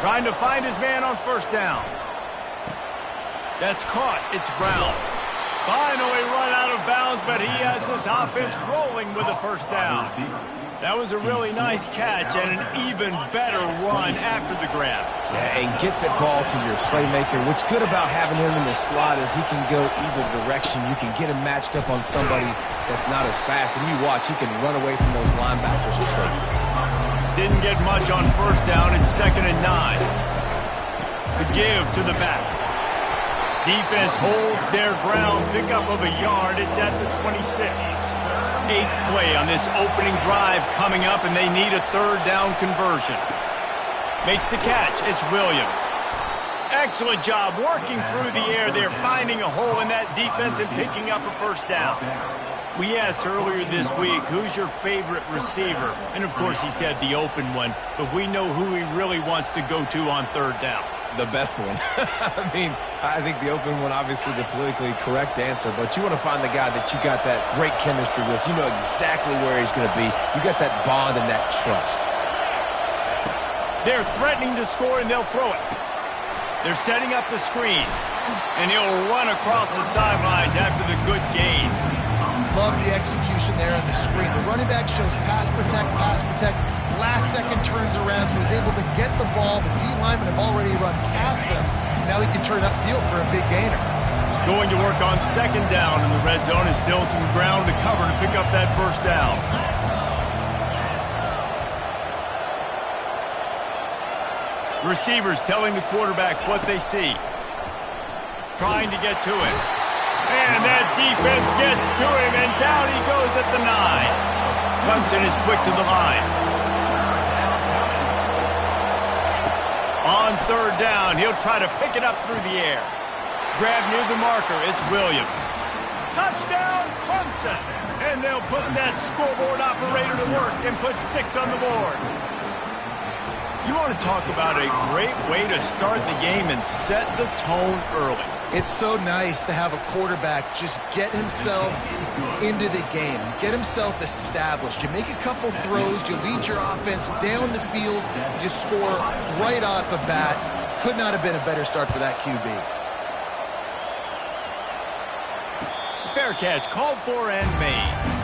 Trying to find his man on 1st down. That's caught. It's Brown. Finally run out of bounds, but he has this offense rolling with a 1st down. That was a really nice catch and an even better run after the grab. Yeah, and get the ball to your playmaker. What's good about having him in the slot is he can go either direction. You can get him matched up on somebody that's not as fast, and you watch, he can run away from those linebackers or safeties. Didn't get much on 1st down. It's 2nd and 9. The give to the back. Defense holds their ground. Pickup of a yard. It's at the 26. 8th play on this opening drive coming up, and they need a 3rd down conversion. Makes the catch. It's Williams. Excellent job working through the air there, finding a hole in that defense and picking up a 1st down. We asked earlier this week, who's your favorite receiver? And, of course, he said the open one, but we know who he really wants to go to on 3rd down. The best one. I mean, I think the open one, obviously the politically correct answer, but you want to find the guy that you got that great chemistry with. You know exactly where he's going to be. You got that bond and that trust. They're threatening to score, and they'll throw it. They're setting up the screen, and he'll run across the sidelines after the good gain. Love the execution there on the screen. The running back shows pass protect, last second turns around, so he's able to get the ball. The D linemen have already run past him. Now he can turn upfield for a big gainer. Going to work on second down in the red zone, and still some ground to cover to pick up that first down. Receivers telling the quarterback what they see. Trying to get to him. And that defense gets to him, and down he goes at the 9. Clemson is quick to the line. On third down, he'll try to pick it up through the air. Grab near the marker, it's Williams. Touchdown, Clemson! And they'll put that scoreboard operator to work and put 6 on the board. You want to talk about a great way to start the game and set the tone early. It's so nice to have a quarterback just get himself into the game, get himself established. You make a couple throws, you lead your offense down the field, you score right off the bat. Could not have been a better start for that QB. Fair catch, called for and made.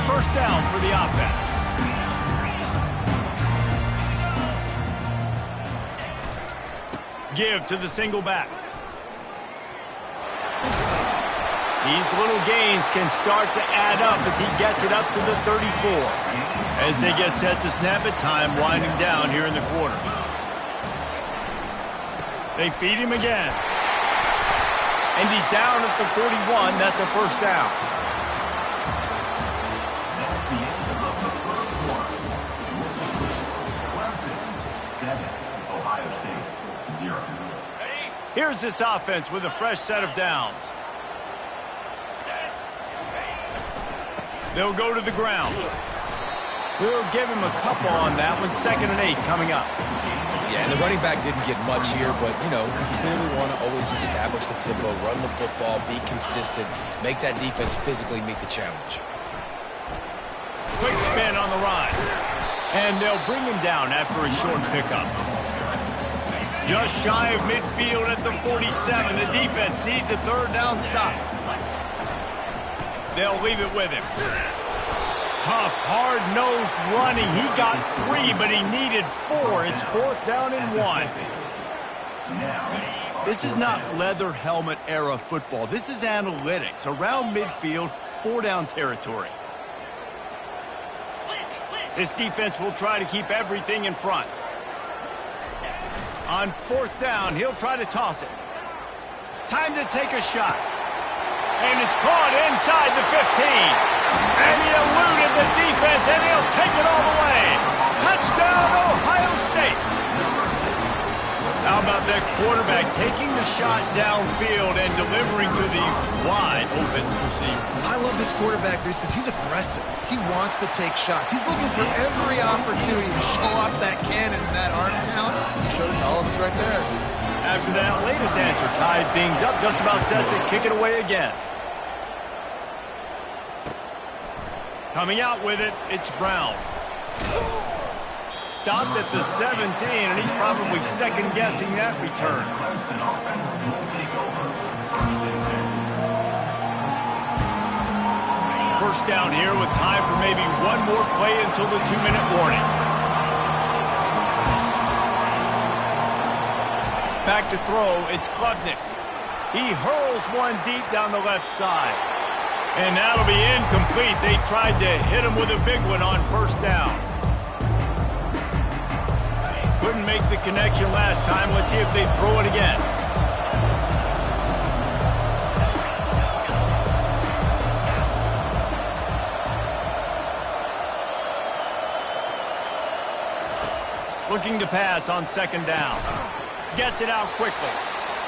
First down for the offense. Give to the single back. These little gains can start to add up as he gets it up to the 34. As they get set to snap it, time winding down here in the quarter. They feed him again. And he's down at the 41. That's a first down. Here's this offense with a fresh set of downs. They'll go to the ground. We'll give him a couple on that one. 2nd and 8 coming up. Yeah, and the running back didn't get much here, but, you know, you clearly want to always establish the tempo, run the football, be consistent, make that defense physically meet the challenge. Quick spin on the run. And they'll bring him down after a short pickup. Just shy of midfield at the 47. The defense needs a third down stop. They'll leave it with him. Tough, hard-nosed running. He got 3, but he needed 4. It's 4th down and 1. This is not leather helmet era football. This is analytics. Around midfield, 4-down territory. This defense will try to keep everything in front. On 4th down, he'll try to toss it. Time to take a shot. And it's caught inside the 15. And he eluded the defense, and he'll take it all the way. Touchdown, Ohio State. How about that quarterback taking the shot downfield and delivering to the wide open receiver? I love this quarterback, Reese, because he's aggressive. He wants to take shots. He's looking for every opportunity to show off that cannon and that arm talent. He showed it to all of us right there. After that latest answer tied things up, just about set to kick it away again. Coming out with it, it's Brown. Stopped at the 17, and he's probably second-guessing that return. First down here with time for maybe one more play until the 2-minute warning. Back to throw, it's Klubnik. He hurls one deep down the left side. And that'll be incomplete. They tried to hit him with a big one on first down. Couldn't make the connection last time. Let's see if they throw it again. Looking to pass on 2nd down. Gets it out quickly.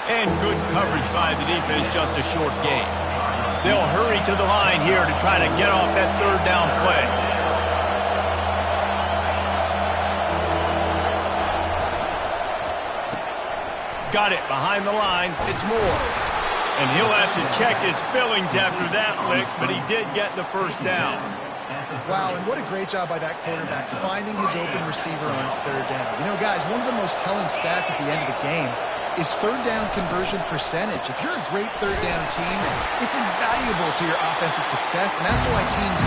And good coverage by the defense, just a short gain. They'll hurry to the line here to try to get off that 3rd down play. Got it behind the line. It's Moore. And he'll have to check his fillings after that lick, but he did get the first down. Wow, and what a great job by that quarterback finding his open receiver on 3rd down. You know, guys, one of the most telling stats at the end of the game is 3rd down conversion percentage. If you're a great 3rd down team, it's invaluable to your offensive success, and that's why teams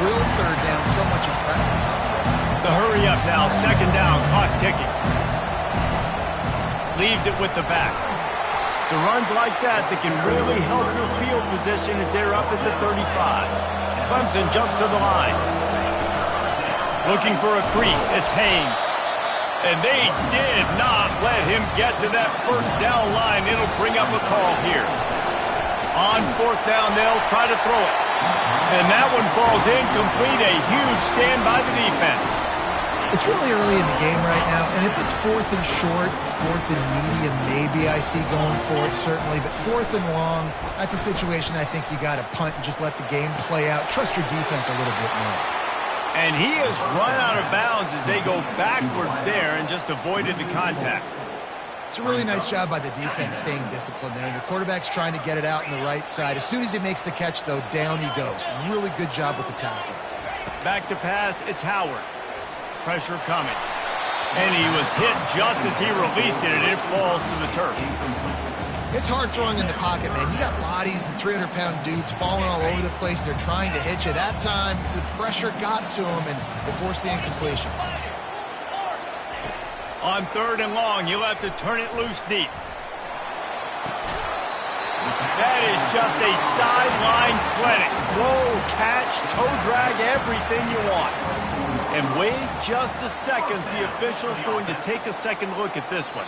drill 3rd down so much in practice. The hurry up now, second down, clock ticking. Leaves it with the back. So runs like that can really help your field position as they're up at the 35. Clemson jumps to the line. Looking for a crease, it's Haynes. And they did not let him get to that first down line. It'll bring up a call here. On fourth down, they'll try to throw it. And that one falls incomplete. A huge stand by the defense. It's really early in the game right now, and if it's fourth and short, fourth and medium, maybe I see going for it, certainly. But fourth and long, that's a situation I think you got to punt and just let the game play out. Trust your defense a little bit more. And he has run out of bounds as they go backwards there and just avoided the contact. It's a really nice job by the defense staying disciplined there. And the quarterback's trying to get it out on the right side. As soon as he makes the catch, though, down he goes. Really good job with the tackle. Back to pass, it's Howard. Pressure coming. And he was hit just as he released it, and it falls to the turf. It's hard throwing in the pocket, man. You got bodies and 300-pound dudes falling all over the place. They're trying to hit you. That time, the pressure got to him, and it forced the incompletion. On third and long, you'll have to turn it loose deep. That is just a sideline clinic. Throw, catch, toe drag, everything you want. And wait just a second. The official's going to take a second look at this one.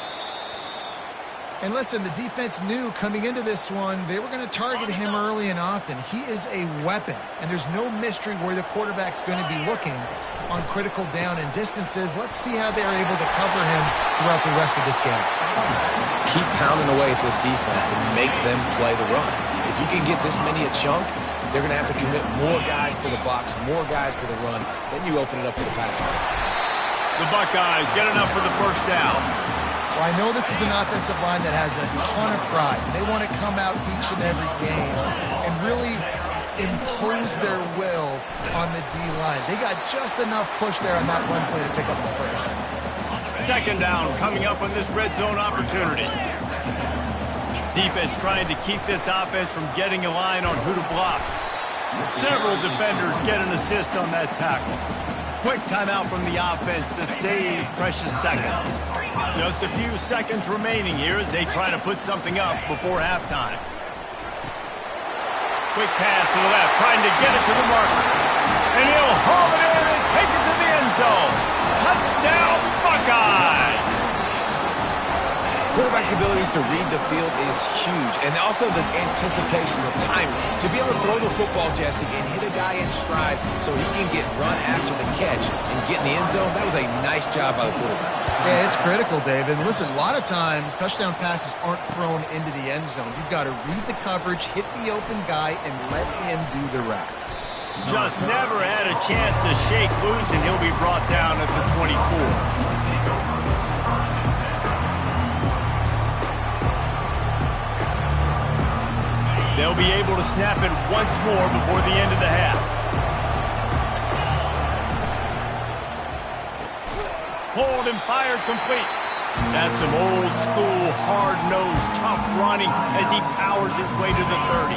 And listen, the defense knew coming into this one, they were going to target him early and often. He is a weapon, and there's no mystery where the quarterback's going to be looking on critical down and distances. Let's see how they're able to cover him throughout the rest of this game. Keep pounding away at this defense and make them play the run. If you can get this many a chunk, they're going to have to commit more guys to the box, more guys to the run. Then you open it up for the passing. The Buckeyes get enough for the first down. Well, I know this is an offensive line that has a ton of pride. They want to come out each and every game and really impose their will on the D-line. They got just enough push there on that run play to pick up the first. Second down coming up on this red zone opportunity. Defense trying to keep this offense from getting a line on who to block. Several defenders get an assist on that tackle. Quick timeout from the offense to save precious seconds. Just a few seconds remaining here as they try to put something up before halftime. Quick pass to the left, trying to get it to the marker. And he'll haul it in and take it to the end zone. Touchdown, Buckeyes! Quarterback's abilities to read the field is huge, and also the anticipation, the timing. To be able to throw the football, Jesse, and hit a guy in stride so he can get run after the catch and get in the end zone, that was a nice job by the quarterback. Yeah, it's critical, David. Listen, a lot of times, touchdown passes aren't thrown into the end zone. You've got to read the coverage, hit the open guy, and let him do the rest. Just never had a chance to shake loose, and he'll be brought down at the 24. They'll be able to snap it once more before the end of the half. Hold and fire complete. That's some old school, hard-nosed, tough running as he powers his way to the 30.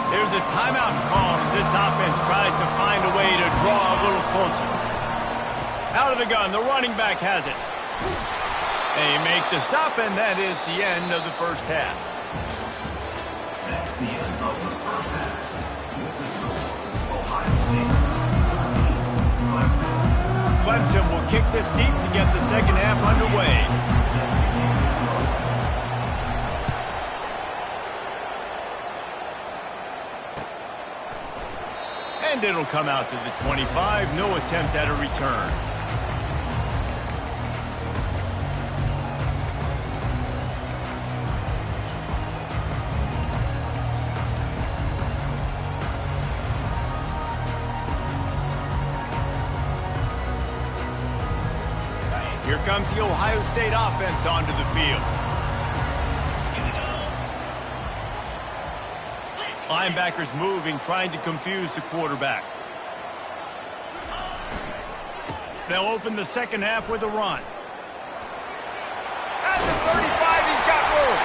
There's a timeout call as this offense tries to find a way to draw a little closer. Out of the gun, the running back has it. They make the stop, and that is the end of the first half. That's the end of the first half. With the score, Ohio State 14, Clemson will kick this deep to get the second half underway. And it'll come out to the 25. No attempt at a return. Here comes the Ohio State offense onto the field. Linebackers moving, trying to confuse the quarterback. They'll open the second half with a run. At the 35, he's got room.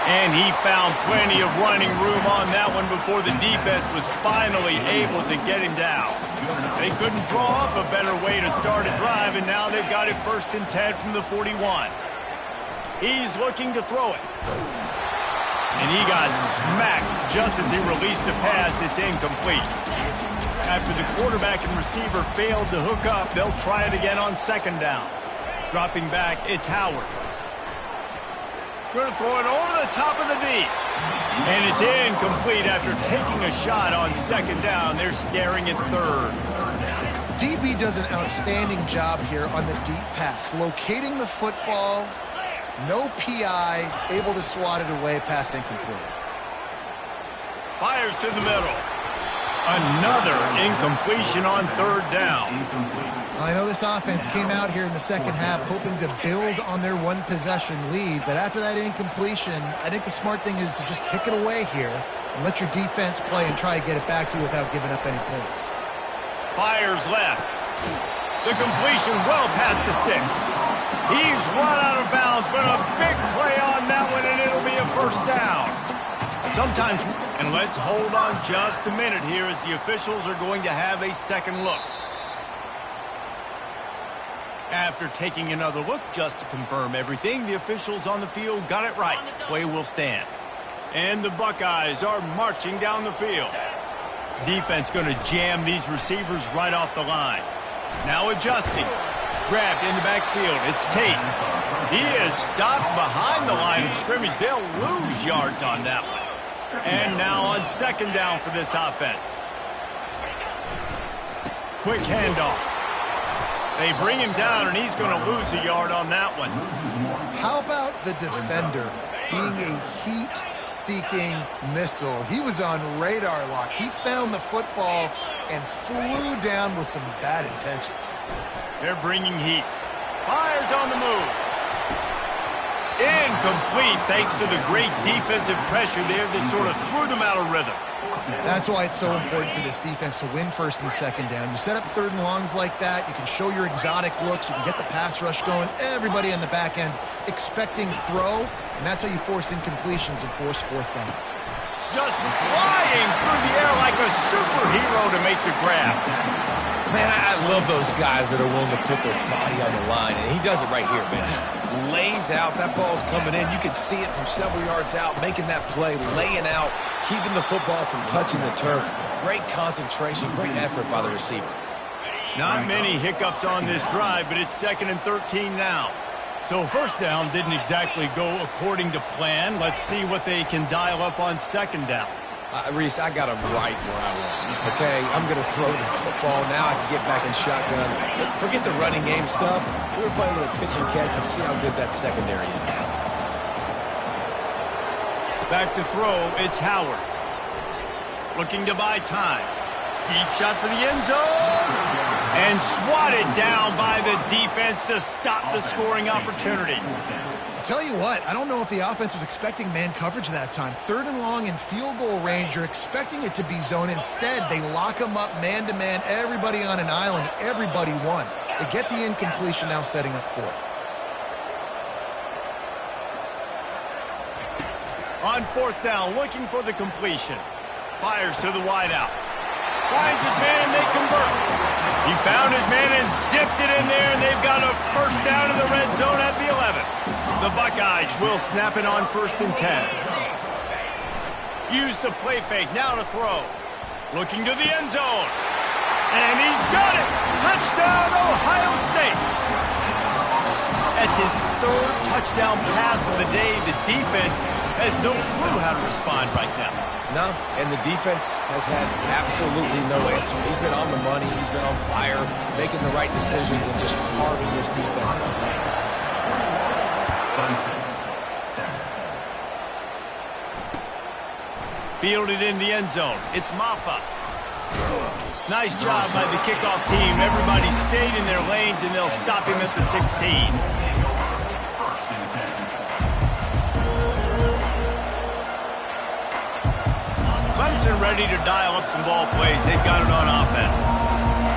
And he found plenty of running room on that one before the defense was finally able to get him down. They couldn't draw up a better way to start a drive, and now they've got it 1st and 10 from the 41. He's looking to throw it. And he got smacked just as he released the pass. It's incomplete. After the quarterback and receiver failed to hook up, they'll try it again on 2nd down. Dropping back, it's Howard. Going to throw it over the top of the D. And it's incomplete after taking a shot on 2nd down. They're staring at 3rd. DB does an outstanding job here on the deep pass. Locating the football, no PI, able to swat it away, pass incomplete. Fires to the middle. Another incompletion on 3rd down. I know this offense came out here in the 2nd half hoping to build on their one-possession lead, but after that incompletion, I think the smart thing is to just kick it away here and let your defense play and try to get it back to you without giving up any points. Fires left. The completion well past the sticks. He's run out of bounds, but a big play on that one, and it'll be a 1st down. Sometimes, and let's hold on just a minute here as the officials are going to have a 2nd look. After taking another look just to confirm everything, the officials on the field got it right. Play will stand. And the Buckeyes are marching down the field. Defense going to jam these receivers right off the line. Now adjusting. Grabbed in the backfield. It's Tate. He is stopped behind the line of scrimmage. They'll lose yards on that one. And now on 2nd down for this offense. Quick handoff. They bring him down, and he's going to lose a yard on that one. How about the defender being a heat-seeking missile? He was on radar lock. He found the football and flew down with some bad intentions. They're bringing heat. Fires on the move. Incomplete thanks to the great defensive pressure there that sort of threw them out of rhythm. That's why it's so important for this defense to win 1st and 2nd down. You set up 3rd and longs like that, you can show your exotic looks, you can get the pass rush going, everybody on the back end expecting throw, and that's how you force incompletions and force 4th downs. Just flying through the air like a superhero to make the grab. Man, I love those guys that are willing to put their body on the line, and he does it right here, man. Just lays out. That ball's coming in. You can see it from several yards out, making that play, laying out, keeping the football from touching the turf. Great concentration, great effort by the receiver. Not many hiccups on this drive, but it's 2nd and 13 now. So 1st down didn't exactly go according to plan. Let's see what they can dial up on 2nd down. Reese, I got him right where I want. Okay, I'm going to throw the football. Now I can get back in shotgun. Let's forget the running game stuff. We're playing a little pitch and catch and see how good that secondary is. Back to throw, it's Howard. Looking to buy time. Deep shot for the end zone. And swatted down by the defense to stop the scoring opportunity. Tell you what, I don't know if the offense was expecting man coverage that time. 3rd and long in field goal range, you're expecting it to be zone. Instead, they lock them up man-to-man, everybody on an island, everybody won. They get the incompletion, now setting up 4th. On 4th down, looking for the completion. Fires to the wideout. Finds his man, and they convert. He found his man and zipped it in there, and they've got a 1st down in the red zone at the 11th. The Buckeyes will snap it on 1st and 10. Use the play fake, now to throw. Looking to the end zone. And he's got it! Touchdown, Ohio State! That's his 3rd touchdown pass of the day. The defense has no clue how to respond right now. No, and the defense has had absolutely no answer. He's been on the money. He's been on fire, making the right decisions and just carving this defense up. Fielded in the end zone. It's Maffa. Nice job by the kickoff team. Everybody stayed in their lanes, and they'll stop him at the 16. Clemson ready to dial up some ball plays. They've got it on offense.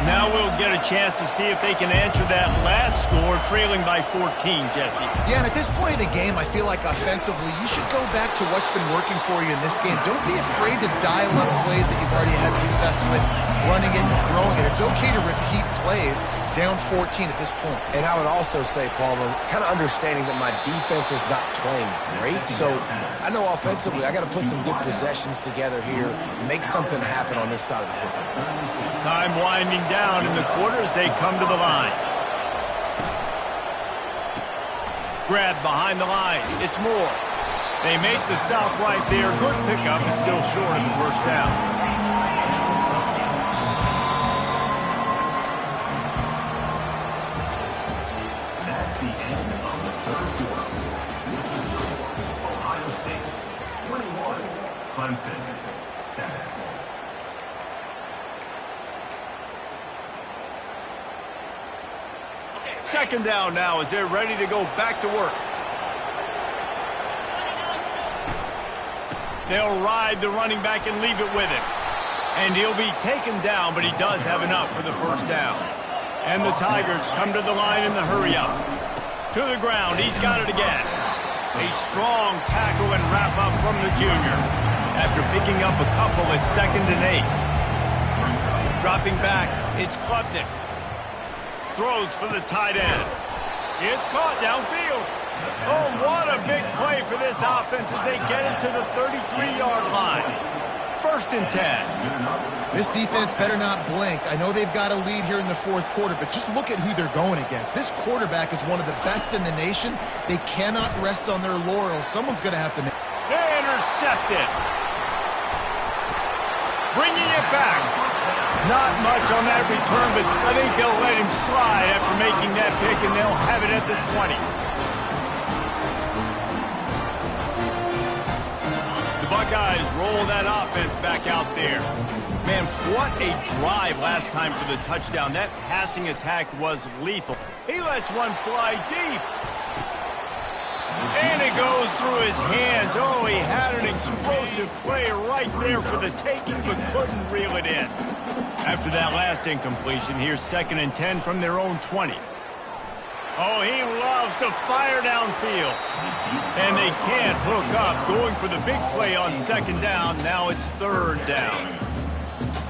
Now we'll get a chance to see if they can answer that last score, trailing by 14, Jesse. Yeah, and at this point in the game, I feel like offensively, you should go back to what's been working for you in this game. Don't be afraid to dial up plays that you've already had success with, running it and throwing it. It's okay to repeat plays down 14 at this point. And I would also say, Palmer, kind of understanding that my defense is not playing great, so I know offensively I got to put some good possessions together here, make something happen on this side of the football. Time winding down in the quarter as they come to the line. Grab behind the line. It's Moore. They make the stop right there. Good pickup, but still short of the first down. That's the end of the third quarter. With the score, Ohio State 21, Clemson 7. Second down now as they're ready to go back to work. They'll ride the running back and leave it with him. And he'll be taken down, but he does have enough for the first down. And the Tigers come to the line in the hurry-up. To the ground, he's got it again. A strong tackle and wrap-up from the junior after picking up a couple at 2nd and 8. Dropping back, it's Klubnik. Throws for the tight end. It's caught downfield. Oh, what a big play for this offense as they get it to the 33-yard line. 1st and 10. This defense better not blink. I know they've got a lead here in the 4th quarter, but just look at who they're going against. This quarterback is one of the best in the nation. They cannot rest on their laurels. Someone's going to have to make... Intercepted. Bringing it back. Not much on that return, but I think they'll let him slide after making that pick, and they'll have it at the 20. The Buckeyes roll that offense back out there. Man, what a drive last time for the touchdown. That passing attack was lethal. He lets one fly deep. And it goes through his hands. Oh, he had an explosive play right there for the taking, but couldn't reel it in. After that last incompletion, here's 2nd and 10 from their own 20. Oh, he loves to fire downfield. And they can't hook up. Going for the big play on 2nd down. Now it's 3rd down.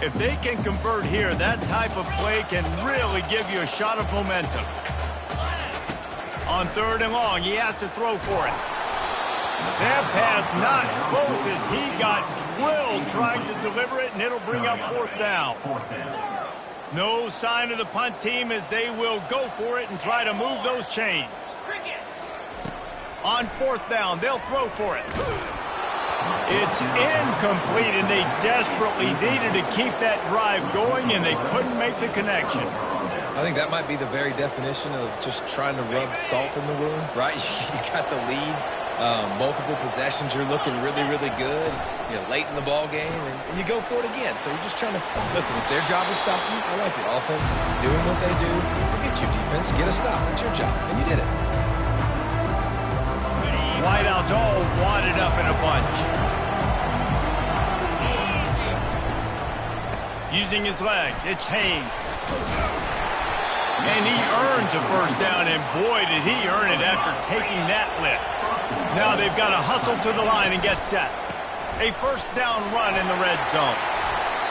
If they can convert here, that type of play can really give you a shot of momentum. On 3rd and long, he has to throw for it. That pass not close as he got drilled trying to deliver it, and it'll bring up 4th down. No sign of the punt team as they will go for it and try to move those chains. On 4th down, they'll throw for it. It's incomplete, and they desperately needed to keep that drive going, and they couldn't make the connection. I think that might be the very definition of just trying to rub salt in the wound, right? You got the lead, multiple possessions, you're looking really, really good, late in the ball game, and you go for it again. So you're just trying to, listen, it's their job to stop you. I like the offense doing what they do. Forget you, defense. Get a stop. That's your job, and you did it. Wideouts all wadded up in a bunch. Using his legs, it's Haynes. And he earns a first down, and boy, did he earn it after taking that lift. Now they've got to hustle to the line and get set. A first down run in the red zone.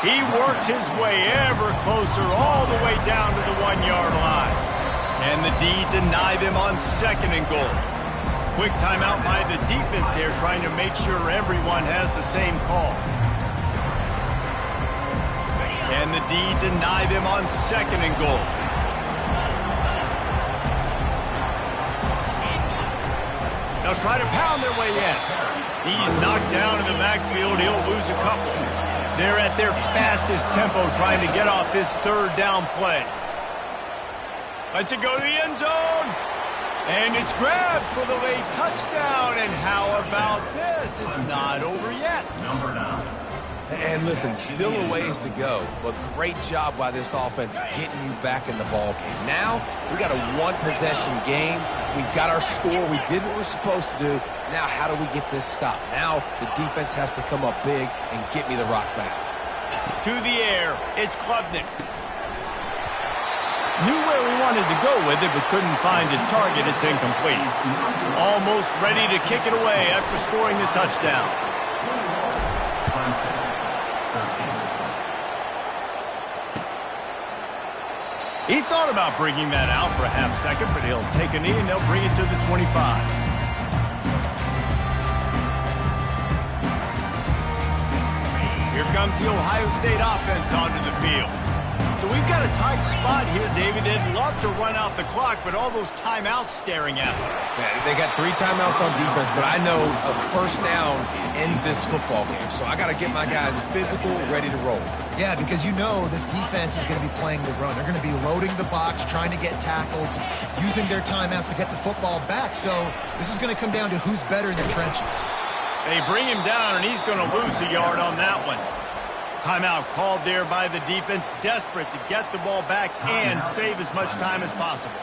He works his way ever closer all the way down to the 1-yard line. And the D deny them on 2nd and goal. Quick timeout by the defense there, trying to make sure everyone has the same call. And the D deny them on 2nd and goal. They'll try to pound their way in. He's knocked down in the backfield. He'll lose a couple. They're at their fastest tempo trying to get off this 3rd down play. Lets it go to the end zone. And it's grabbed for the late touchdown. And how about this? It's not over yet. Number 9. And listen, still a ways to go, but great job by this offense getting you back in the ball game. Now, we got a 1-possession game. We got our score. We did what we're supposed to do. Now, how do we get this stopped? Now, the defense has to come up big and get me the rock back. To the air, it's Klubnik. Knew where he wanted to go with it, but couldn't find his target. It's incomplete. Almost ready to kick it away after scoring the touchdown. He thought about bringing that out for a half second, but he'll take a knee and they'll bring it to the 25. Here comes the Ohio State offense onto the field. So we've got a tight spot here, David. They'd love to run out the clock, but all those timeouts staring at them. Yeah, they got 3 timeouts on defense, but I know a first down ends this football game. So I got to get my guys physical, ready to roll. Yeah, because you know this defense is going to be playing the run. They're going to be loading the box, trying to get tackles, using their timeouts to get the football back. So this is going to come down to who's better in the trenches. They bring him down, and he's going to lose a yard on that one. Timeout called there by the defense, desperate to get the ball back and save as much time as possible.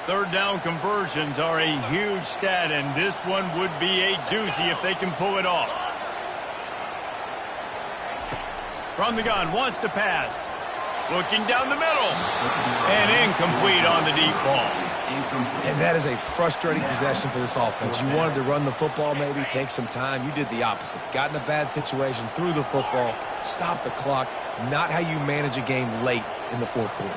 Third down conversions are a huge stat, and this one would be a doozy if they can pull it off. From the gun, wants to pass. Looking down the middle. And incomplete on the deep ball. And that is a frustrating possession for this offense. You wanted to run the football, maybe take some time. You did the opposite. Got in a bad situation, threw the football, stopped the clock. Not how you manage a game late in the fourth quarter.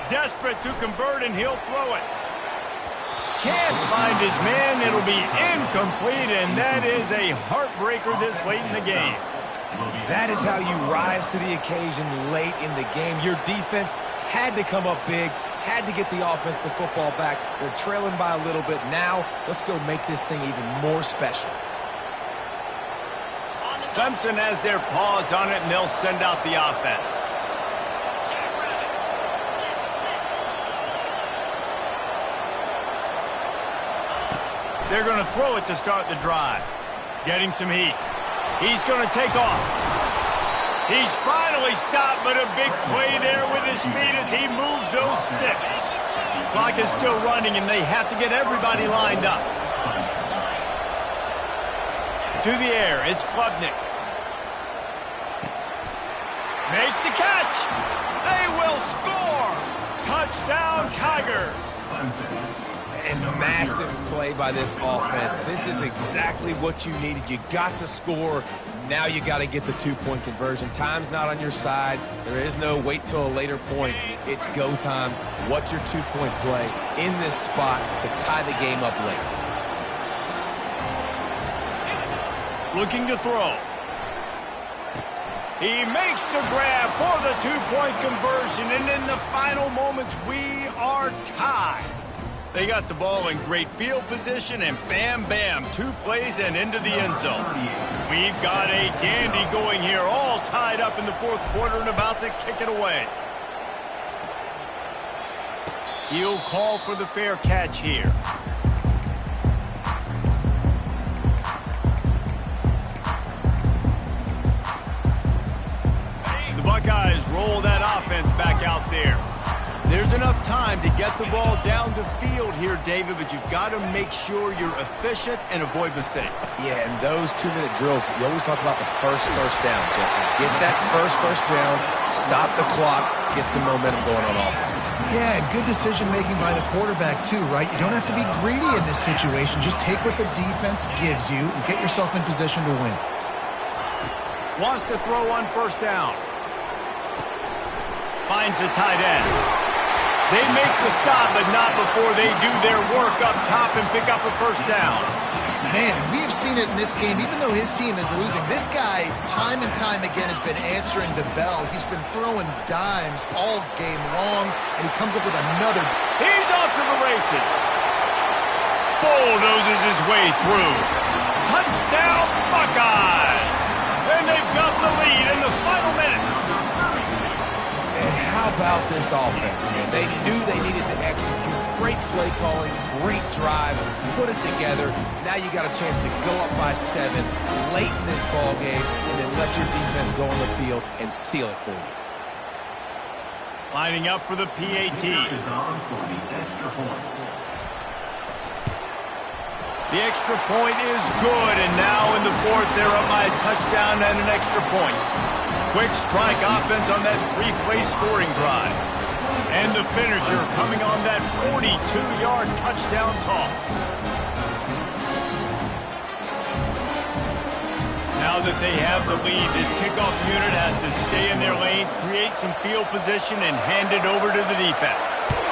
Desperate to convert, and he'll throw it. Can't find his man. It'll be incomplete, and that is a heartbreaker this late in the game. That is how you rise to the occasion late in the game. Your defense had to come up big, had to get the offense the football back. They're trailing by a little bit. Now, let's go make this thing even more special. Clemson has their paws on it, and they'll send out the offense. They're going to throw it to start the drive. Getting some heat. He's going to take off. He's finally stopped, but a big play there with his speed as he moves those sticks. Clock is still running, and they have to get everybody lined up. To the air, it's Klubnik. Makes the catch. They will score. Touchdown, Tigers. And massive play by this offense. This is exactly what you needed. You got the score. Now you got to get the 2-point conversion. Time's not on your side. There is no wait till a later point. It's go time. What's your 2-point play in this spot to tie the game up late? Looking to throw. He makes the grab for the 2-point conversion, and in the final moments, we are tied. They got the ball in great field position, and bam, bam, 2 plays and into the end zone. We've got a dandy going here, all tied up in the fourth quarter and about to kick it away. He'll call for the fair catch here. The Buckeyes roll that offense back out there. There's enough time to get the ball down the field here, David, but you've got to make sure you're efficient and avoid mistakes. Yeah, and those 2-minute drills, you always talk about the first down, Jesse. Get that first down, stop the clock, get some momentum going on offense. Yeah, good decision-making by the quarterback, too, right? You don't have to be greedy in this situation. Just take what the defense gives you and get yourself in position to win. Wants to throw on first down. Finds the tight end. They make the stop, but not before they do their work up top and pick up a first down. Man, we have seen it in this game. Even though his team is losing, this guy, time and time again, has been answering the bell. He's been throwing dimes all game long, and he comes up with another. He's off to the races. Bulldozes his way through. Touchdown, Buckeyes! And they've got the lead in the final minute. And how about this offense, man? They knew they needed to execute. Great play calling, great drive, put it together. Now you got a chance to go up by 7 late in this ball game and then let your defense go on the field and seal it for you. Lining up for the PAT. The extra point is good, and now in the fourth, they're up by a touchdown and an extra point. quick strike offense on that three-play scoring drive. And the finisher coming on that 42-yard touchdown toss. Now that they have the lead, this kickoff unit has to stay in their lanes, create some field position, and hand it over to the defense.